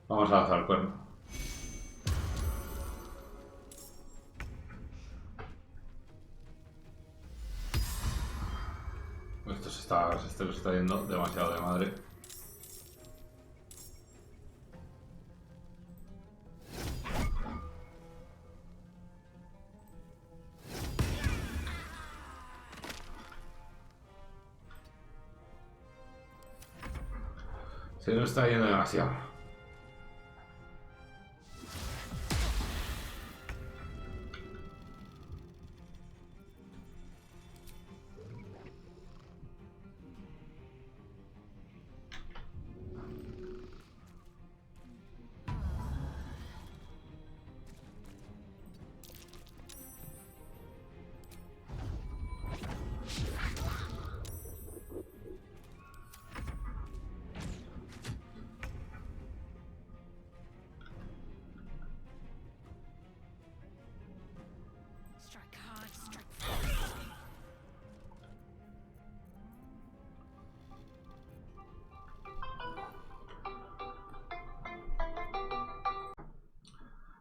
Vamos a lanzar el cuerno. Esto se está yendo demasiado de madre. Se nos está yendo demasiado.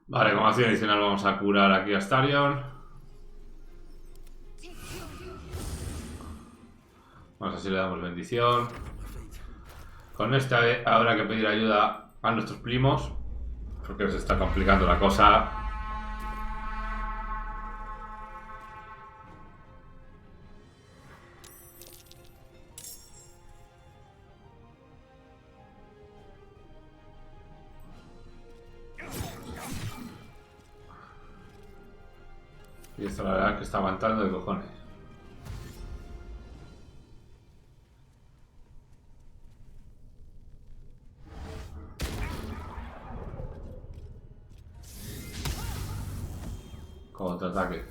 Vale, como acción adicional vamos a curar aquí a Starion. Vamos a ver si le damos bendición. Con esta habrá que pedir ayuda a nuestros primos, porque se está complicando la cosa. Y esto la verdad es que está aguantando de cojones. Contraataque.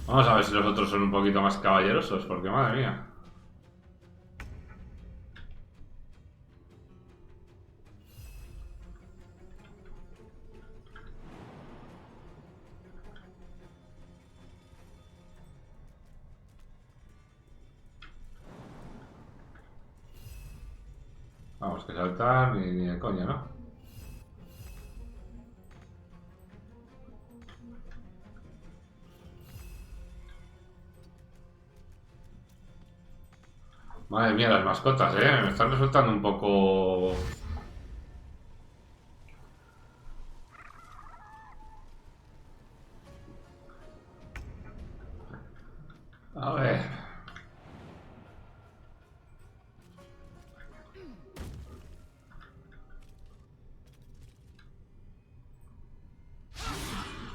Vamos a ver si los otros son un poquito más caballerosos, porque madre mía. Vamos, que saltar ni de coña, ¿no? Madre mía, las mascotas, me están resultando un poco... A ver...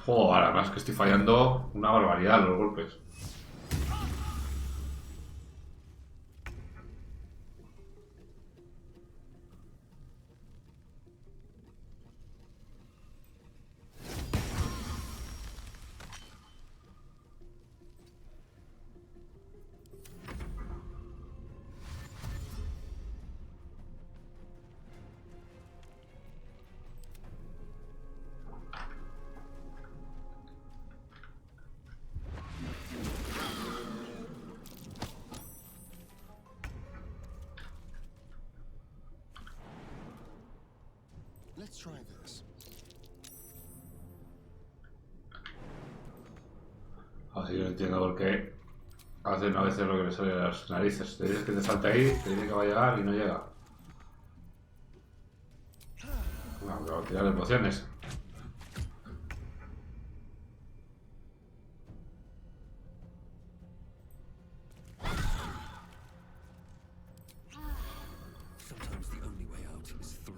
Joder, la verdad es que estoy fallando una barbaridad los golpes. Let's try this. Así yo no entiendo por qué hacen a veces lo que le sale de las narices. Te dices que te salte ahí, te dice que va a llegar y no llega. No, pero tirar de pociones. Sometimes the only way out is through.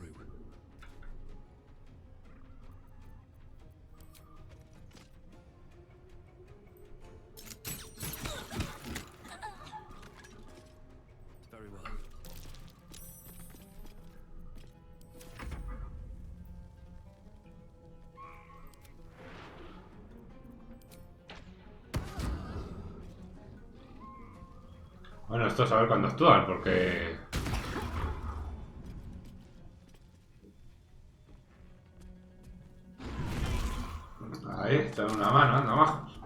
Very well. Bueno, esto es saber cuándo actúan, porque... Ahí, echan una mano, anda, majos.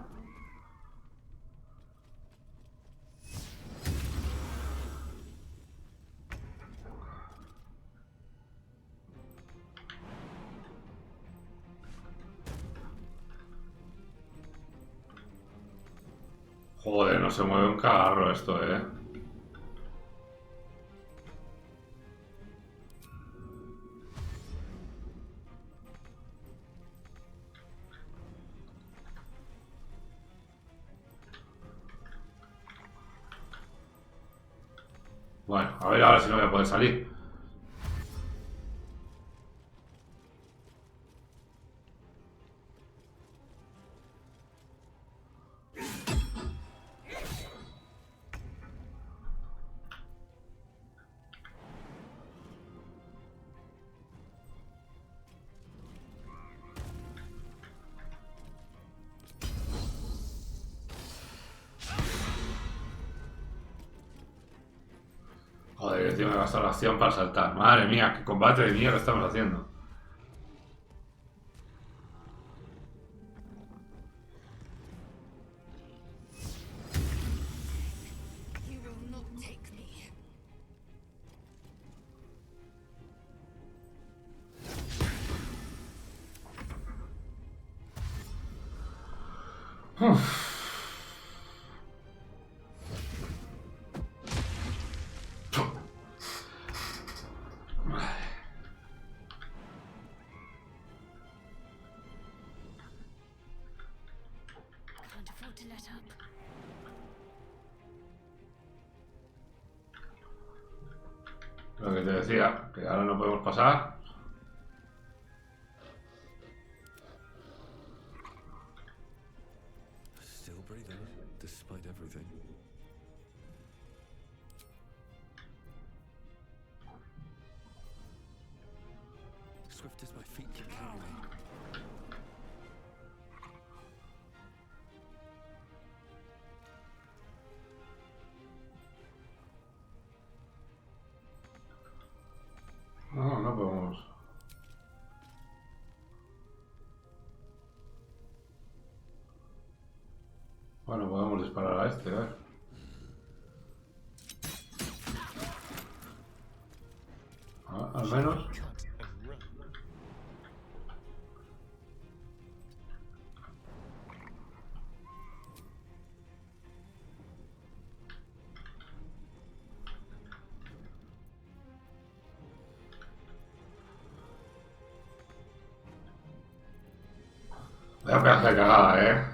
Joder, no se mueve un carro esto, Bueno, a ver ahora si no voy a poder salir. Joder, tío, me he gastado la acción para saltar. Madre mía, qué combate de mierda estamos haciendo. You will not take me. Can't afford to let up. Lo que te decía, que ahora no podemos pasar. Still breathing, despite everything. Swift as my feet can carry me. No, no podemos. Bueno, podemos disparar a este, a ver. Al menos. Vaya pedazo de cagada,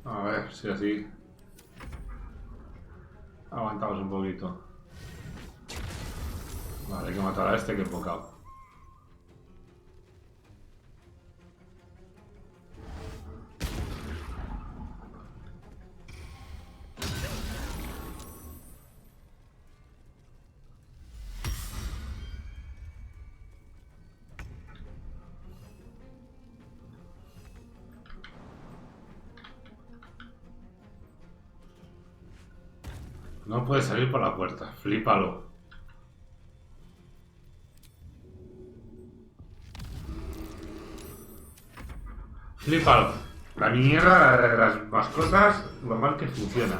A ver si así aguantamos un poquito. Vale, hay que matar a este que poca. No puede salir por la puerta. Flípalo. Flípalo. La mierda de las mascotas, lo mal que funciona.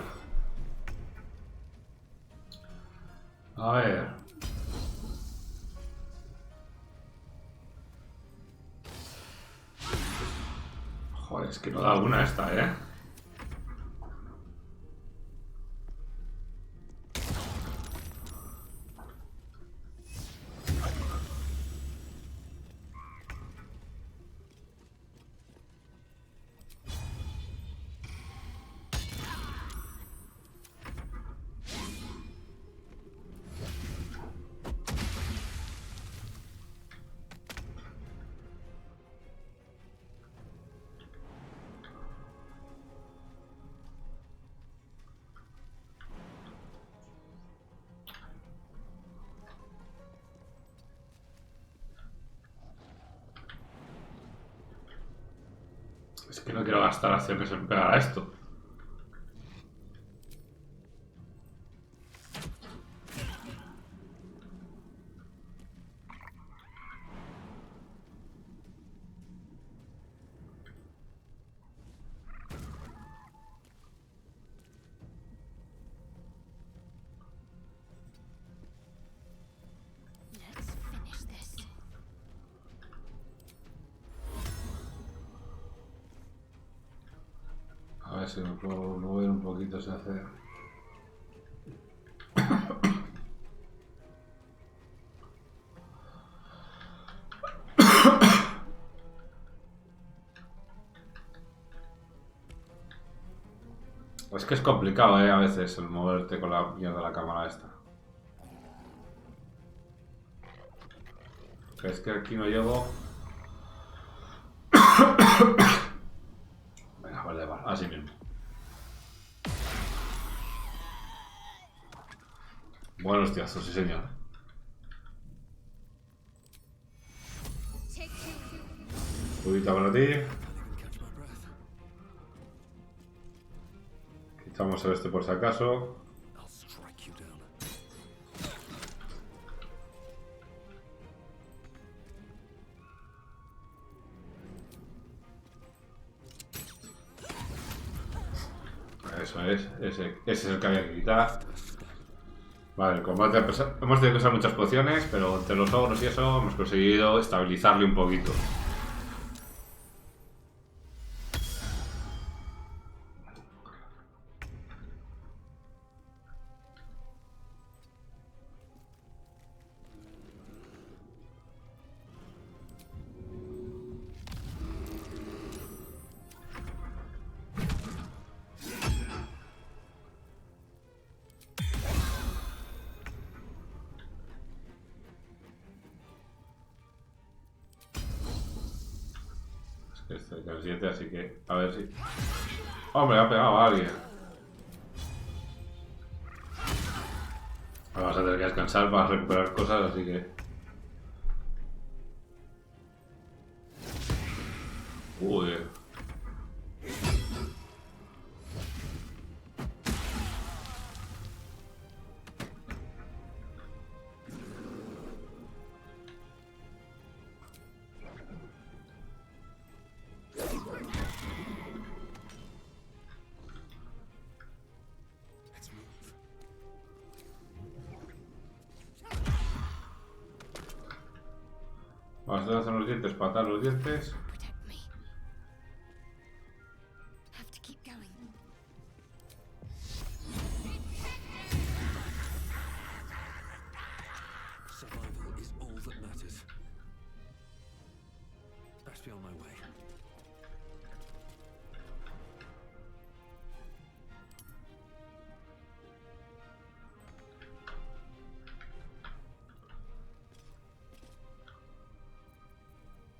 A ver. Joder, es que no da una esta, ¿eh? Es que no quiero gastar acciones en pegar a esto. A ver si me puedo mover un poquito, se hace. Es que es complicado, a veces el moverte con la mierda de la cámara esta. Es que aquí no llego. Venga, vale, así mismo. Buenos tiazos, sí señor. Cubita para ti. Quitamos el este por si acaso. Eso es, ese es el que había que quitar. Vale, el combate hemos tenido que usar muchas pociones, pero entre los ogros y eso hemos conseguido estabilizarle un poquito. Este es el 7, así que a ver si... ¡Hombre, ha pegado a alguien! Vamos a tener que descansar para recuperar cosas, así que... Uy. Vamos a hacer los dientes, patar los dientes.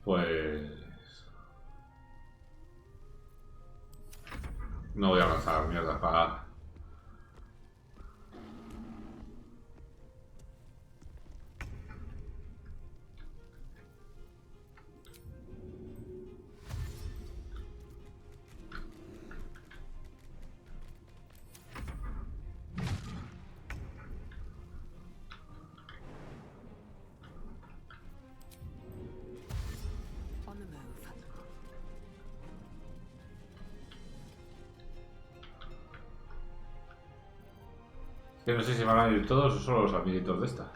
Pues... no voy a lanzar mierda para... Que no sé si van a ir todos o solo los amiguitos de esta.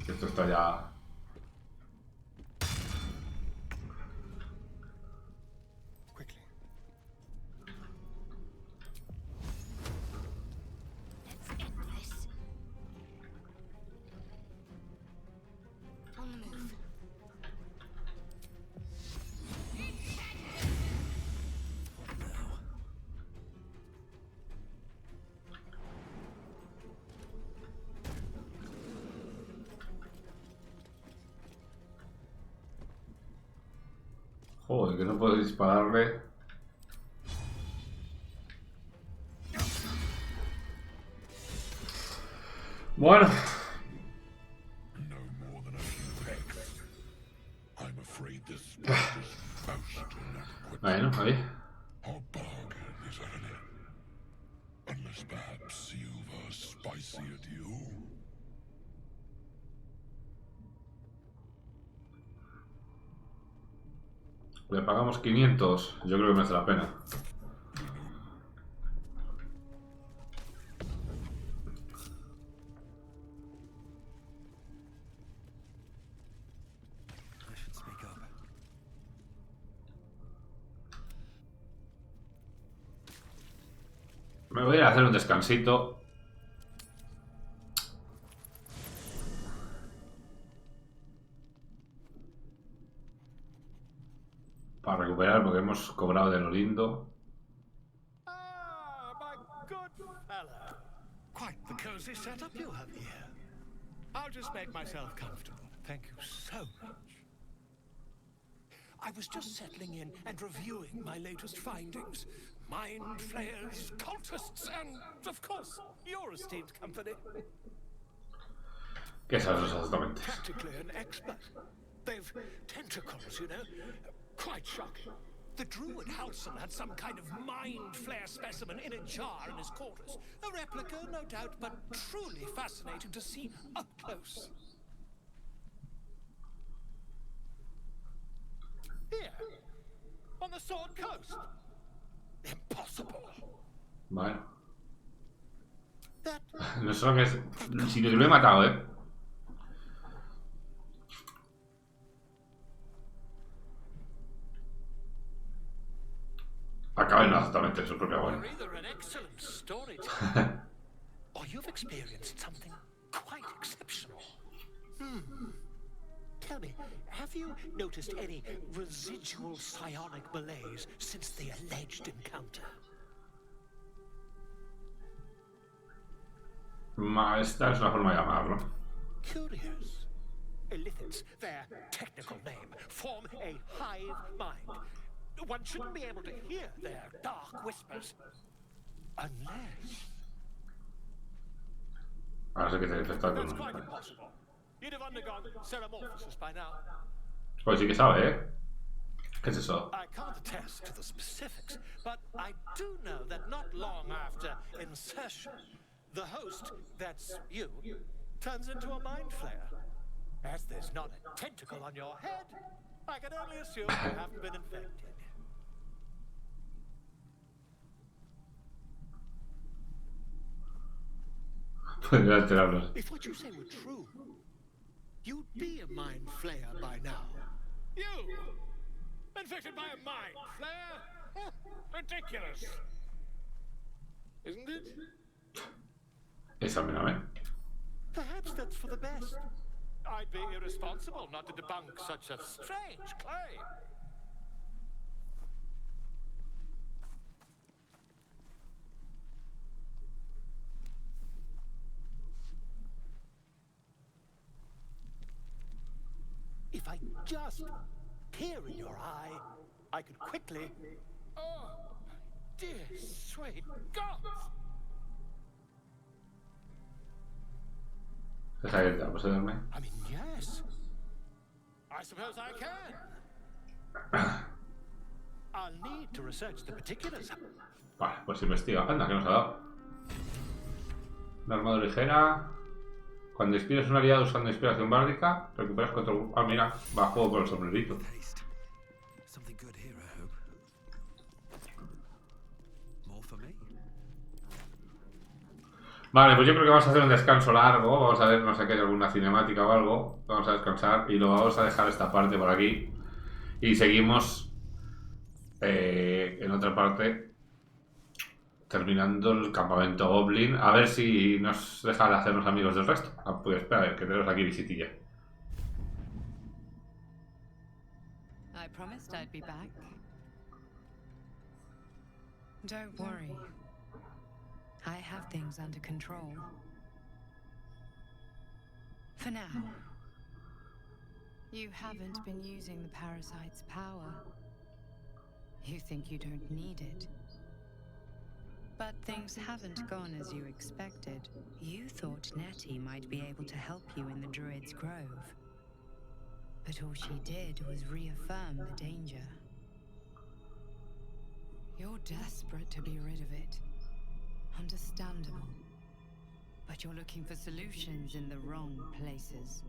Esto está ya... Joder, que no puedo dispararle. Bueno. Bueno, ahí. Le pagamos 500, yo creo que merece la pena. Me voy a ir a hacer un descansito. Para recuperar, porque hemos cobrado de lo lindo. Ah, my good fella. Quite the cozy setup you have here. I'll just make myself comfortable. Thank you so much. I was just settling in and reviewing my latest findings. Mind flayers, cultists, and, of course, your esteemed company. ¿Qué sabes exactamente? Practically an expert. They've tentacles, you know. Quite shocking. The druid Halson had some kind of mind flare specimen in a jar in his quarters. A replica, no doubt, but truly fascinating to see up close. Here, on the Sword Coast. Impossible. Bueno. No sé lo que es. Si lo he matado, Acaba en exactamente su propia buena. Or you've experienced something quite exceptional. Tell me, have you noticed any residual psionic malaise since the alleged encounter? Esta es una forma de llamarlo. Curious. Illithids, their technical name, form a hive mind. One shouldn't be able to hear their dark whispers. Unless... Ahora sé que te está That's quite impossible. You'd have undergone ceramorphosis by now. Pues sí que sabe, ¿Qué es eso? I can't attest to the specifics, but I do know that not long after insertion, the host, that's you, turns into a mind flare. As there's not a tentacle on your head, I can only assume you haven't been infected. Podría alterarlos. If what you say were true, you'd be a mind flayer by now. You! Infected by a mind flare? Ridiculous. Isn't it? Examíname. Perhaps that's for the best. I'd be irresponsible not to debunk such a strange claim. If I just peer in your eye, I could quickly... Oh, dear sweet God! Deja que vamos a verme. I mean, yes. I suppose I can. I'll need to research the particulars. Vale, pues investiga. Anda, ¿qué nos ha dado? Una armadura ligera. Cuando inspiras un aliado usando inspiración bárdica, recuperas 4... Ah, mira, va a juego por el sombrerito. Vale, pues yo creo que vamos a hacer un descanso largo. Vamos a ver, no sé qué, alguna cinemática o algo. Vamos a descansar y lo vamos a dejar esta parte por aquí. Y seguimos en otra parte, terminando el campamento Goblin. A ver si nos deja de hacernos amigos del resto. Ah, pues espera, a ver, que tenemos aquí visitilla. I promised I'd be back. Don't worry. I have things under control. For now. You haven't been using the parasite's power. You think you don't need it. But things haven't gone as you expected. You thought Nettie might be able to help you in the Druid's Grove. But all she did was reaffirm the danger. You're desperate to be rid of it. Understandable. But you're looking for solutions in the wrong places.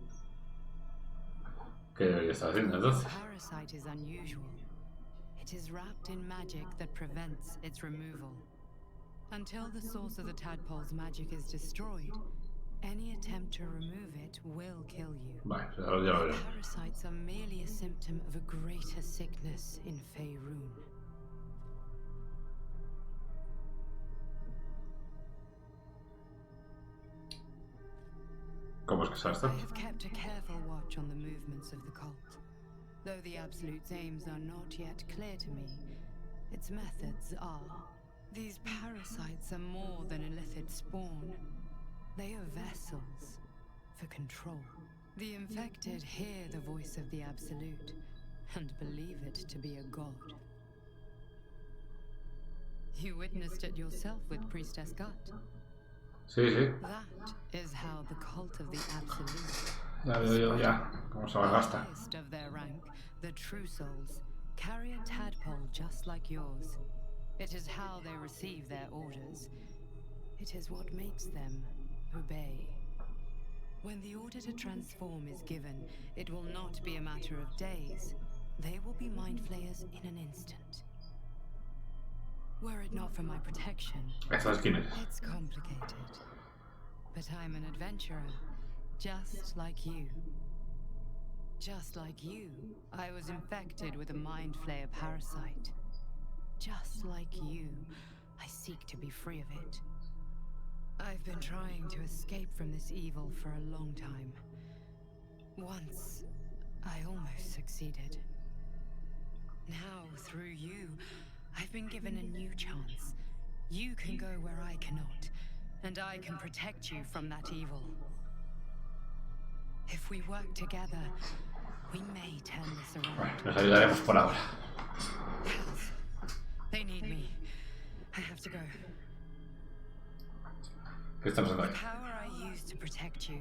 ¿Qué debería estar haciendo entonces? The parasite is unusual. It is wrapped in magic that prevents its removal. Until the source of the tadpole's magic is destroyed, any attempt to remove it will kill you. Vale, ya lo veré. Parasites are merely a symptom of a greater sickness in Faerun. ¿Cómo es que sabes tanto? I have kept a careful watch on the movements of the cult. Though the Absolute's aims are not yet clear to me, its methods are. These parasites are more than illithid spawn. They are vessels for control. The infected hear the voice of the Absolute and believe it to be a god. You witnessed it yourself with Priestess Gut. Sí, sí. That is how the cult of the Absolute. Ya veo yo, ya. ¿Cómo se las gasta? Highest of their rank, the true souls, carry a tadpole just like yours. It is how they receive their orders. It is what makes them obey. When the order to transform is given, it will not be a matter of days. They will be mind flayers in an instant. Were it not for my protection, it's complicated. But I'm an adventurer, just like you. Just like you, I was infected with a mind flayer parasite. Just like you, I seek to be free of it. I've been trying to escape from this evil for a long time. Once, I almost succeeded. Now, through you, I've been given a new chance. You can go where I cannot, and I can protect you from that evil. If we work together, we may turn this around. Nos ayudaremos por ahora. They need me. I have to go. ¿Qué está pasando ahí? The power I used to protect you,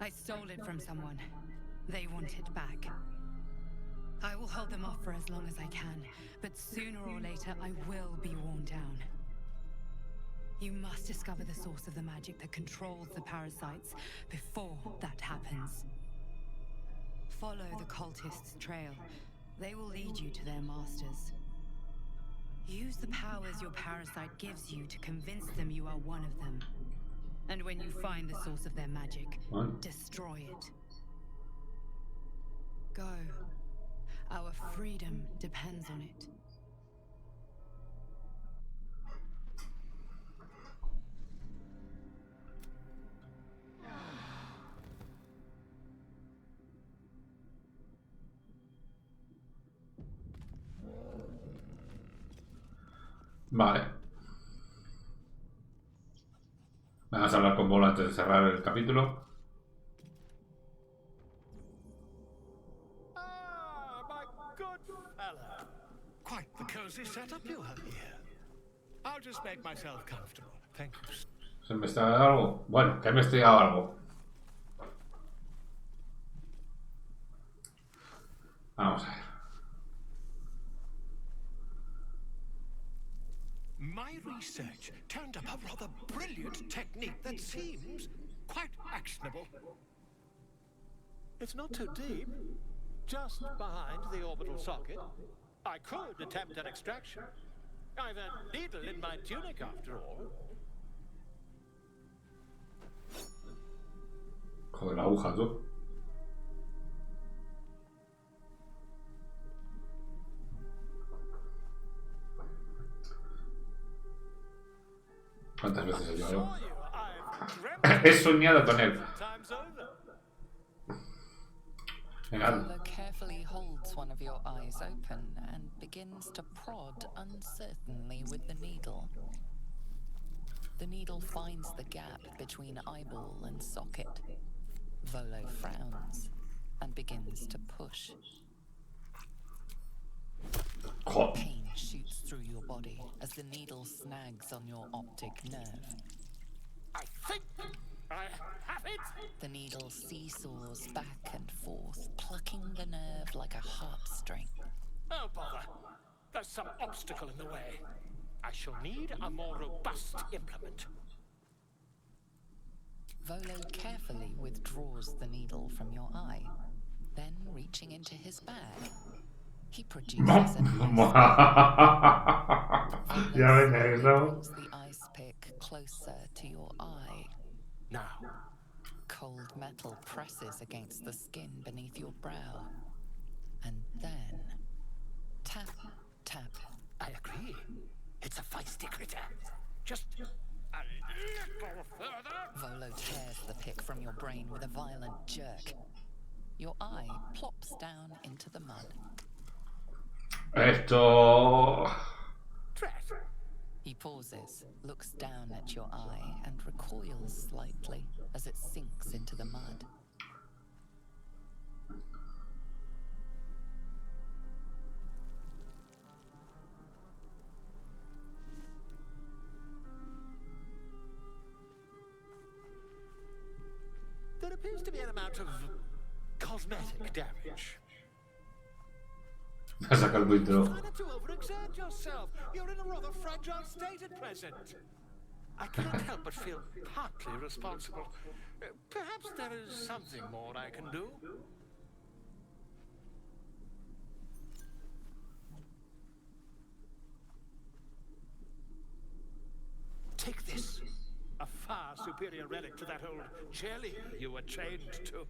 I stole it from someone. They want it back. I will hold them off for as long as I can, but sooner or later I will be worn down. You must discover the source of the magic that controls the parasites before that happens. Follow the cultists' trail. They will lead you to their masters. Use the powers your parasite gives you to convince them you are one of them. And when you find the source of their magic, destroy it. Go. Our freedom depends on it. Vale. Vamos a hablar con Volo antes de cerrar el capítulo. Quite the cozy setup you have here. I'll just make myself comfortable. Thank you. ¿Se ha investigado algo? Bueno, que ha investigado algo. Vamos a ver. My research turned up a rather brilliant technique that seems quite actionable. It's not too deep. Just behind the orbital socket. I could attempt an extraction. I've a needle in my tunic after all. Joder, la aguja, tú. ¿Cuántas veces he llorado? He soñado con él. Volo carefully holds one of your eyes open and begins to prod uncertainly with the needle. The needle finds the gap between eyeball and socket. Volo frowns and begins to push. Pain shoots through your body as the needle snags on your optic nerve. I think I have it! The needle seesaws back and forth, plucking the nerve like a heartstring. Oh, bother. There's some obstacle in the way. I shall need a more robust implement. Volo carefully withdraws the needle from your eye, then reaching into his bag, he produces the ice pick closer to your eye. Now, cold metal presses against the skin beneath your brow, and then tap, tap. I agree. It's a feisty critter. Just a little further. Volo tears the pick from your brain with a violent jerk. Your eye plops down into the mud. Esto. He pauses, looks down at your eye, and recoils slightly as it sinks into the mud. There appears to be an amount of cosmetic damage. Va a sacar el buitro. Try not to overexert yourself. You're in a rather fragile state at present. I can't help but feel partly responsible. Perhaps there is something more I can do. Take this. A far superior relic to that old jelly you were trained to.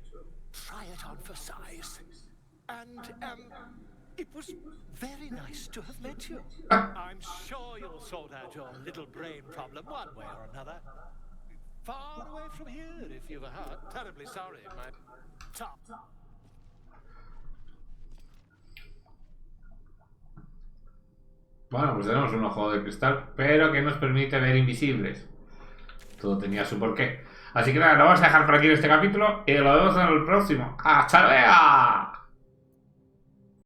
Try it on for size. And, it was very nice to have met you. I'm sure you'll sort out your little brain problem one way or another. Far away from here, if you've a heart. Terribly sorry, my top. Bueno, pues tenemos un ojo de cristal, pero que nos permite ver invisibles. Todo tenía su porqué. Así que nada, lo vamos a dejar por aquí en este capítulo y lo vemos en el próximo. ¡Hasta luego!